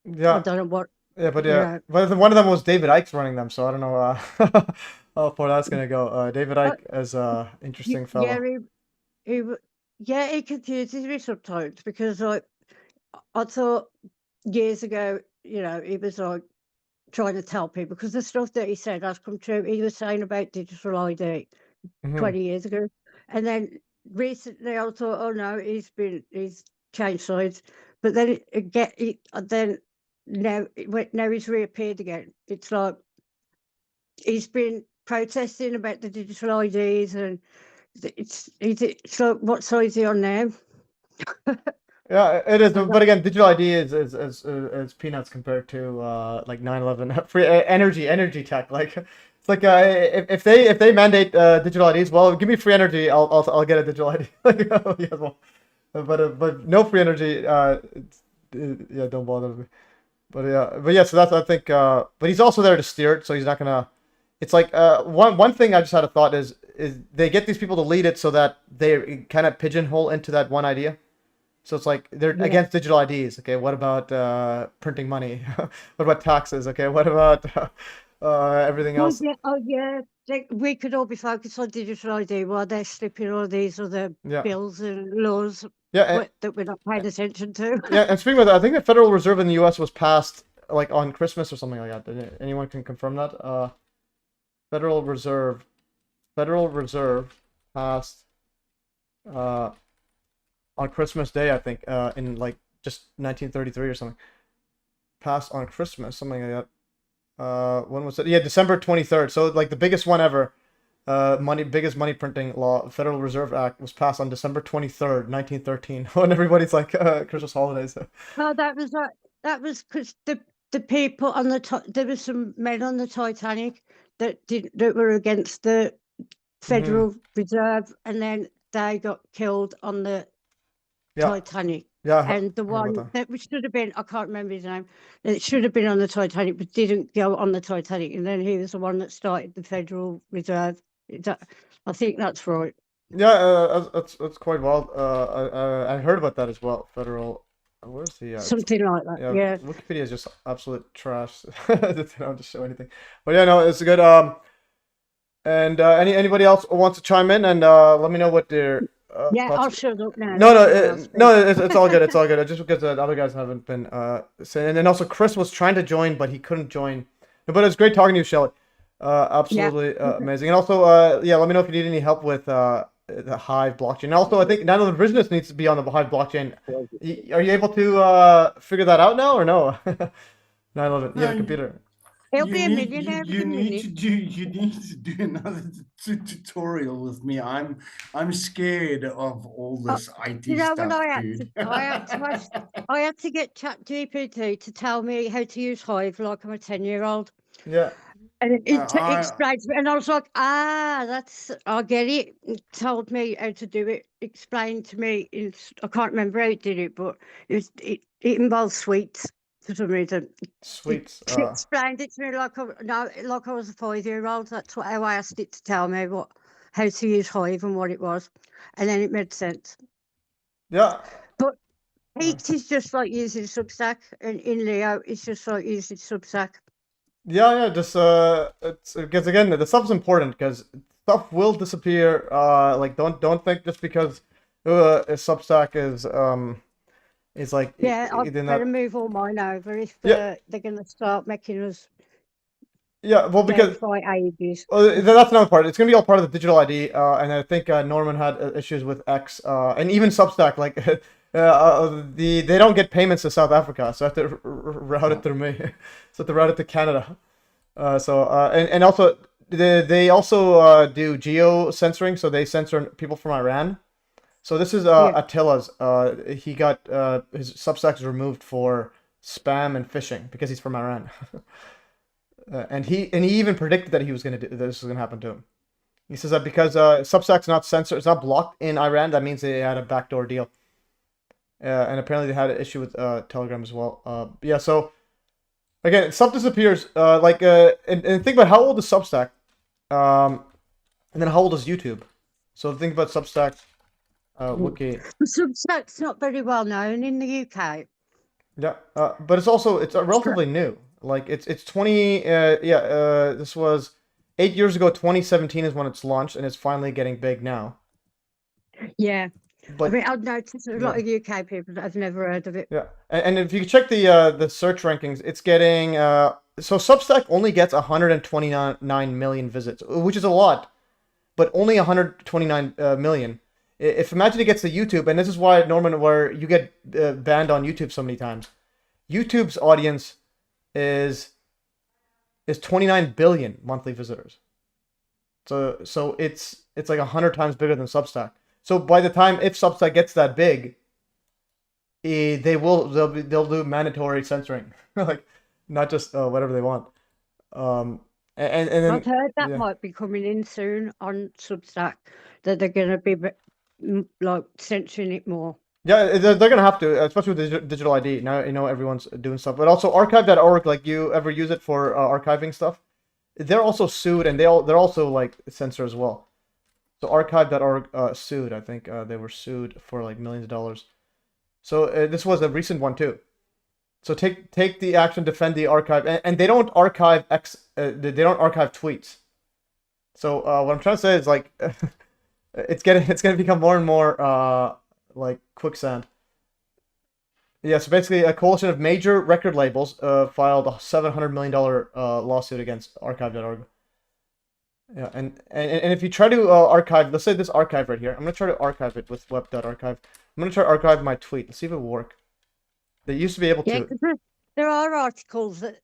Yeah. I don't know what. But one of them was David Icke's running them, so I don't know how far that's gonna go. David Icke is interesting fellow. He confuses me sometimes because like I thought years ago, he was like trying to tell people because the stuff that he said has come true. He was saying about digital ID 20 years ago, and then recently I thought, oh no, he's changed sides, but then now he's reappeared again. It's like he's been protesting about the digital IDs, and it's like, what side is he on now? Yeah, it is. But again, digital ID is peanuts compared to like 9/11 free energy tech. Like it's like if they mandate digital IDs, well, give me free energy, I'll get a digital ID. But no free energy, don't bother me. But so that's I think. But he's also there to steer it, so he's not gonna. It's like one thing I just had a thought is they get these people to lead it so that they kind of pigeonhole into that one idea. So it's like they're against digital IDs. Okay, what about printing money? What about taxes? Okay, what about everything else? We could all be focused on digital ID while they're slipping all these other bills and laws that we're not paying attention to. And speaking of that, I think the Federal Reserve in the U.S. was passed like on Christmas or something like that. Anyone can confirm that? Federal Reserve passed on Christmas Day, I think, in like just 1933 or something. Passed on Christmas, something like that. When was it? Yeah, December 23rd. So like the biggest one ever. Biggest money printing law, Federal Reserve Act, was passed on December 23rd, 1913. When everybody's like Christmas holidays. Oh, that was because the people on there was some men on the Titanic that were against the Federal Reserve, and then they got killed on the Titanic. And the one that should have been, I can't remember his name, it should have been on the Titanic but didn't go on the Titanic, and then he was the one that started the Federal Reserve. I think that's right. That's quite wild. I heard about that as well. Federal, where's the something like that. Yeah. Wikipedia is just absolute trash. They don't just show anything. But it's good. And anybody else wants to chime in and let me know what their I'll shut up now. No, it's all good. It's all good. Just because the other guys haven't been saying, and then also Chris was trying to join, but he couldn't join. But it's great talking to you, Shelley. Absolutely amazing. And also, let me know if you need any help with the Hive blockchain. And also, I think now the Revisionist needs to be on the Hive blockchain. Are you able to figure that out now or no? 9/11. You have a computer. He'll be a millionaire you in a minute. you need to do another tutorial with me. I'm scared of all this IT You know, when stuff, dude. I had to get ChatGPT to tell me how to use Hive like I'm a 10-year-old. Yeah. And it explained to me, and I was like, I get it. It told me how to do it, explained to me. I can't remember how it did it, but it involves sweets for some reason. Sweets. It explained it to me like I was a 5-year-old. That's how I asked it to tell me how to use Hive and what it was. And then it made sense. Yeah. But it is just like using Substack, and in Leo, it's just like using Substack. Yeah, just it's because again the stuff's important because stuff will disappear. Like don't think just because a Substack is like I better move all mine over if they're gonna start making us. Yeah, well, because ages. That's another part. It's gonna be all part of the digital ID, and I think Norman had issues with X, and even Substack. Like, they don't get payments to South Africa, so I have to route it through me. So I have to route it to Canada. And also they also do geo censoring, so they censor people from Iran. So this is Attila's. He got his Substacks removed for spam and phishing because he's from Iran. And he even predicted that he was this was gonna happen to him. He says that because Substack's not censored, it's not blocked in Iran, that means they had a backdoor deal. And apparently they had an issue with Telegram as well. Yeah, so again, stuff disappears. And think about how old is Substack, and then how old is YouTube. So think about Substack. Wiki. Substack's not very well known in the UK. Yeah, but it's relatively new. Like it's 20. This was 8 years ago. 2017 is when it's launched, and it's finally getting big now. Yeah, but I mean, I've noticed a lot of UK people that have never heard of it. Yeah, and if you check the search rankings, it's getting so Substack only gets 129 million visits, which is a lot, but only 129 million. If imagine it gets to YouTube, and this is why, Norman, where you get banned on YouTube so many times. YouTube's audience is 29 billion monthly visitors. So it's like 100 times bigger than Substack. So by the time if Substack gets that big, they'll do mandatory censoring, like not just whatever they want. And then, I've heard that might be coming in soon on Substack, that they're going to be like censoring it more. Yeah, they're gonna have to, especially with digital ID. Now everyone's doing stuff, but also archive.org. Like, you ever use it for archiving stuff? They're also sued, and they're also like censor as well. So archive.org sued. I think they were sued for like millions of dollars. So this was a recent one too. So take the action, defend the archive, and they don't archive they don't archive tweets. So what I'm trying to say is like it's gonna become more and more like quicksand. Yeah, so basically a coalition of major record labels filed a $700 million lawsuit against archive.org. Yeah, and if you try to archive, let's say this archive right here, I'm gonna try to archive it with web.archive. I'm gonna try to archive my tweet. Let's see if it will work. They used to be able to. Yeah, because there are articles that.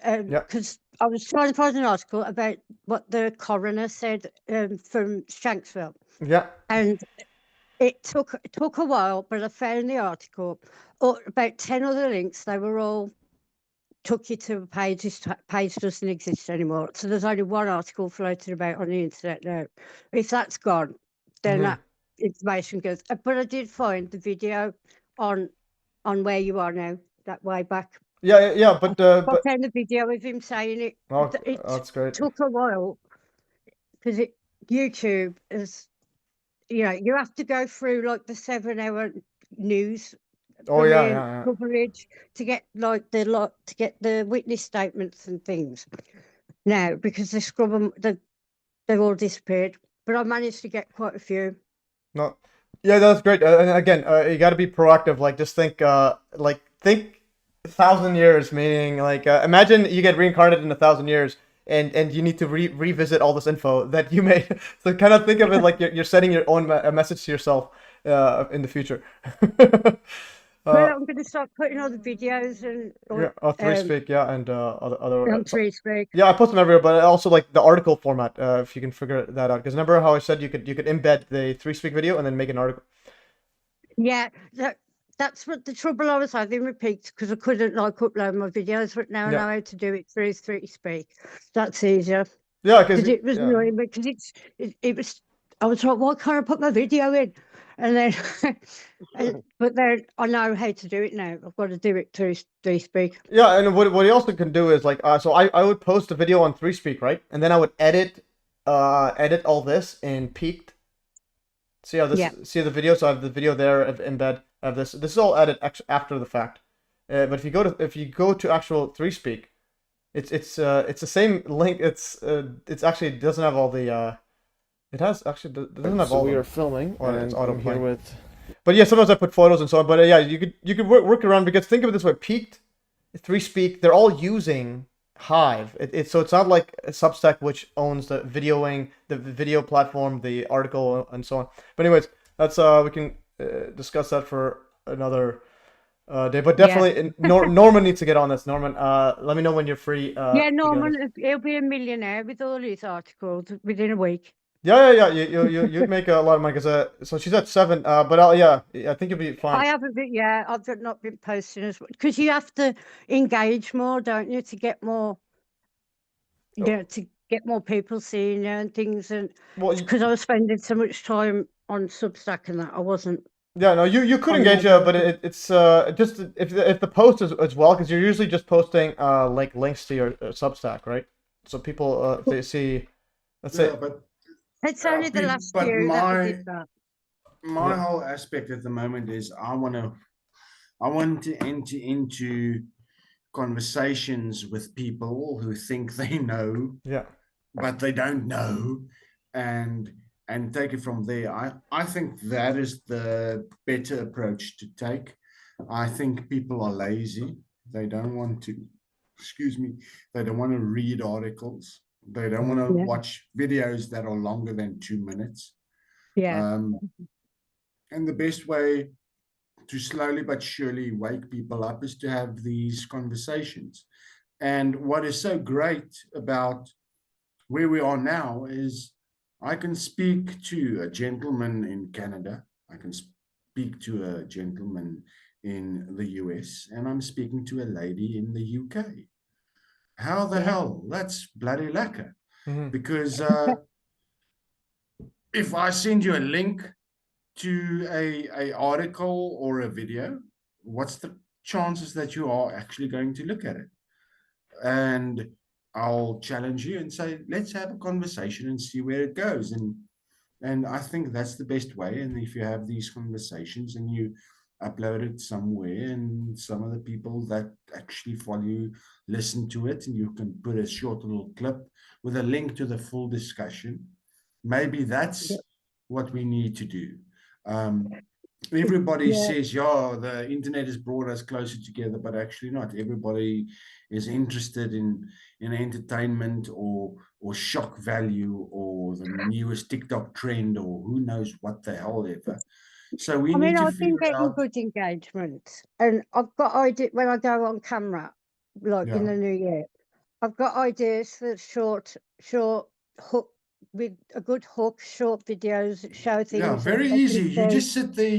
Because I was trying to find an article about what the coroner said from Shanksville. Yeah. And it took a while, but I found the article. About 10 other links, they were all took you to a page. This page doesn't exist anymore. So there's only one article floating about on the internet now. If that's gone, then that information goes. But I did find the video on where you are now, that way back. Yeah, but I found the video of him saying it. Oh, that's great. Took a while because YouTube is, you have to go through like the 7-hour news. Coverage to get to get the witness statements and things. Now, because they scrub them, they've all disappeared. But I managed to get quite a few. No, yeah, that's great. And again, you got to be proactive. Like, just think 1,000 years, meaning like imagine you get reincarnated in 1,000 years, and you need to revisit all this info that you made. So kind of think of it like you're sending your own message to yourself in the future. Well, I'm going to start putting all the videos and Three Speak, yeah, and other on Three Speak. Yeah, I post them everywhere, but also like the article format, if you can figure that out. Because remember how I said you could embed the Three Speak video and then make an article. Yeah, that's what the trouble I was having with Peaks, because I couldn't like upload my videos, but now I know how to do it through Three Speak. That's easier. Yeah, because it was annoying, because it was. I was like, why can't I put my video in? And then, but then I know how to do it now. I've got to do it through Three Speak. Yeah, and what you also can do is like, so I would post a video on Three Speak, right? And then I would edit all this in Peaked. See how this? See the video? So I have the video there, embed. I have this. This is all added after the fact. But if you go to actual Three Speak, it's the same link. It's actually doesn't have all the. It doesn't have all. We are filming, or it's auto here with. But yeah, sometimes I put photos and so on. But yeah, you could work around, because think of it this way: Peaked, Three Speak, they're all using Hive. So it's not like Substack, which owns the videoing, the video platform, the article, and so on. But anyways, that's we can discuss that for another day. But definitely, Norman needs to get on this. Norman, let me know when you're free. Norman, he'll be a millionaire with all his articles within a week. Yeah. You'd make a lot of money, because so she's at 7. But I think you'll be fine. I haven't been. Yeah, I've not been posting as much, because you have to engage more, don't you, to get more. To get more people seeing you and things, and because I was spending so much time on Substack and that, I wasn't. Yeah, no, you could engage, but it's just if the post is as well, because you're usually just posting like links to your Substack, right? So people if they see, let's say. But it's only the last year that I did that. My whole aspect at the moment is I want to enter into conversations with people who think they know, but they don't know, and take it from there. I think that is the better approach to take. I think people are lazy. They don't want to, they don't want to read articles. They don't want to watch videos that are longer than 2 minutes. And the best way to slowly but surely wake people up is to have these conversations. And what is so great about where we are now is I can speak to a gentleman in Canada. I can speak to a gentleman in the US, and I'm speaking to a lady in the UK. How the hell? That's bloody lekker. Because if I send you a link to a article or a video, what's the chances that you are actually going to look at it? And I'll challenge you and say, let's have a conversation and see where it goes. And I think that's the best way. And if you have these conversations and you upload it somewhere, and some of the people that actually follow you listen to it, and you can put a short little clip with a link to the full discussion, maybe that's what we need to do. Everybody says, the internet has brought us closer together, but actually not. Everybody is interested in entertainment or shock value or the newest TikTok trend or who knows what the hell ever. So we need to I've been figure getting out. good engagement, and I've got ideas when I go on camera, like in the new year. I've got ideas for short hook with a good hook, short videos that show things. Yeah, very easy. You just sit there.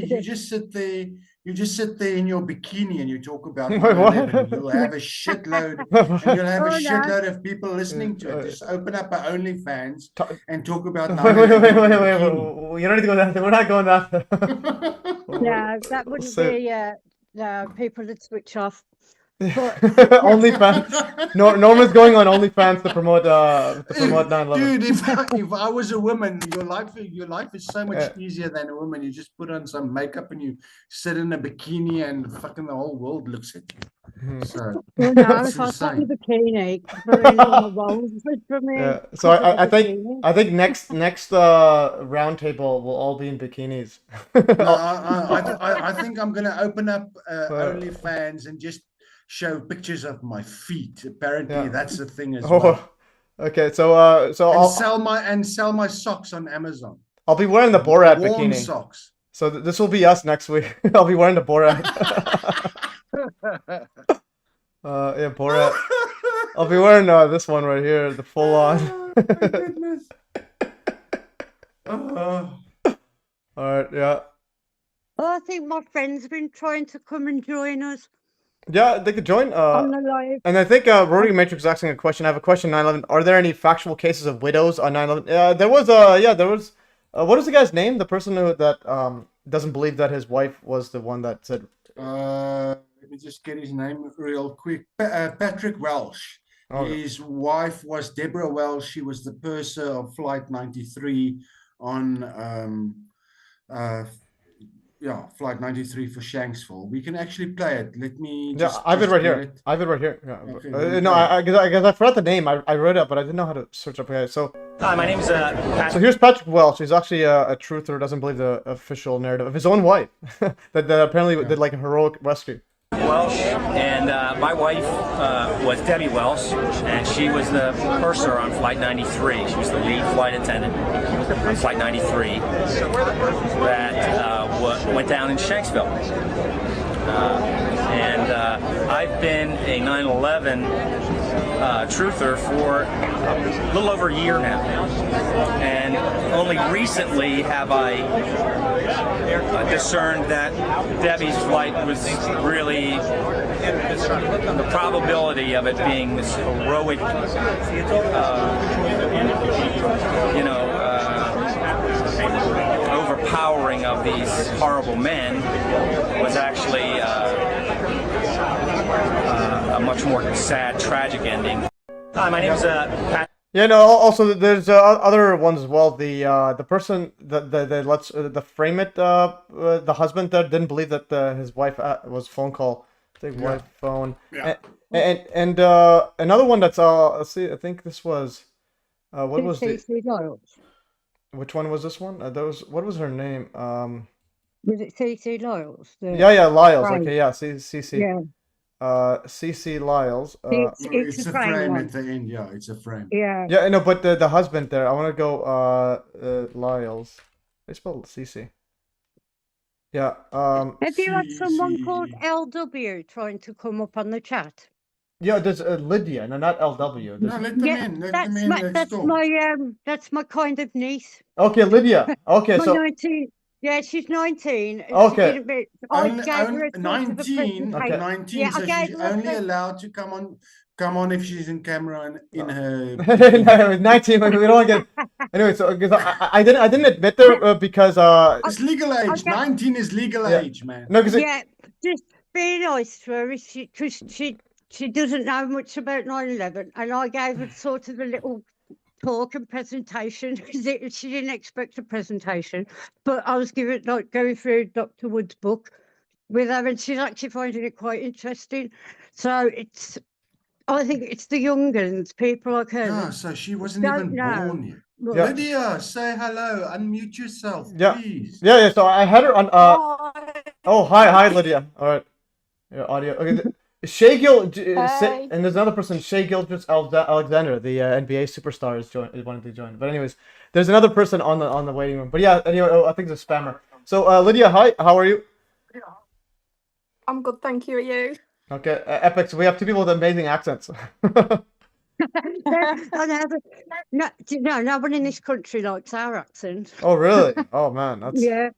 You just sit there in your bikini and you talk about 9/11. You'll have a shitload, and you'll have a shitload of people listening to it. Just open up an OnlyFans and talk about 9/11. Wait. You don't need to go that. We're not going that. No, that wouldn't be. No, people would switch off. But OnlyFans. Norman's going on OnlyFans to promote 9/11. Dude, if I was a woman, your life is so much easier than a woman. You just put on some makeup and you sit in a bikini, and fucking the whole world looks at you. So well, no, if I got in a bikini, very normal roles for me. So I think next roundtable will all be in bikinis. No, I think I'm gonna open up OnlyFans and just show pictures of my feet. Apparently, that's the thing as well. Okay, so I'll sell my socks on Amazon. I'll be wearing the Borat warm bikini. Socks. So this will be us next week. I'll be wearing the Borat. Yeah, Borat. I'll be wearing this one right here, the full on. Oh, my goodness. All right, yeah. Oh, I think my friend's been trying to come and join us Yeah, they could join. on the live. And I think Rotary Matrix is asking a question. I have a question. 9/11. Are there any factual cases of widows on 9/11? There was. There was. What is the guy's name? The person that doesn't believe that his wife was the one that said. Let me just get his name real quick. Patrick Welsh. Okay. His wife was Deborah Welsh. She was the purser of Flight 93 on Flight 93 for Shanksville. We can actually play it. Let me Yeah, I have it right here. I have it right here. Yeah. Okay, No, I guess I forgot the name. I read it, but I didn't know how to search up. Okay, so. Hi, my name's Patrick. So here's Patrick Welsh. He's actually a truther. Doesn't believe the official narrative of his own wife that apparently did like a heroic rescue. Welsh, and my wife was Debbie Welsh, and she was the purser on Flight 93. She was the lead flight attendant on Flight 93 that went down in Shanksville. I've been a 9/11 truther for a little over a year now, and only recently have I discerned that Debbie's flight was really the probability of it being this heroic, overpowering of these horrible men was actually a much more sad, tragic ending. Hi, my name's Pat. Yeah, no. Also, there's other ones as well. The person the frame it the husband that didn't believe that his wife was phone call. Wife phone. Yeah. And another one that's let's see. I think this was what was the which one was this one? What was her name? Was it CC Lyles? Yeah, Lyles. Frame. Okay, yeah, CC. Yeah. CC Lyles. It's a frame at the end. Yeah, it's a frame. Yeah. Yeah, no, but the husband there. I want to go Lyles. They spell CC. Yeah. Have you had someone called LW trying to come up on the chat? Yeah, there's Lydia. No, not LW. No, let them in. Let them in. That's my kind of niece. Okay, Lydia. Okay, My so 19. Yeah, she's 19. Okay. Only, gave her a sort of a 19, presentation. Okay. 19, Yeah, so I gave she's her a only pre- allowed to come on if she's in camera and in her. no, 19. We don't get. Anyway, so because I didn't admit there because It's legal age. 19 is legal age, man. no, because Yeah, just be nice to her because she doesn't know much about 9/11, and I gave her sort of a little talk and presentation because she didn't expect a presentation, but I was going through Dr. Wood's book with her, and she's actually finding it quite interesting. So I think it's the young ones, people like her. Ah, that so she wasn't don't even know. born yet. Look, Yeah. Lydia, say hello. Unmute yourself, Yeah. please. yeah. So I had her on. Oh, hi, Lydia. All right, your audio. Okay. Shay Gil, and there's another person, Shay Gilchrist Alexander, the NBA superstar, is wanting to join. But anyways, there's another person on the waiting room. But yeah, anyway, I think it's a spammer. So Lydia, hi, how are you? I'm good, thank you. Are you? Okay, Epic. So we have two people with amazing accents. no one in this country likes our accent. Oh really? Oh man, that's Yeah.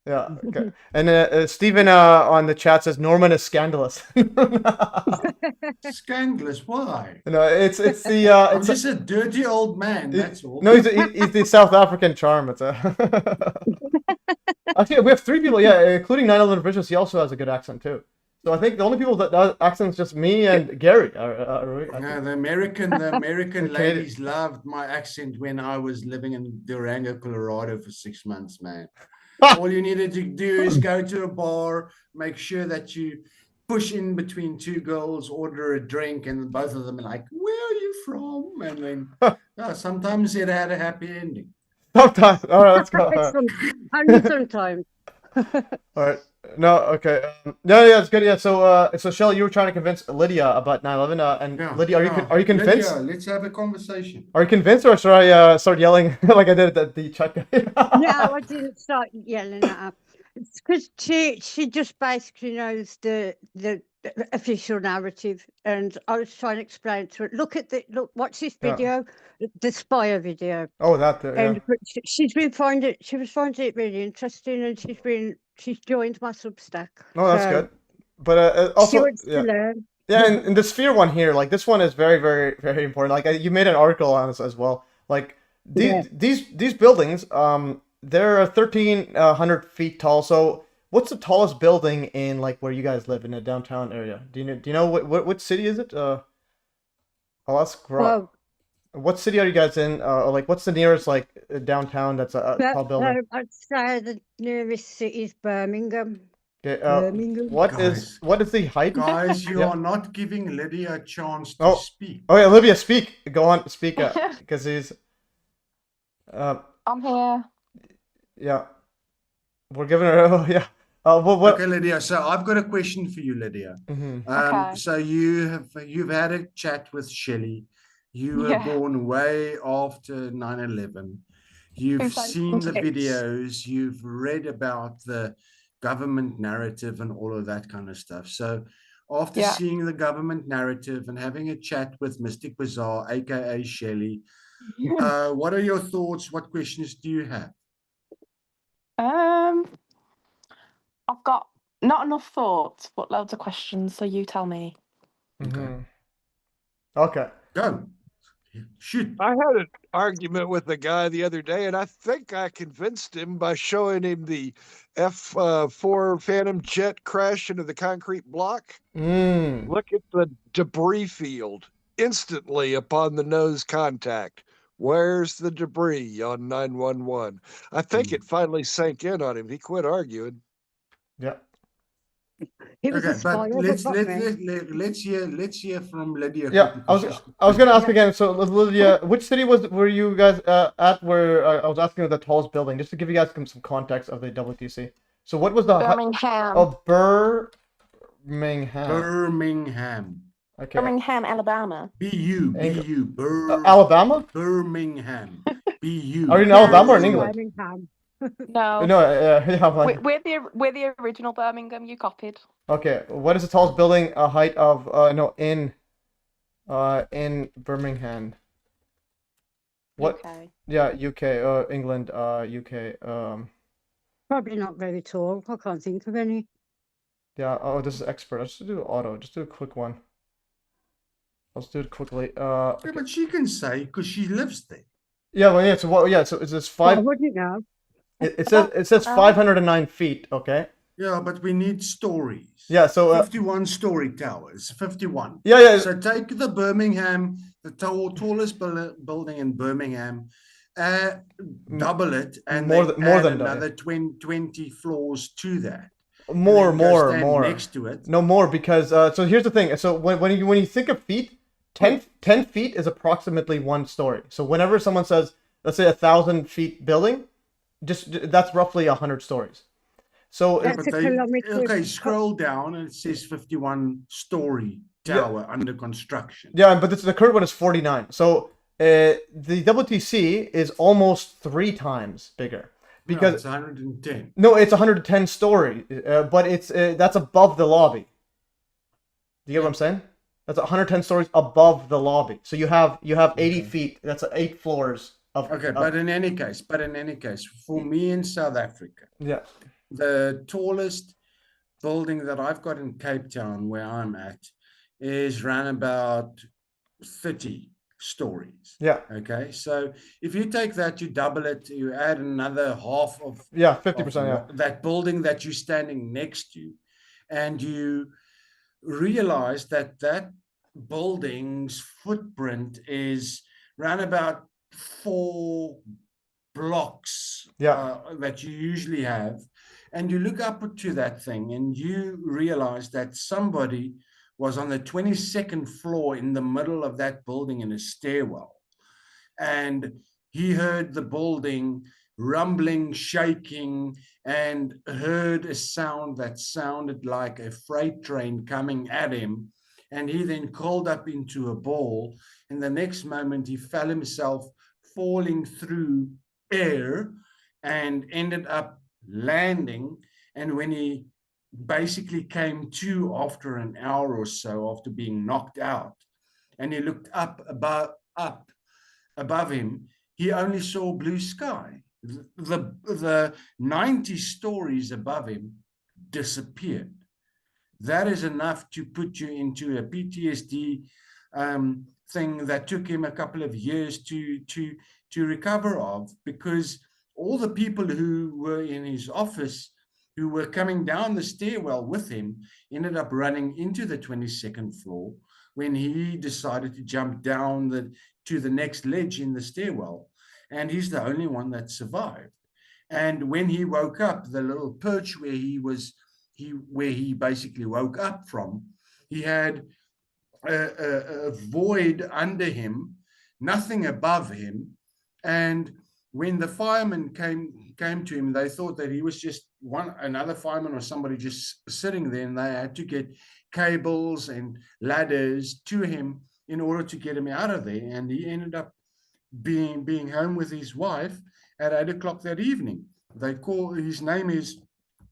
yeah. Okay. And Stephen on the chat says Norman is scandalous. Scandalous, why? No, it's the I'm just a dirty old man, that's all. No, he's the South African charm. It's a. Actually, we have three people, yeah, including 9/11 Revisionist. He also has a good accent too. So I think the only people that does accents just me and Gary. No, the American ladies loved my accent when I was living in Durango, Colorado for 6 months, man. All you needed to do is go to a bar, make sure that you push in between two girls, order a drink, and both of them are like, "Where are you from?" And then sometimes it had a happy ending. Sometimes. All right, let's go. Only sometimes. All right. No, okay. Yeah, it's good. Yeah, so Shelley, you were trying to convince Lydia about 9/11, and Yeah, Lydia, are you convinced? Lydia, let's have a conversation. Are you convinced, or should I start yelling like I did at the chat guy? No, I didn't start yelling at her. It's because she just basically knows the official narrative, and I was trying to explain to her. Look, watch this Yeah. video, the Spire video. Oh, that. And Yeah. she was finding it really interesting, and she's joined my Substack. No, that's So good. But she also, wants yeah. to learn. Yeah, and the sphere one here, like this one is very, very, very important. Like you made an article on this as well. Like these buildings, they're 1,300 feet tall. So what's the tallest building in like where you guys live in the downtown area? Do you know what city is it? I'll ask Rob. What city are you guys in? Or like what's the nearest like downtown that's a tall building? I'd say the nearest city is Birmingham. Okay, Birmingham. what is the height? Guys, you Yeah. are not giving Lydia a chance to speak. Oh yeah, Olivia, speak. Go on, speak. Because he's. I'm here. Yeah, we're giving her. Oh, yeah. What? Okay, Lydia. So I've got a question for you, Lydia. Okay. So you've had a chat with Shelley. You were Yeah. born way after 9/11. You've seen the 2006. videos. You've read about the government narrative and all of that kind of stuff. So after Yeah. seeing the government narrative and having a chat with Mystic Bazaar, aka Shelley, what are your thoughts? What questions do you have? I've got not enough thoughts, but loads of questions. So you tell me. Okay. Go. Shoot. I had an argument with a guy the other day, and I think I convinced him by showing him the F-4 Phantom jet crash into the concrete block. Look at the debris field instantly upon the nose contact. Where's the debris on 911? I think it finally sank in on him. He quit arguing. Yeah. Okay, but let's hear from Lydia. Yeah, I was gonna ask again. So Lydia, which city were you guys at? Where I was asking the tallest building, just to give you guys some context of the WTC. So what was the Birmingham. Birmingham. Birmingham. Okay. Birmingham, Alabama. BU. Alabama. Birmingham. BU. Are you in Alabama or in England? Birmingham. No. No. Yeah. We're the original Birmingham. You copied. Okay. What is the tallest building? A height of in Birmingham. What? UK. Yeah, UK. England. UK. Probably not very tall. I can't think of any. Yeah. Oh, this is expert. Let's just do auto. Just do a quick one. Let's do it quickly. Okay. Yeah, but she can say because she lives there. Yeah. Well, yeah. So what? Yeah. So it's this five. I wouldn't know. It says 509 feet. Okay. Yeah, but we need stories. Yeah. So 51 story towers. 51. Yeah. So take the Birmingham, the tallest building in Birmingham, double it, and more then than add another 20 floors to that. More next to it. No more, because so here's the thing. So when you think of feet, 10 feet is approximately 1 story. So whenever someone says, let's say 1,000 feet building, that's roughly 100 stories. So okay, scroll down and it says 51 story tower under construction. Yeah, but the current one is 49. So the WTC is almost 3 times bigger. Because it's 110. No, it's 110 story, but it's that's above the lobby. Do you get what I'm saying? That's 110 stories above the lobby. So you have 80 feet. That's 8 floors of. Okay, but in any case, for me in South Africa, the tallest building that I've got in Cape Town, where I'm at, is around about 30 stories. Yeah. Okay. So if you take that, you double it, you add another half of 50%. That building that you're standing next to, and you realize that building's footprint is around about 4 blocks that you usually have, and you look up to that thing and you realize that somebody was on the 22nd floor in the middle of that building in a stairwell, and he heard the building rumbling, shaking, and heard a sound that sounded like a freight train coming at him. And he then curled up into a ball. And the next moment, he felt himself falling through air and ended up landing. And when he basically came to after an hour or so after being knocked out, and he looked up above him, he only saw blue sky. The 90 stories above him disappeared. That is enough to put you into a PTSD thing that took him a couple of years to recover of, because all the people who were in his office who were coming down the stairwell with him ended up running into the 22nd floor when he decided to jump down to the next ledge in the stairwell. And he's the only one that survived. And when he woke up, the little perch where he basically woke up from, he had a void under him, nothing above him. And when the firemen came to him, they thought that he was just another fireman or somebody just sitting there, and they had to get cables and ladders to him in order to get him out of there. And he ended up being home with his wife at 8 o'clock that evening. His name is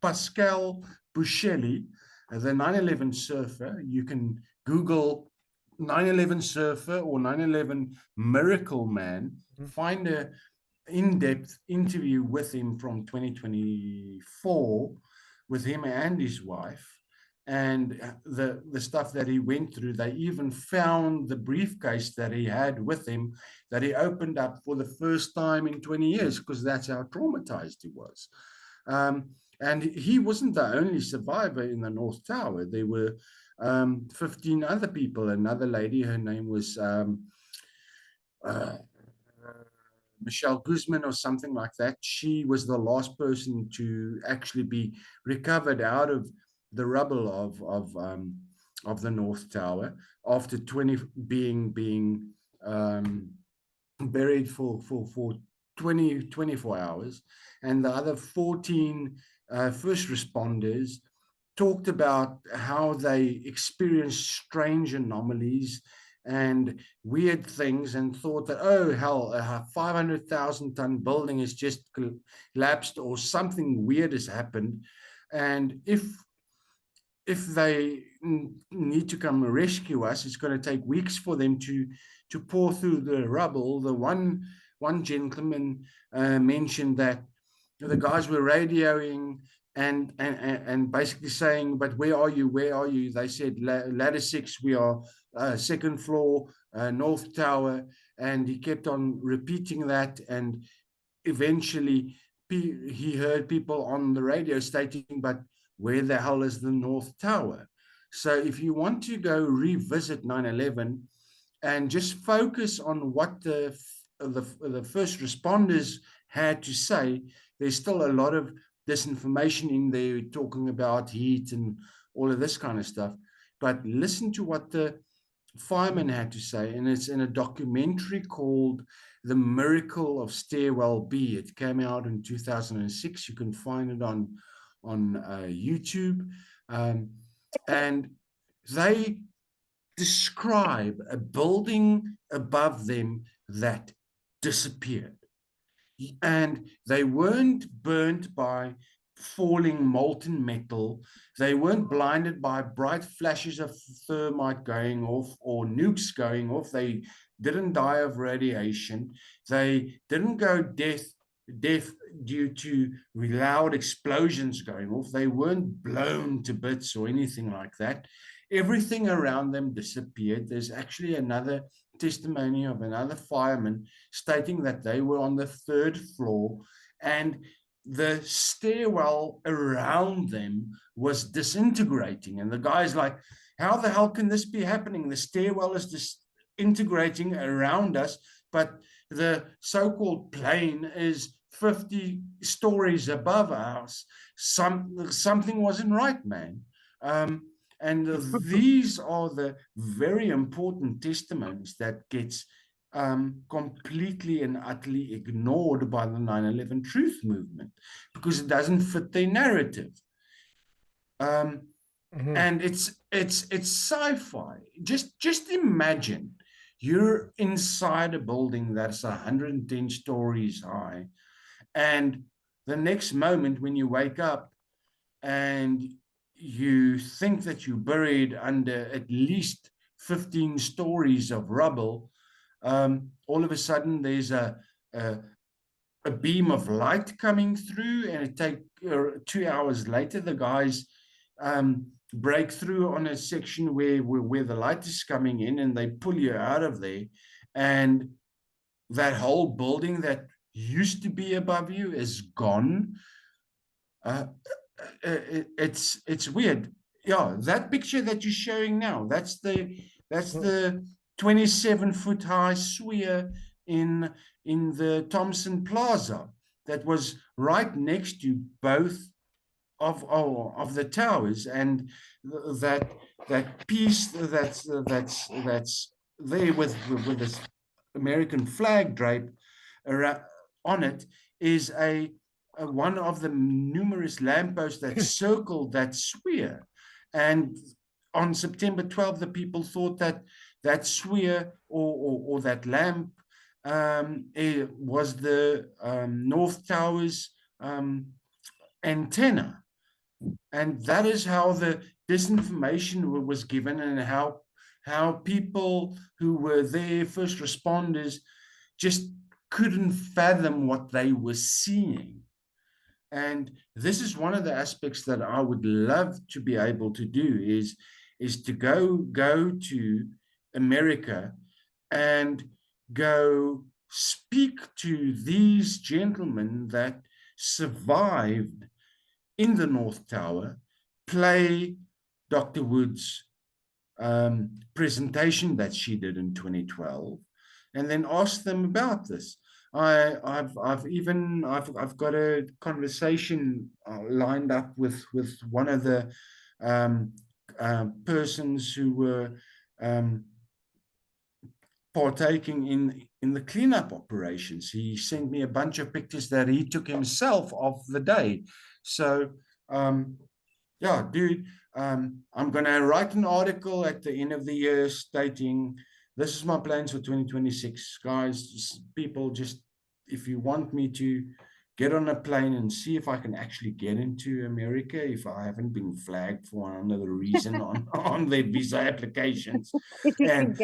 Pascal Buscelli, the 9/11 surfer. You can Google 9/11 surfer or 9/11 miracle man, find a in-depth interview with him from 2024 with him and his wife, and the stuff that he went through. They even found the briefcase that he had with him that he opened up for the first time in 20 years, because that's how traumatized he was. And he wasn't the only survivor in the North Tower. There were 15 other people. Another lady, her name was Michelle Guzman or something like that. She was the last person to actually be recovered out of the rubble of the North Tower after 20 being buried for 24 hours. And the other 14 first responders talked about how they experienced strange anomalies and weird things, and thought that, oh hell, a 500,000 ton building has just collapsed or something weird has happened. And if they need to come rescue us, it's going to take weeks for them to pour through the rubble. The one gentleman mentioned that the guys were radioing and basically saying, but where are you? Where are you? They said, ladder 6, we are second floor, North Tower. And he kept on repeating that. And eventually he heard people on the radio stating, but where the hell is the North Tower? So if you want to go revisit 9/11 and just focus on what the first responders had to say, there's still a lot of disinformation in there talking about heat and all of this kind of stuff. But listen to what the firemen had to say, and it's in a documentary called The Miracle of Stairwell B. It came out in 2006. You can find it on YouTube. And they describe a building above them that disappeared. And they weren't burnt by falling molten metal. They weren't blinded by bright flashes of thermite going off or nukes going off. They didn't die of radiation. They didn't go deaf due to loud explosions going off. They weren't blown to bits or anything like that. Everything around them disappeared. There's actually another testimony of another fireman stating that they were on the 3rd floor and the stairwell around them was disintegrating. And the guy's like, how the hell can this be happening? The stairwell is disintegrating around us, but the so-called plane is 50 stories above us. Something wasn't right, man. And these are the very important testimonies that gets completely and utterly ignored by the 9/11 truth movement because it doesn't fit their narrative. And it's sci-fi. Just imagine you're inside a building that's 110 stories high, and the next moment when you wake up and you think that you're buried under at least 15 stories of rubble, all of a sudden there's a beam of light coming through, and it takes 2 hours later the guys break through on a section where the light is coming in, and they pull you out of there, and that whole building that used to be above you is gone. It's weird. Yeah, that picture that you're showing now, that's the 27-foot high sphere in the Thompson Plaza that was right next to both of the towers, and that piece that's there with this American flag draped around on it is one of the numerous lampposts that circled that sphere. And on September 12th, the people thought that that sphere or that lamp was the North Tower's antenna. And that is how the disinformation was given, and how people who were there, first responders, just couldn't fathom what they were seeing. And this is one of the aspects that I would love to be able to do, is to go to America and go speak to these gentlemen that survived in the North Tower, play Dr. Wood's presentation that she did in 2012, and then ask them about this. I've got a conversation lined up with one of the persons who were partaking in the cleanup operations. He sent me a bunch of pictures that he took himself of the day. So, yeah, dude, I'm going to write an article at the end of the year stating, this is my plans for 2026. Guys, people, just, if you want me to get on a plane and see if I can actually get into America, if I haven't been flagged for another reason on their visa applications, and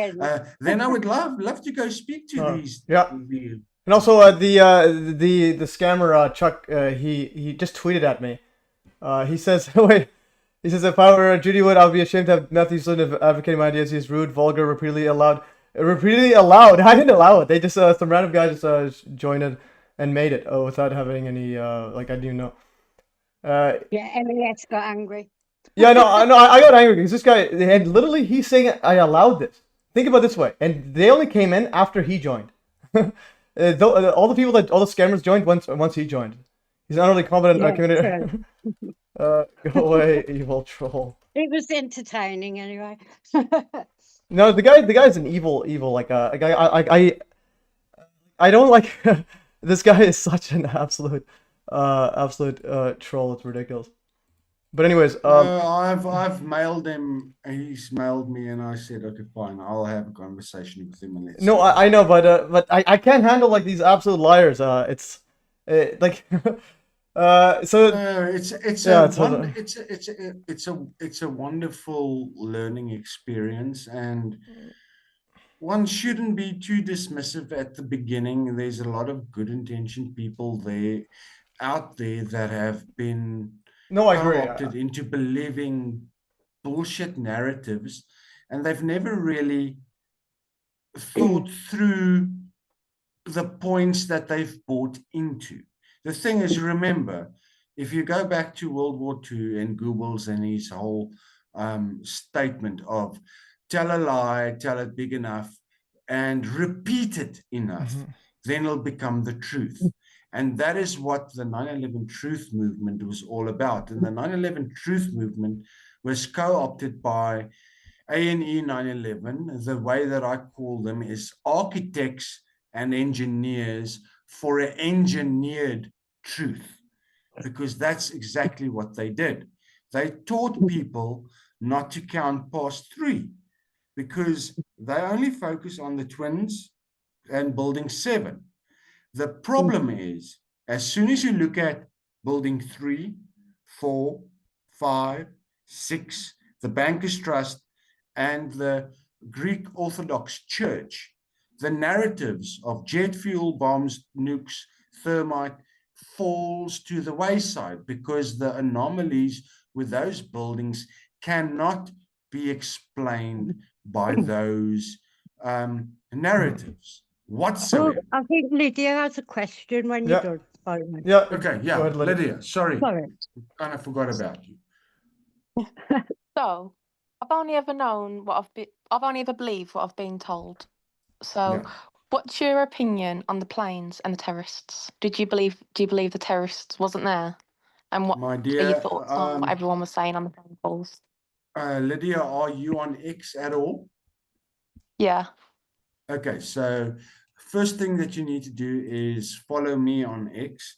then I would love to go speak to these. Yeah. And also the scammer Chuck, he just tweeted at me. He says, wait, he says, if I were Judy Wood, I would be ashamed to have Matthew Slid advocating my ideas. He's rude, vulgar, repeatedly allowed. Repeatedly allowed? I didn't allow it. They just some random guy just joined it and made it. Oh, without having any like, I didn't even know. Yeah, MES got angry. Yeah, no, I got angry because this guy, and literally he's saying I allowed this. Think about it this way, and they only came in after he joined. All the scammers joined once he joined. He's not really competent community. Go away, evil troll. It was entertaining anyway. No, the guy's an evil like a guy. I don't like this guy is such an absolute troll. It's ridiculous. But anyways, I've mailed him. He's mailed me, and I said, okay, fine, I'll have a conversation with him. And no, I know, but I can't handle like these absolute liars. It's like so it's a wonderful learning experience, and one shouldn't be too dismissive at the beginning. There's a lot of good intentioned people out there that have been co-opted into believing bullshit narratives, and they've never really thought through the points that they've bought into. The thing is, remember, if you go back to World War II and Goebbels and his whole statement of tell a lie, tell it big enough, and repeat it enough, then it'll become the truth. And that is what the 9/11 Truth Movement was all about. And the 9/11 Truth Movement was co-opted by A&E 9/11, the way that I call them is architects and engineers for an engineered truth, because that's exactly what they did. They taught people not to count past 3 because they only focus on the twins and building 7. The problem is, as soon as you look at building 3, 4, 5, 6, the Bankers Trust, and the Greek Orthodox Church, the narratives of jet fuel bombs, nukes, thermite falls to the wayside because the anomalies with those buildings cannot be explained by those narratives whatsoever. I think Lydia has a question when you're done. Yeah. Okay, yeah. Go ahead, Lydia, sorry. Sorry. Kind of forgot about you. So, I've only ever known what I've only ever believed what I've been told. So, what's your opinion on the planes and the terrorists? Do you believe the terrorists wasn't there? And what My are your dear, thoughts on what everyone was saying on the phone calls? Lydia, are you on X at all? Yeah. Okay, so first thing that you need to do is follow me on X.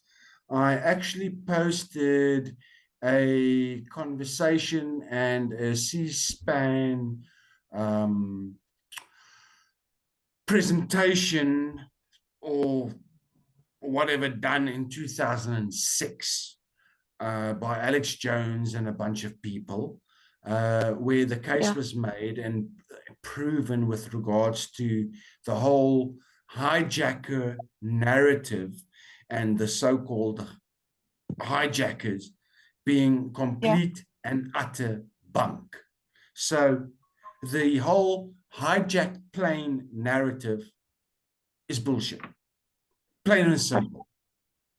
I actually posted a conversation and a C-SPAN presentation or whatever done in 2006 by Alex Jones and a bunch of people, where the case was made and proven with regards to the whole hijacker narrative and the so-called hijackers being complete and utter bunk. So the whole hijacked plane narrative is bullshit. Plain and simple.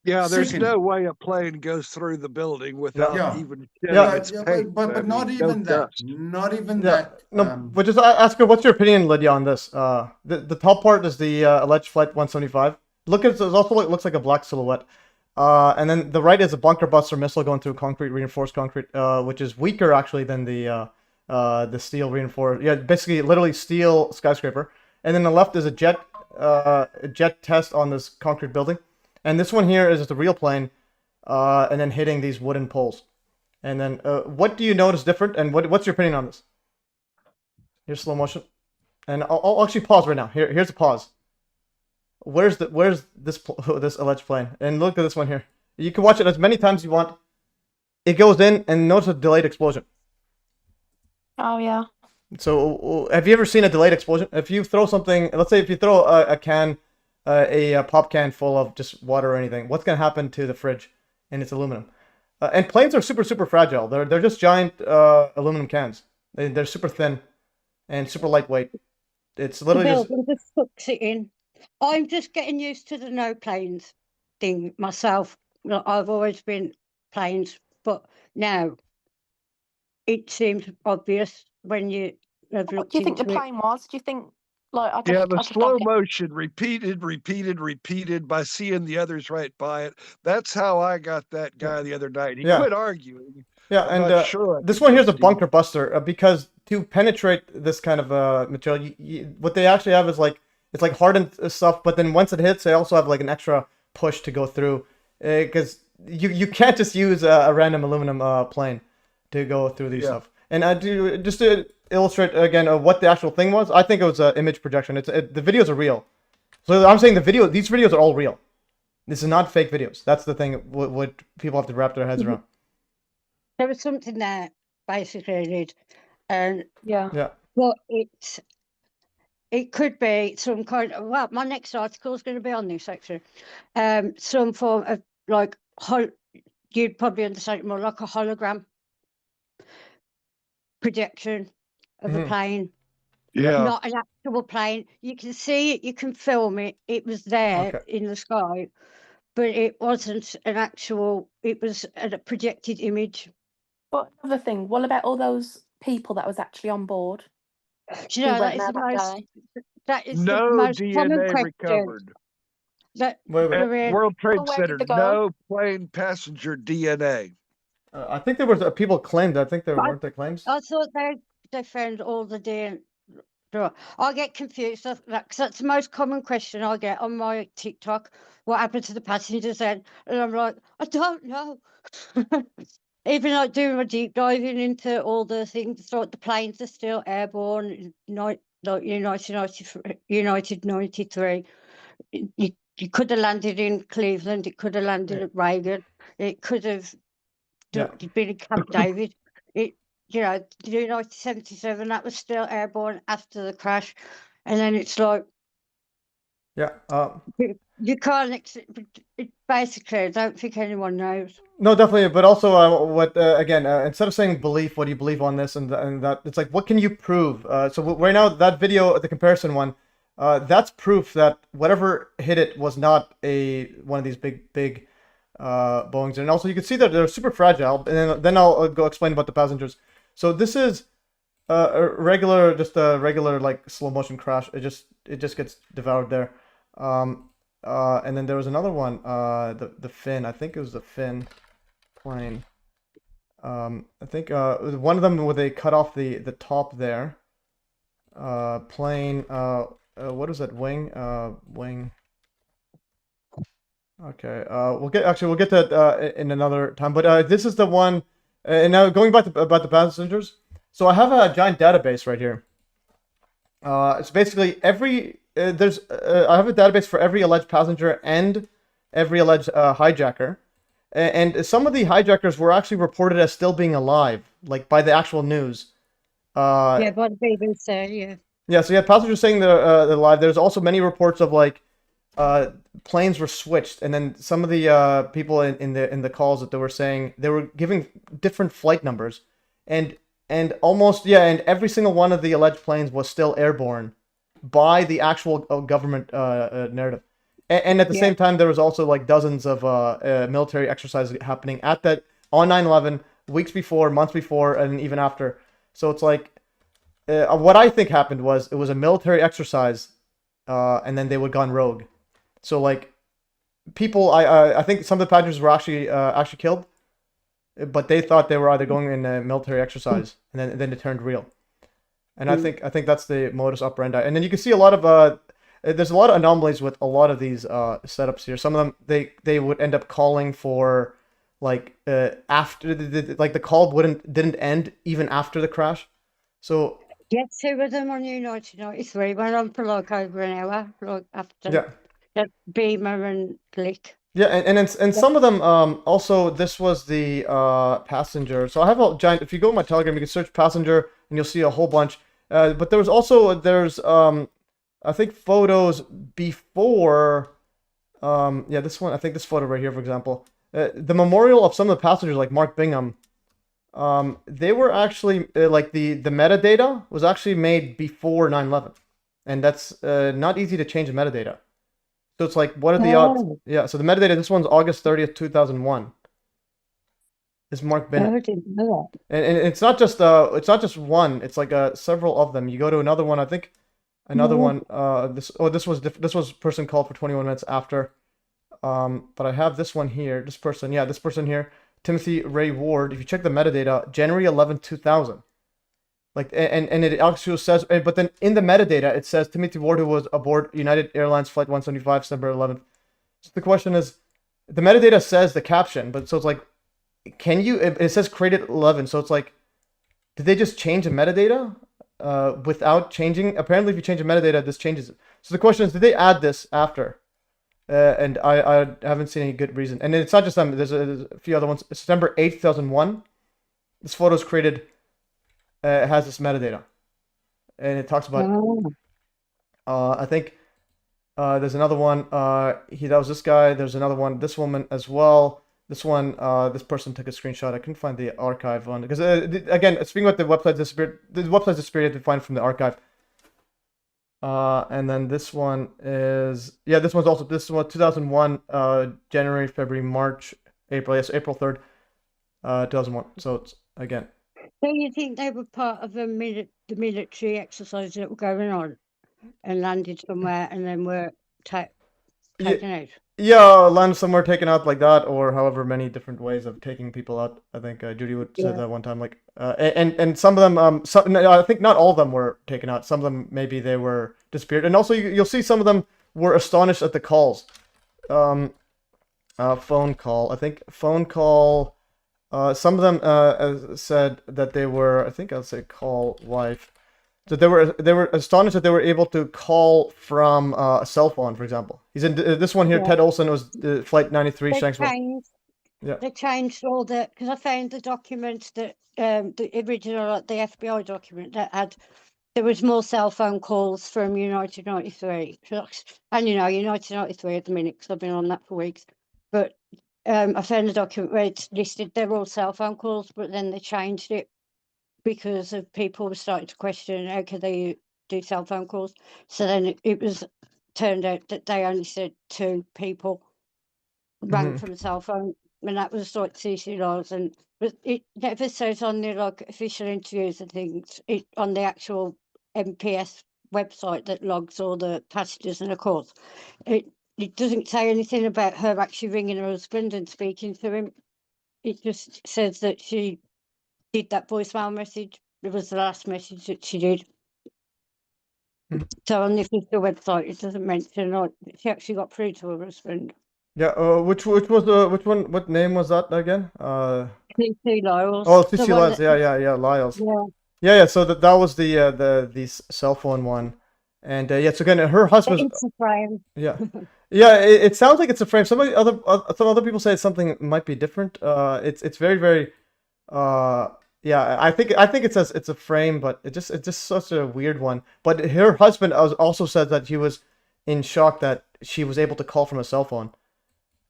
Yeah, there's no way a plane goes through the building without even its paint. But not even that. Not even that. No, but just ask her, what's your opinion, Lydia, on this? The top part is the alleged Flight 175. Look at it, also looks like a black silhouette. And then the right is a bunker buster missile going through concrete, reinforced concrete, which is weaker actually than the steel reinforced. Yeah, basically, literally steel skyscraper. And then the left is a jet test on this concrete building. And this one here is just a real plane, and then hitting these wooden poles. And then, what do you notice different? And what's your opinion on this? Here's slow motion, and I'll actually pause right now. Here's a pause. Where's this alleged plane? And look at this one here. You can watch it as many times as you want. It goes in, and notice a delayed explosion. Oh yeah. So, have you ever seen a delayed explosion? If you throw something, let's say if you throw a can. A pop can full of just water or anything, what's going to happen to the fridge? And it's aluminum. And planes are super, super fragile. They're just giant aluminum cans. They're super thin and super lightweight. It's literally just sucks it in. I'm just getting used to the no planes thing myself. I've always been planes, but now it seems obvious when you have looked into it. What do you think the plane was? Do you think the slow motion, repeated by seeing the others right by it. That's how I got that guy the other night. He quit arguing. Yeah, and this one here's a bunker buster because to penetrate this kind of material, what they actually have is it's like hardened stuff, but then once it hits, they also have like an extra push to go through because you can't just use a random aluminum plane to go through these stuff. And I do just to illustrate again what the actual thing was. I think it was an image projection. The videos are real, so I'm saying these videos are all real. This is not fake videos. That's the thing. What people have to wrap their heads around. There was something there basically, and yeah. Well, it could be some kind of. Well, my next article is going to be on this actually. Some form of you'd probably understand it more like a hologram projection of a plane. Not an actual plane. You can see it, you can film it. It was there in the sky, but it wasn't an actual, it was a projected image. But another thing, what about all those people that was actually on board? Do you know, that is the most DNA common question. recovered. At World Trade Center, no plane passenger DNA. I think there was people claimed. I think there weren't the claims. I thought they they found all the DNA. I get confused because that's the most common question I get on my TikTok. What happened to the passengers then? And I'm like, I don't know. Even like doing my deep diving into all the things, like the planes are still airborne. Like United 93. You could have landed in Cleveland. It could have landed at Reagan. It could have been in Camp David. The United 77, that was still airborne after the crash. And then it's like, you can't, basically, I don't think anyone knows. No, definitely, but also what again? Instead of saying belief, what do you believe on this and that? It's like, what can you prove? So right now, that video, the comparison one, that's proof that whatever hit it was not one of these big Boeings. And also, you can see that they're super fragile. And then I'll go explain about the passengers. So this is a regular like slow motion crash. It just gets devoured there. And then there was another one, the fin. I think it was the fin plane. I think one of them where they cut off the top there. Plane. What is that? Wing. Wing. Okay. We'll get to that in another time. But this is the one. And now going back about the passengers. So I have a giant database right here. It's basically every. I have a database for every alleged passenger and every alleged hijacker, and some of the hijackers were actually reported as still being alive, like by the actual news. By the BBC, yeah. Yeah, so you had passengers saying they're alive. There's also many reports of like planes were switched, and then some of the people in the calls that they were saying they were giving different flight numbers, and almost and every single one of the alleged planes was still airborne by the actual government narrative, and at the same time there was also like dozens of military exercises happening on 9/11, weeks before, months before, and even after. So it's like what I think happened was it was a military exercise, and then they would gone rogue. So like people, I think some of the passengers were actually killed, but they thought they were either going in a military exercise, and then it turned real. And I think that's the modus operandi. And then you can see a lot of there's a lot of anomalies with a lot of these setups here. Some of them they would end up calling for like after the call didn't end even after the crash. So two of them on United 93 went on for like over an hour, like after Beamer and Glick. Yeah, and some of them also this was the passenger. So I have a giant. If you go to my Telegram, you can search passenger and you'll see a whole bunch. But there's I think photos before this one, I think this photo right here, for example, the memorial of some of the passengers like Mark Bingham, they were actually like the metadata was actually made before 9/11, and that's not easy to change the metadata. So it's like, what are the odds? Yeah, so the metadata, this one's August 30th, 2001. Is Mark Bennett. I didn't know that. And it's not just one. It's like several of them. You go to another one. I think another one. This was person called for 21 minutes after. But I have this one here. This person here, Timothy Ray Ward. If you check the metadata, January 11, 2000. Like and it actually says, but then in the metadata it says Timothy Ward, who was aboard United Airlines flight 175, December 11th. So the question is, the metadata says the caption, but so it's like, can you? It says created 11, so it's like, did they just change the metadata without changing? Apparently, if you change the metadata, this changes it. So the question is, did they add this after? And I haven't seen any good reason. And it's not just them. There's a few other ones. September 8th, 2001. This photo is created. It has this metadata, and it talks about. I think there's another one. That was this guy. There's another one. This woman as well. This one, this person took a screenshot. I couldn't find the archive one because again, speaking about the website disappeared. The website disappeared to find from the archive. And then this one is this one 2001, January, February, March, April. Yes, April 3rd, 2001. So it's again. So you think they were part of the military exercise that were going on, and landed somewhere, and then were taken out. Yeah, land somewhere taken out like that, or however many different ways of taking people out. I think Judy would say that one time. Like, and some of them, I think not all of them were taken out. Some of them maybe they were disappeared, and also you'll see some of them were astonished at the calls. Phone call. I think phone call. Some of them said that they were. I think I'll say call wife. So they were astonished that they were able to call from a cell phone, for example. He's in this one here. Ted Olson was flight 93 Shanksville. They changed all the, because I found the documents that the original, the FBI document that had, there was more cell phone calls from United 93. And United 93 at the minute, because I've been on that for weeks. But I found the document where it's listed they're all cell phone calls, but then they changed it because of people were starting to question how could they do cell phone calls. So then it was turned out that they only said 2 people rang from a cell phone, and that was like CC laws. And but it never says on the like official interviews and things on the actual MPS website that logs all the passengers and the calls. It doesn't say anything about her actually ringing her husband and speaking to him. It just says that she did that voicemail message. It was the last message that she did. So on the official website, it doesn't mention like she actually got through to her husband. Yeah. Which was which one? What name was that again? CC Lyles. Oh, CC Lyles. Yeah. Lyles. Yeah. So that was the cell phone one, and so again, her husband. It's a frame. Yeah. Yeah. It sounds like it's a frame. Some other people say something might be different. It's very. Yeah, I think it says it's a frame, but it's just such a weird one. But her husband also said that he was in shock that she was able to call from a cell phone.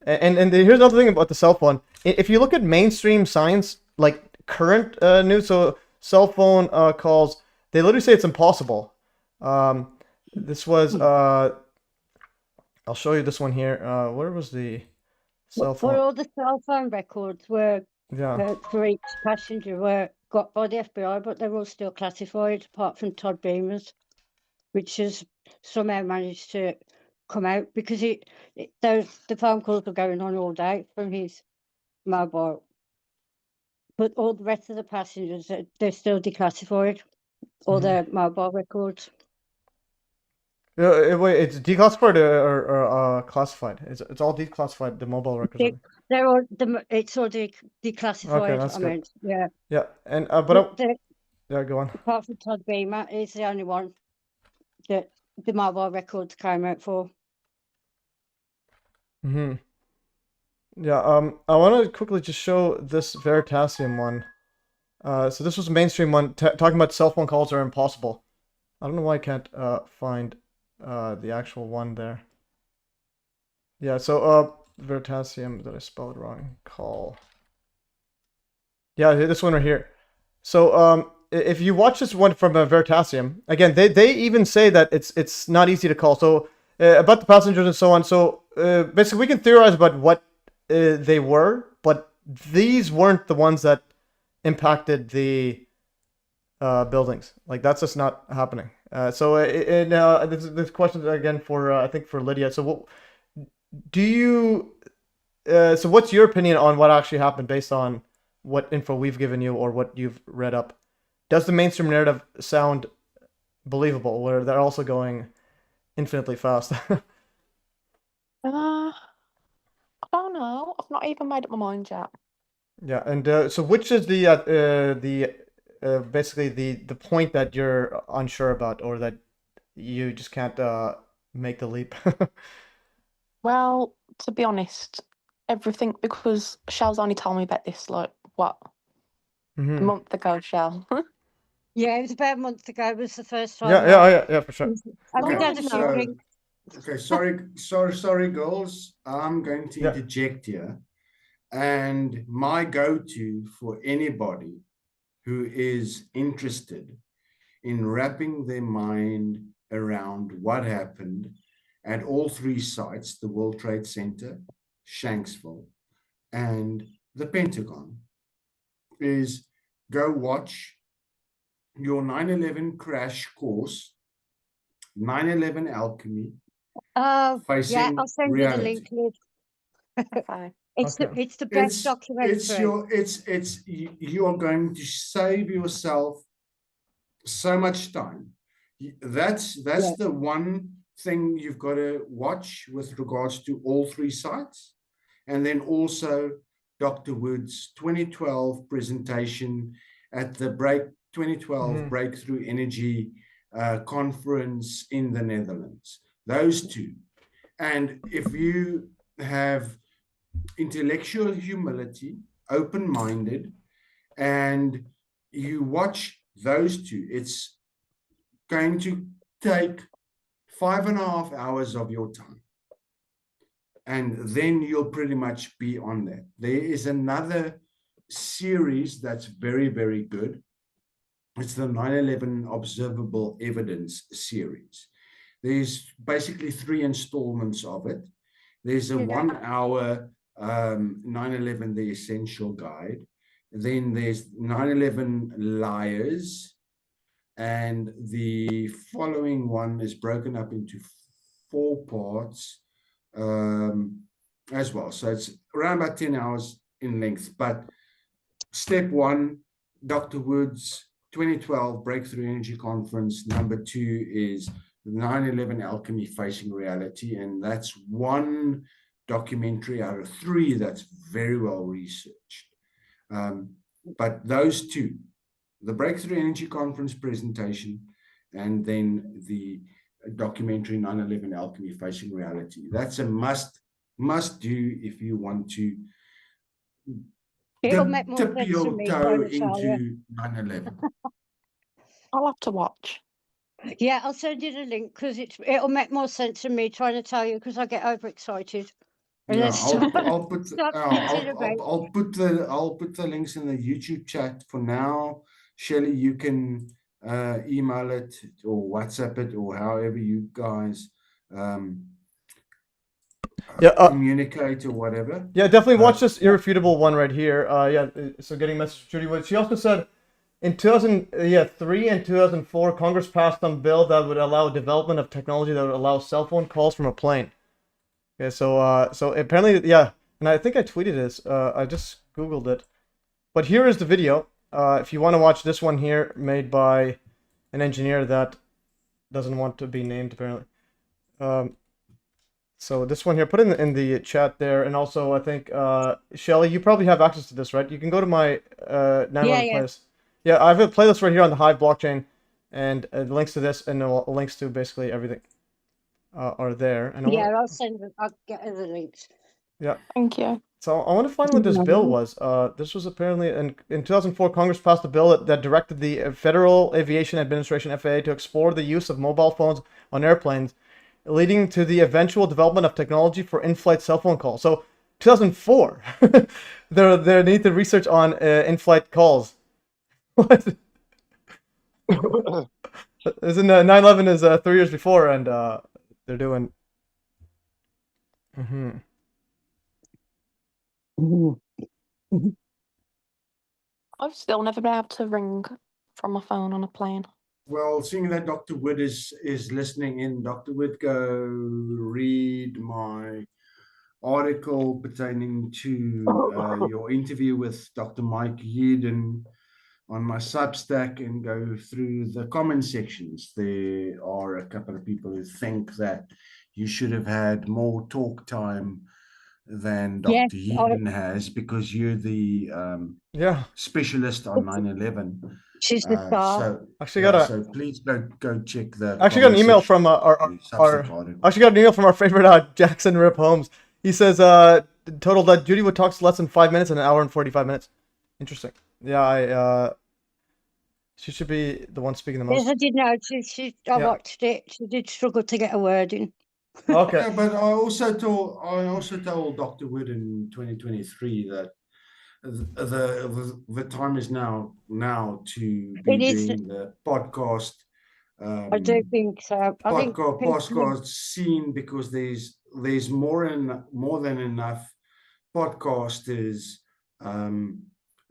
And here's another thing about the cell phone. If you look at mainstream science, like current news, so cell phone calls, they literally say it's impossible. This was I'll show you this one here. Where was the cell phone? Well, all the cell phone records were. For each passenger were got by the FBI, but they're all still classified, apart from Todd Beamer's, which has somehow managed to come out because the phone calls were going on all day from his mobile. But all the rest of the passengers, they're still declassified, all their mobile records. Wait, it's declassified or classified? It's all declassified. The mobile records. They're all it's all declassified. Okay, that's good. Yeah. Yeah, and yeah, go on. Apart from Todd Beamer, he's the only one that the mobile records came out for. Yeah. I want to quickly just show this Veritasium one. So this was a mainstream one talking about cell phone calls are impossible. I don't know why I can't find the actual one there. Yeah, so Veritasium, did I spell it wrong? Call. Yeah, this one right here. So if you watch this one from Veritasium, again, they even say that it's not easy to call. So about the passengers and so on. So basically, we can theorize about what they were, but these weren't the ones that impacted the buildings. Like that's just not happening. So this question again for I think for Lydia. So what do you? So what's your opinion on what actually happened based on what info we've given you or what you've read up? Does the mainstream narrative sound believable, where they're also going infinitely fast? I don't know. I've not even made up my mind yet. Yeah, and so which is the basically the point that you're unsure about, or that you just can't make the leap? Well, to be honest, everything, because Shell's only told me about this like what a month ago. Shell. Yeah, it was about a month ago. It was the first time. Yeah, for sure. Okay, sorry, girls. I'm going to interject here. And my go-to for anybody who is interested in wrapping their mind around what happened at all 3 sites, the World Trade Center, Shanksville, and the Pentagon, is go watch your 9/11 crash course, 9/11 alchemy, Oh, yeah, Facing I'll send you the reality. link, Liz. Okay. It's the best It's documentary. you are going to save yourself so much time. That's Yeah. the one thing you've got to watch with regards to all three sites. And then also Dr. Wood's 2012 presentation at the 2012 Breakthrough Energy Conference in the Netherlands. Those two. And if you have intellectual humility, open-minded, and you watch those two, it's going to take 5.5 hours of your time. And then you'll pretty much be on that. There is another series that's very, very good. It's the 9/11 Observable Evidence series. There's basically 3 installments of it. There's a 1 hour 9/11 The Essential Guide. Then there's 9/11 Liars. And the following one is broken up into 4 parts as well. So it's around about 10 hours in length. But step 1, Dr. Wood's 2012 Breakthrough Energy Conference. Number 2 is the 9/11 Alchemy Facing Reality. And that's one documentary out of 3 that's very well researched. But those 2, the Breakthrough Energy Conference presentation, and then the documentary 9/11 Alchemy Facing Reality. That's a must do if you want to dip your toe into 9/11. I'll have to watch. Yeah, I'll send you the link because it'll make more sense than me trying to tell you because I get overexcited. Yeah, I'll put the links in the YouTube chat for now. Shelley, you can email it or WhatsApp it or however you guys communicate or whatever. Yeah, definitely watch this irrefutable one right here. So getting message Judy Wood. She also said in 2003 and 2004, Congress passed some bill that would allow development of technology that would allow cell phone calls from a plane. Okay, so apparently, yeah, and I think I tweeted this. I just Googled it. But here is the video. If you want to watch this one here, made by an engineer that doesn't want to be named, apparently. So this one here, put in the chat there, and also I think Shelly, you probably have access to this, right? You can go to my 911 playlist. Yeah, I have a playlist right here on the Hive blockchain, and links to this and links to basically everything are there. And I'll get the links. Yeah. Thank you. So I want to find what this bill was. This was apparently in 2004, Congress passed a bill that directed the Federal Aviation Administration, FAA, to explore the use of mobile phones on airplanes, leading to the eventual development of technology for in-flight cell phone calls. So 2004, they need to research on in-flight calls. What? Isn't 9/11 is 3 years before, and they're doing. I've still never been able to ring from my phone on a plane. Well, seeing that Dr. Wood is listening in, Dr. Wood, go read my article pertaining to your interview with Dr. Mike Yeadon on my Substack and go through the comment sections. There are a couple of people who think that you should have had more talk time than Dr. Yeadon has because you're the specialist on 9/11. She's the star. So please go check the. I actually got an email from our favorite Jackson Rip Holmes. He says total that Judy would talk less than 5 minutes and an hour and 45 minutes. Interesting. Yeah, she should be the one speaking the most. Yes, I did know. I watched it. She did struggle to get a word in. Okay. Yeah, but I also told Dr. Wood in 2023 that the time is now to be doing the podcast. I do think so. I think podcast scene because there's more than enough podcasters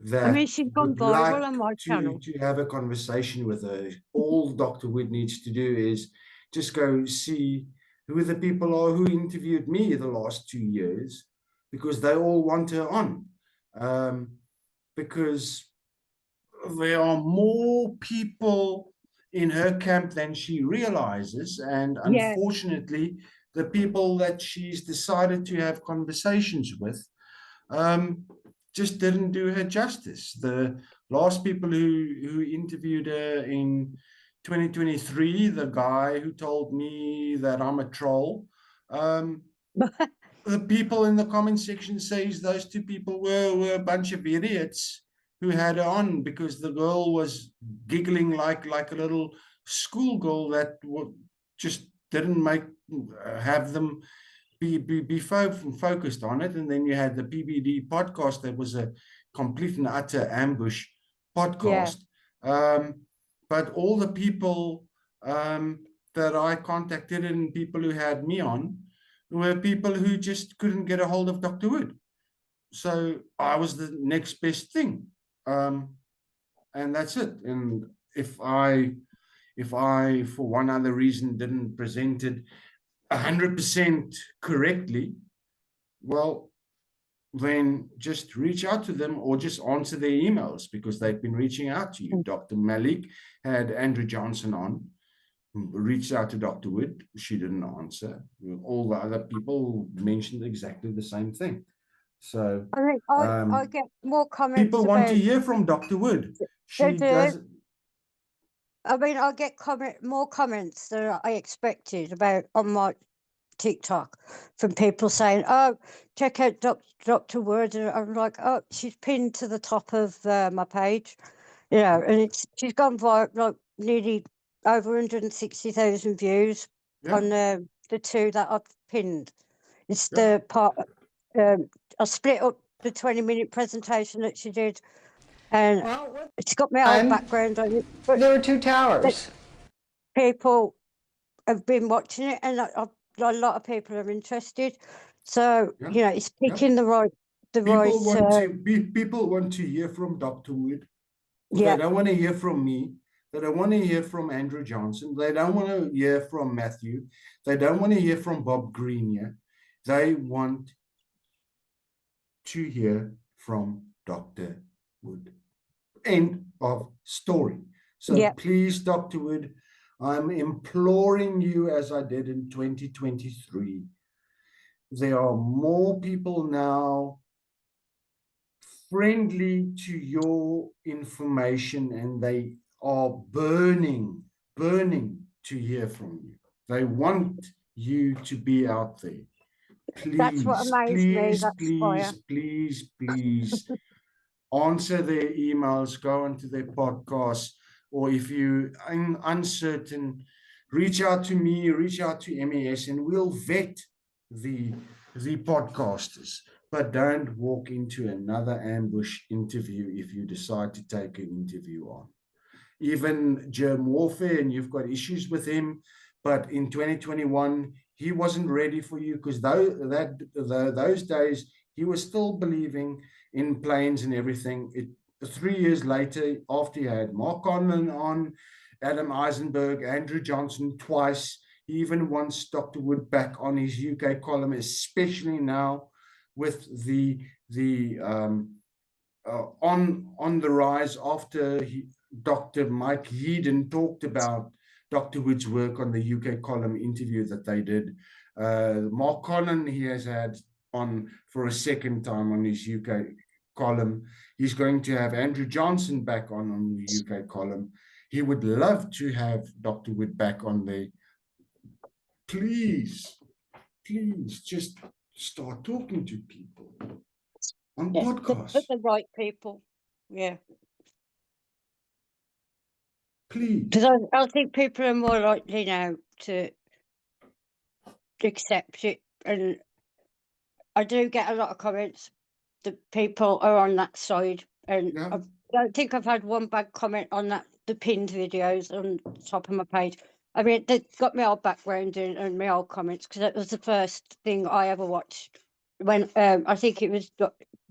that she's gone viral on my channel. To have a conversation with her. All Dr. Wood needs to do is just go see who the people are who interviewed me the last 2 years, because they all want her on. Because there are more people in her camp than she realizes, and unfortunately, the people that she's decided to have conversations with just didn't do her justice. The last people who interviewed her in 2023, the guy who told me that I'm a troll, the people in the comment section says those two people were a bunch of idiots who had her on because the girl was giggling like a little schoolgirl that just didn't have them be focused on it. And then you had the PBD podcast that was a complete and utter ambush podcast. But all the people that I contacted and people who had me on were people who just couldn't get a hold of Dr. Wood. So I was the next best thing. And that's it. And if I, for one other reason, didn't present it 100% correctly, well, then just reach out to them or just answer their emails, because they've been reaching out to you. Dr. Malik had Andrew Johnson on, reached out to Dr. Wood. She didn't answer. All the other people mentioned exactly the same thing. So I think I get more comments. People want to hear from Dr. Wood. She does. I mean, I get more comments than I expected about on my TikTok from people saying, "Oh, check out Dr. Wood," and I'm like, "Oh, she's pinned to the top of my page, you know," and she's gone viral, like nearly over 160,000 views on the two that I've pinned. It's the part. I split up the 20-minute presentation that she did, and it's got my old background on it. But there were two towers. People have been watching it, and a lot of people are interested. So you know, it's picking the right. People want to hear from Dr. Wood. They don't want to hear from me. They don't want to hear from Andrew Johnson. They don't want to hear from Matthew. They don't want to hear from Bob Green. They want to hear from Dr. Wood. End of story. So please, Dr. Wood, I'm imploring you, as I did in 2023. There are more people now friendly to your information, and they are burning to hear from you. They want you to be out there. Please, that's what amazed me. Please answer their emails, go onto their podcasts, or if you're uncertain, reach out to me, reach out to MES, and we'll vet the podcasters. But don't walk into another ambush interview if you decide to take an interview on. Even Germ Warfare, and you've got issues with him, but in 2021, he wasn't ready for you, because those days, he was still believing in planes and everything. 3 years later, after he had Mark Conlon on, Adam Eisenberg, Andrew Johnson twice, he even wants Dr. Wood back on his UK column, especially now with the on the rise after Dr. Mike Yeadon talked about Dr. Wood's work on the UK column interview that they did. Mark Conlon, he has had on for a second time on his UK column. He's going to have Andrew Johnson back on the UK column. He would love to have Dr. Wood back on there. Please, just start talking to people on podcasts. The right people, Please. Because I think people are more likely now to accept it. And I do get a lot of comments that people are on that side. And I don't think I've had one bad comment on the pinned videos on the top of my page. I mean, they've got my old background and my old comments, because that was the first thing I ever watched when I think it was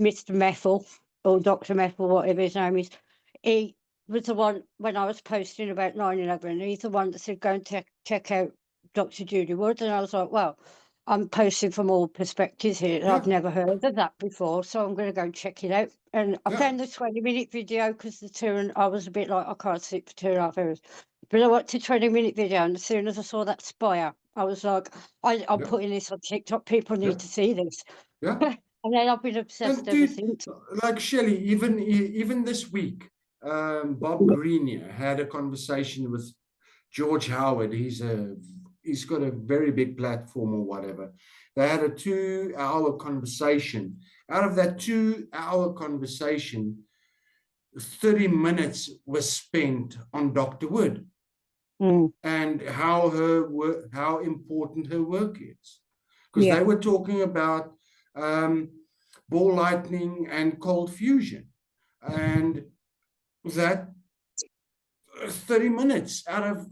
Mr. Meffel or Dr. Meffel, whatever his name is. He was the one, when I was posting about 9/11, he's the one that said, go and check out Dr. Judy Wood, and I was like, well, I'm posting from all perspectives here. And I've never heard of that before, so I'm going to go check it out. And I found the 20-minute video because I was a bit like, I can't sit for 2.5 hours. But I watched the 20-minute video, and as soon as I saw that spire, I was like, I'm putting this on TikTok. People need to see this. Yeah. And then I've been obsessed And ever dude, since. like Shelley, even this week, Bob Green had a conversation with George Howard. He's got a very big platform or whatever. They had a 2-hour conversation. Out of that 2-hour conversation, 30 minutes was spent on Dr. Wood and how important her work is. Because they were talking about ball lightning and cold fusion, and that 30 minutes out of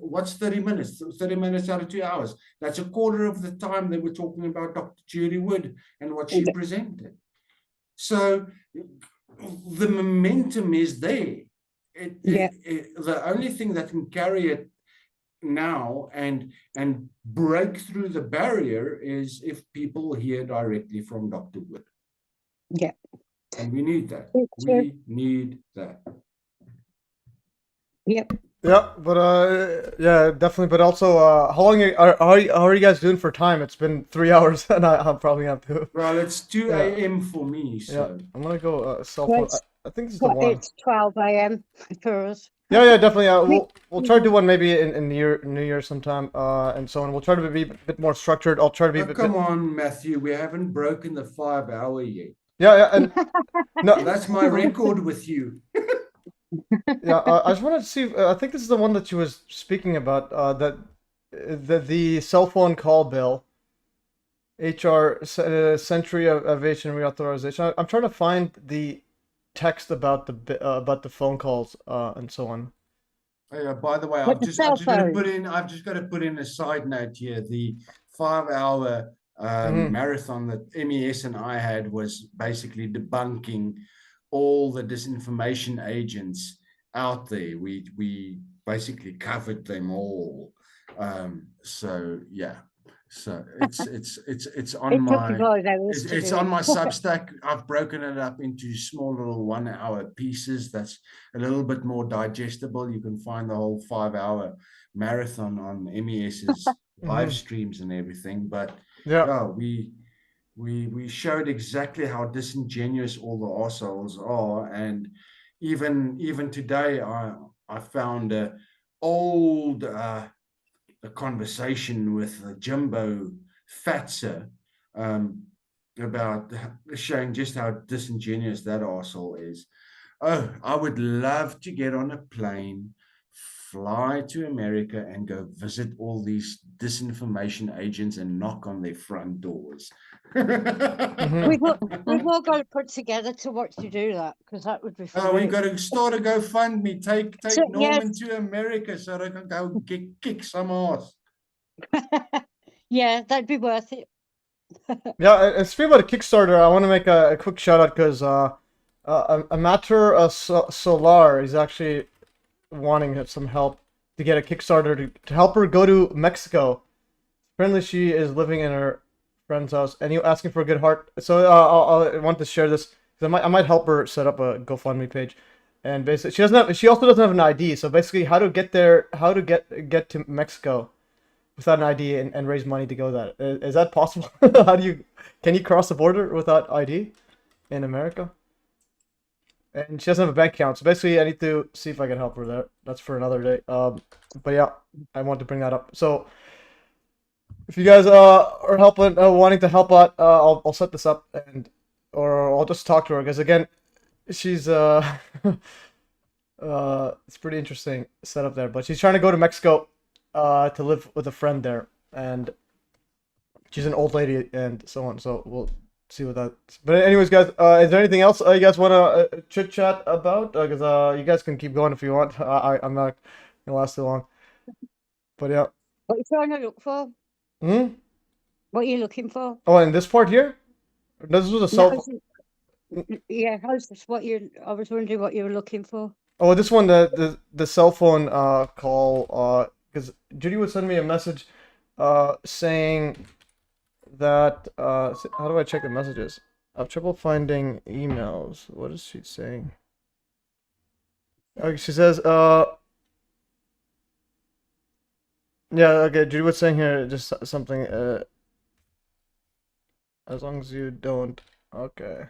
what's 30 minutes? 30 minutes out of 2 hours. That's a quarter of the time they were talking about Dr. Judy Wood and what she presented. So the momentum is there. The only thing that can carry it now and break through the barrier is if people hear directly from Dr. Wood. Yeah. And we need that. We need that. Yep. Yeah, but yeah, definitely. But also, how long are you guys doing for time? It's been 3 hours, and I'll probably have to. Well, it's 2 a.m. for me, so I'm gonna go cell phone. I think this is the one. It's 12 a.m. for us. Yeah, definitely. We'll try to do one maybe in New Year sometime, and so on. We'll try to be a bit more structured. I'll try to be. Come on, Matthew. We haven't broken the 5 hour yet. Yeah, and no, that's my record with you. Yeah, I just wanted to see. I think this is the one that she was speaking about. That the cell phone call bill, HR Century of Aviation Reauthorization. I'm trying to find the text about the phone calls and so on. By the way, I've just got to put in a side note here. The 5 hour marathon that MES and I had was basically debunking all the disinformation agents out there. We basically covered them all. So yeah. So it's on my Substack. I've broken it up into small little 1 hour pieces. That's a little bit more digestible. You can find the whole 5 hour marathon on MES's live streams and everything. But we showed exactly how disingenuous all the arseholes are. And even today, I found an old a conversation with Jimbo Fatser about showing just how disingenuous that arsehole is. Oh, I would love to get on a plane, fly to America and go visit all these disinformation agents and knock on their front doors. We've all got to put together to watch you do that, because that would be fun. Oh, we've got to start a GoFundMe. Take Norman to America so they can go kick some ass. Yeah, that'd be worth it. Yeah, and speaking about a Kickstarter, I want to make a quick shout out because Amateur Solar is actually wanting some help to get a Kickstarter to help her go to Mexico. Apparently, she is living in her friend's house, and you're asking for a good heart. So I want to share this because I might help her set up a GoFundMe page. And basically, she also doesn't have an ID. So basically, how to get there, how to get to Mexico without an ID and raise money to go there. Is that possible? Can you cross the border without ID in America? And she doesn't have a bank account, so basically I need to see if I can help her there. That's for another day. But yeah, I want to bring that up. So if you guys are helping, wanting to help out, I'll set this up or I'll just talk to her because again, she's it's pretty interesting setup there. But she's trying to go to Mexico to live with a friend there, and she's an old lady and so on. So we'll see what that. But anyways, guys, is there anything else you guys want to chit chat about? Because you guys can keep going if you want. I'm not gonna last too long. But yeah. What are you trying to look for? What are you looking for? Oh, and this part here. This was a cell. Yeah, how's this? I was wondering what you were looking for. Oh, this one, the cell phone call because Judy would send me a message saying that how do I check the messages? I have trouble finding emails. What is she saying? Okay, she says yeah, okay, Judy was saying here just something as long as you don't, okay.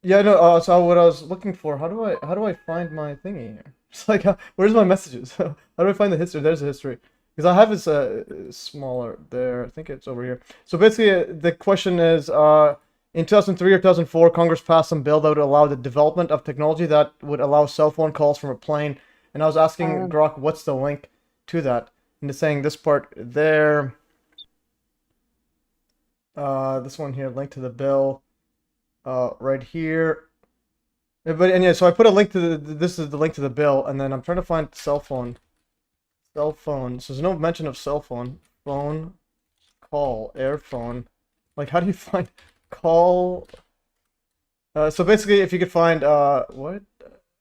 Yeah, no, so what I was looking for, how do I find my thingy here? It's like, where's my messages? How do I find the history? There's the history. Because I have this smaller there. I think it's over here. So basically, the question is, in 2003 or 2004, Congress passed some bill that would allow the development of technology that would allow cell phone calls from a plane. And I was asking Grok, what's the link to that? And it's saying this part there. This one here, link to the bill. Right here. Yeah, so I put a link to this is the link to the bill, and then I'm trying to find cell phone. Cell phone. So there's no mention of cell phone. Phone, call, air phone. Like, how do you find call? So basically, if you could find what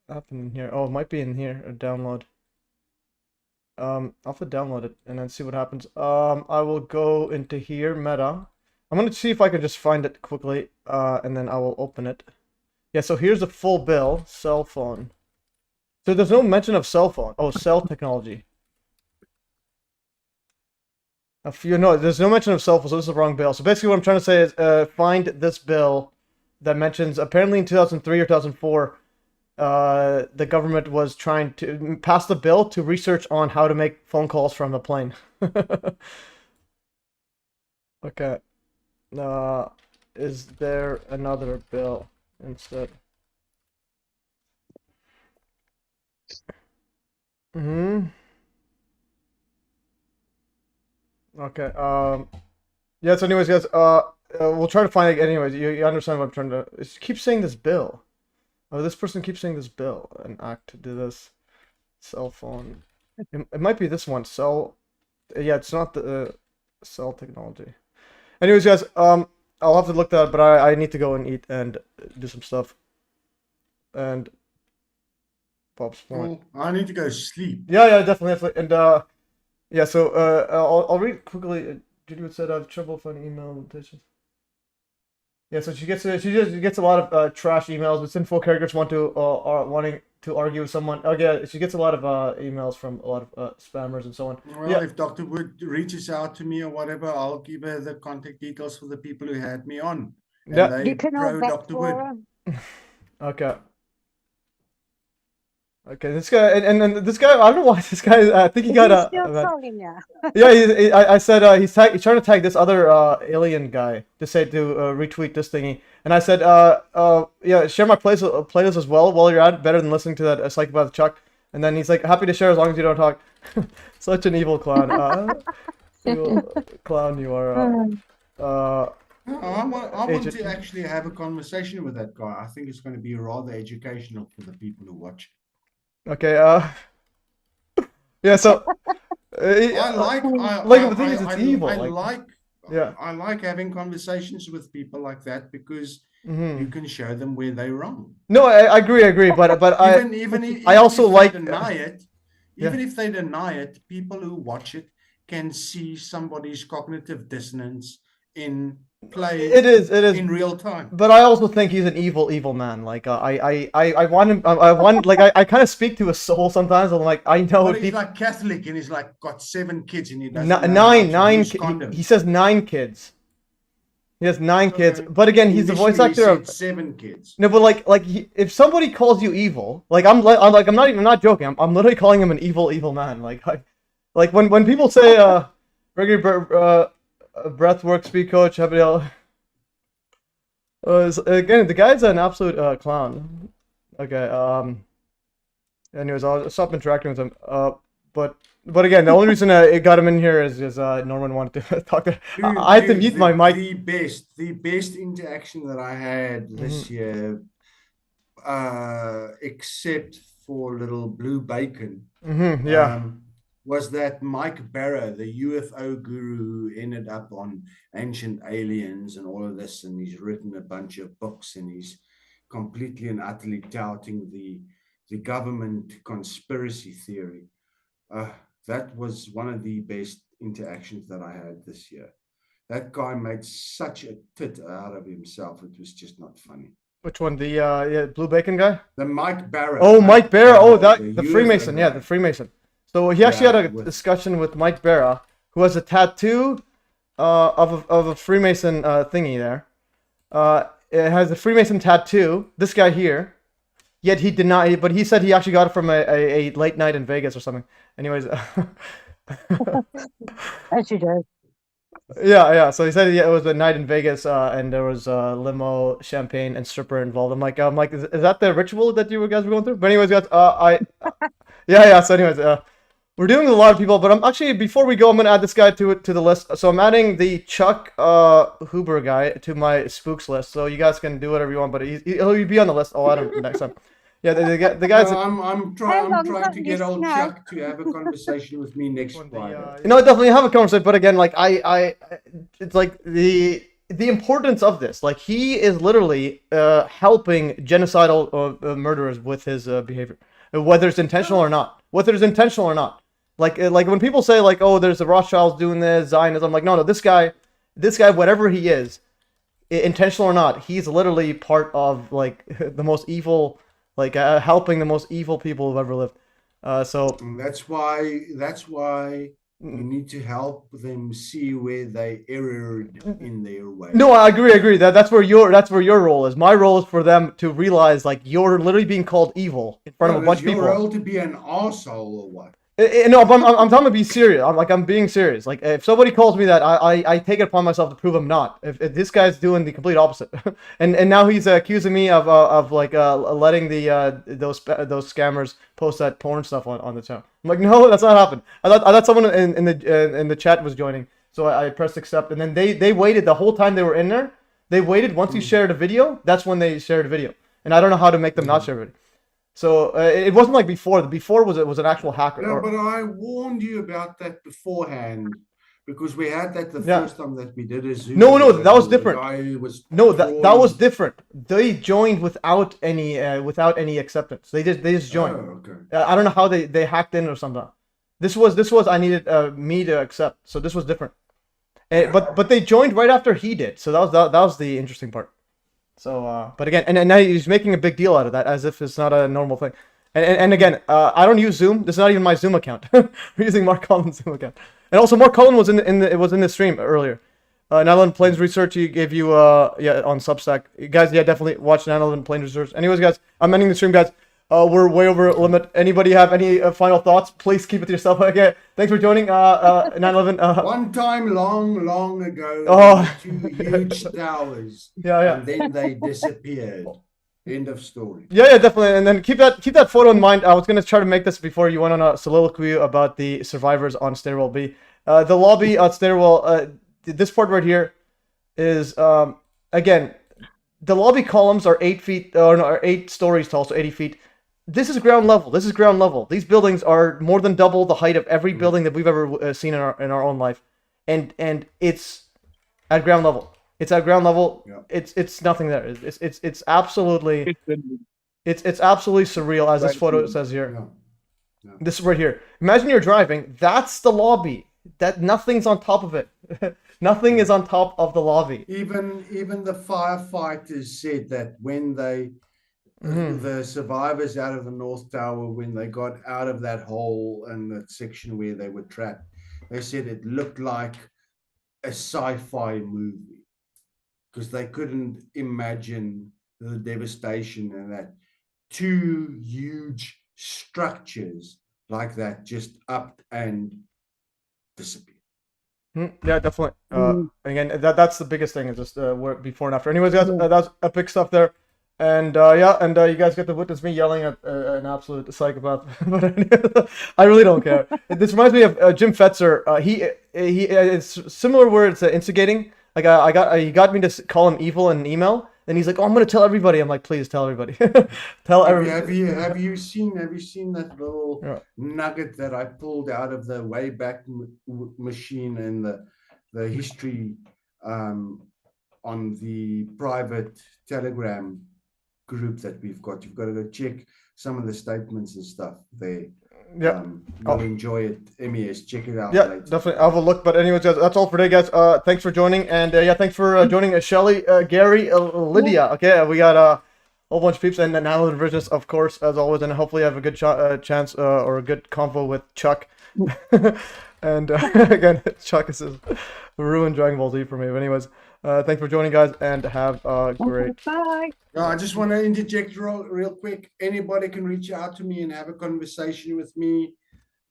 happened in here? Oh, it might be in here. Or download. I'll have to download it and then see what happens. I will go into here, Meta. I'm gonna see if I can just find it quickly, and then I will open it. Yeah, so here's the full bill. Cell phone. So there's no mention of cell phone. Oh, cell technology. There's no mention of cell phone, so this is the wrong bill. So basically what I'm trying to say is find this bill that mentions, apparently in 2003 or 2004, the government was trying to pass the bill to research on how to make phone calls from a plane. Okay. Is there another bill instead? Okay. Yeah, so anyways, guys, we'll try to find it anyways. You understand what I'm trying to... It keeps saying this bill. Oh, this person keeps saying this bill. An act to do this. Cell phone. It might be this one. Cell... Yeah, it's not the cell technology. Anyways, guys, I'll have to look that up, but I need to go and eat and do some stuff. And... Pop's point. I need to go sleep. Yeah, definitely. And, yeah, so I'll read quickly. Judy said I have trouble finding email notations. Yeah, so she gets a lot of trash emails with sinful characters wanting to argue with someone. Oh yeah, she gets a lot of emails from a lot of spammers and so on. Well, yeah. If Dr. Wood reaches out to me or whatever, I'll give her the contact details for the people who had me on. And Yeah. they pro Dr. Wood. Okay. Okay, this guy and this guy, I don't know why this guy. I think he got yeah, I said he's trying to tag this other alien guy to say to retweet this thingy, and I said yeah, share my playlist as well while you're at it. Better than listening to that Psychopath Chuck. And then he's like, happy to share as long as you don't talk. Such an evil clown. Evil clown you are. I want to actually have a conversation with that guy. I think it's going to be rather educational for the people who watch. Okay, yeah, so the thing is, it's evil. I like having conversations with people like that because you can show them where they're wrong. No, I agree, but I also like deny it. Even if they deny it, people who watch it can see somebody's cognitive dissonance in play. It is in real time. But I also think he's an evil man. Like I want him. I kind of speak to his soul sometimes. I'm like, I know. But he's like Catholic and he's like got 7 kids and he doesn't nine. He says 9 kids. He has 9 kids. But again, he's the voice actor of 7 kids. No, but if somebody calls you evil, I'm not joking. I'm literally calling him an evil man. Like when people say regular breathwork speed coach, again, the guy's an absolute clown. Okay, anyways, I'll stop interacting with him. But again, the only reason it got him in here is Norman wanted to talk to. I had to mute my mic. The best interaction that I had this year, except for little Blue Bacon, was that Mike Barra, the UFO guru who ended up on ancient aliens and all of this, and he's written a bunch of books, and he's completely and utterly touting the the government conspiracy theory. That was one of the best interactions that I had this year. That guy made such a tit out of himself. It was just not funny. Which one? The blue bacon guy? The Mike Barrett. Oh, Mike Barra. Oh, that the UFO Freemason. Yeah, guy. the Freemason. So he actually had a discussion with Mike Barra, who has a tattoo of a Freemason thingy there. It has a Freemason tattoo. This guy here. Yet he denied, but he said he actually got it from a late night in Vegas or something. Anyways. As you do. Yeah. So he said it was a night in Vegas, and there was limo, champagne, and stripper involved. I'm like, is that the ritual that you guys were going through? But anyways, guys, yeah. So anyways, we're doing a lot of people, but I'm actually, before we go, I'm gonna add this guy to the list. So I'm adding the Chuck Huber guy to my spooks list. So you guys can do whatever you want, but he'll be on the list. I'll add him next time. Yeah, the guys. No, I'm trying to get old Chuck to have a conversation with me next Friday. Definitely have a conversation. But again, like it's like the importance of this. Like he is literally helping genocidal murderers with his behavior, whether it's intentional or not. Like when people say like, oh, there's the Rothschilds doing this, Zionism. I'm like, no, this guy, whatever he is, intentional or not, he's literally part of like the most evil. Like helping the most evil people who've ever lived. So that's why you need to help them see where they erred in their way. No, I agree. That's where your role is. My role is for them to realize like you're literally being called evil in front of a bunch of people. Your role to be an arsehole or what? No, but I'm talking to be serious. I'm being serious. Like if somebody calls me that, I take it upon myself to prove I'm not. If this guy's doing the complete opposite, and now he's accusing me of like letting those scammers post that porn stuff on the channel. I'm like, no, that's not happened. I thought someone in the chat was joining, so I pressed accept, and then they waited the whole time they were in there. They waited once you shared a video. That's when they shared a video, and I don't know how to make them not share a video. So it wasn't like before. Before was an actual hacker. No, but I warned you about that beforehand because we had that the first time that we did a Zoom. No, that was different. That was different. They joined without any acceptance. They just joined. Oh, okay. I don't know how they hacked in or something. This was I needed me to accept. So this was different. But they joined right after he did. So that was the interesting part. So, but again, and now he's making a big deal out of that as if it's not a normal thing. And again, I don't use Zoom. This is not even my Zoom account. We're using Mark Cullen's Zoom account. And also, Mark Cullen was in the stream earlier. 9/11 Planes Research. He gave you on Substack. You guys, definitely watch 9/11 Planes Research. Anyways, guys, I'm ending the stream, guys. We're way over limit. Anybody have any final thoughts? Please keep it to yourself. Okay. Thanks for joining. 9/11. One time, long ago, two huge towers. Yeah. And then they disappeared. End of story. Yeah, definitely. And then keep that photo in mind. I was gonna try to make this before you went on a soliloquy about the survivors on Stairwell B. The lobby on Stairwell. This part right here is again, the lobby columns are 8 feet or 8 stories tall, so 80 feet. This is ground level. These buildings are more than double the height of every building that we've ever seen in our own life, and it's at ground level. It's at ground level. Yeah. It's nothing there. It's absolutely it's absolutely surreal, as this photo says here. Yeah. This is right here. Imagine you're driving. That's the lobby. That nothing's on top of it. Nothing is on top of the lobby. Even the firefighters said that when they. The survivors out of the North Tower, when they got out of that hole and that section where they were trapped, they said it looked like a sci-fi movie because they couldn't imagine the devastation and that 2 huge structures like that just up and disappeared. Yeah, definitely. Again, that's the biggest thing is just before and after. Anyways, guys, that's epic stuff there. And you guys get to witness me yelling at an absolute psychopath. But I really don't care. This reminds me of Jim Fetzer. It's similar where it's instigating. Like he got me to call him evil in an email, and he's like, "Oh, I'm gonna tell everybody." I'm like, "Please tell everybody." Tell everybody. Have you seen that little nugget that I pulled out of the Wayback Machine and the history on the private Telegram group that we've got? You've got to go check some of the statements and stuff there. Yeah. You'll enjoy it. MES, check it out Yeah, later. definitely. I'll have a look. But anyways, guys, that's all for today, guys. Thanks for joining. And yeah, thanks for joining Shelly, Gary, Lydia. Okay, we got a whole bunch of peeps. And now the Revisionist, of course, as always. And hopefully have a good chance or a good convo with Chuck. And again, Chuck is ruined Dragon Ball Z for me. But anyways, thanks for joining, guys. And have a great... Bye. No, I just want to interject real quick. Anybody can reach out to me and have a conversation with me.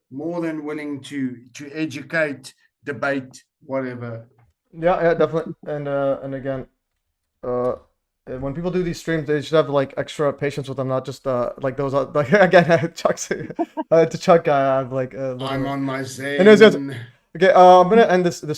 More than willing to educate, debate, whatever. Yeah, definitely. And again, when people do these streams, they should have like extra patience with them, not just like those. Like again, Chuck's the Chuck guy. I'm like, I'm on my Zen. Anyways, guys, okay, I'm gonna end this stream.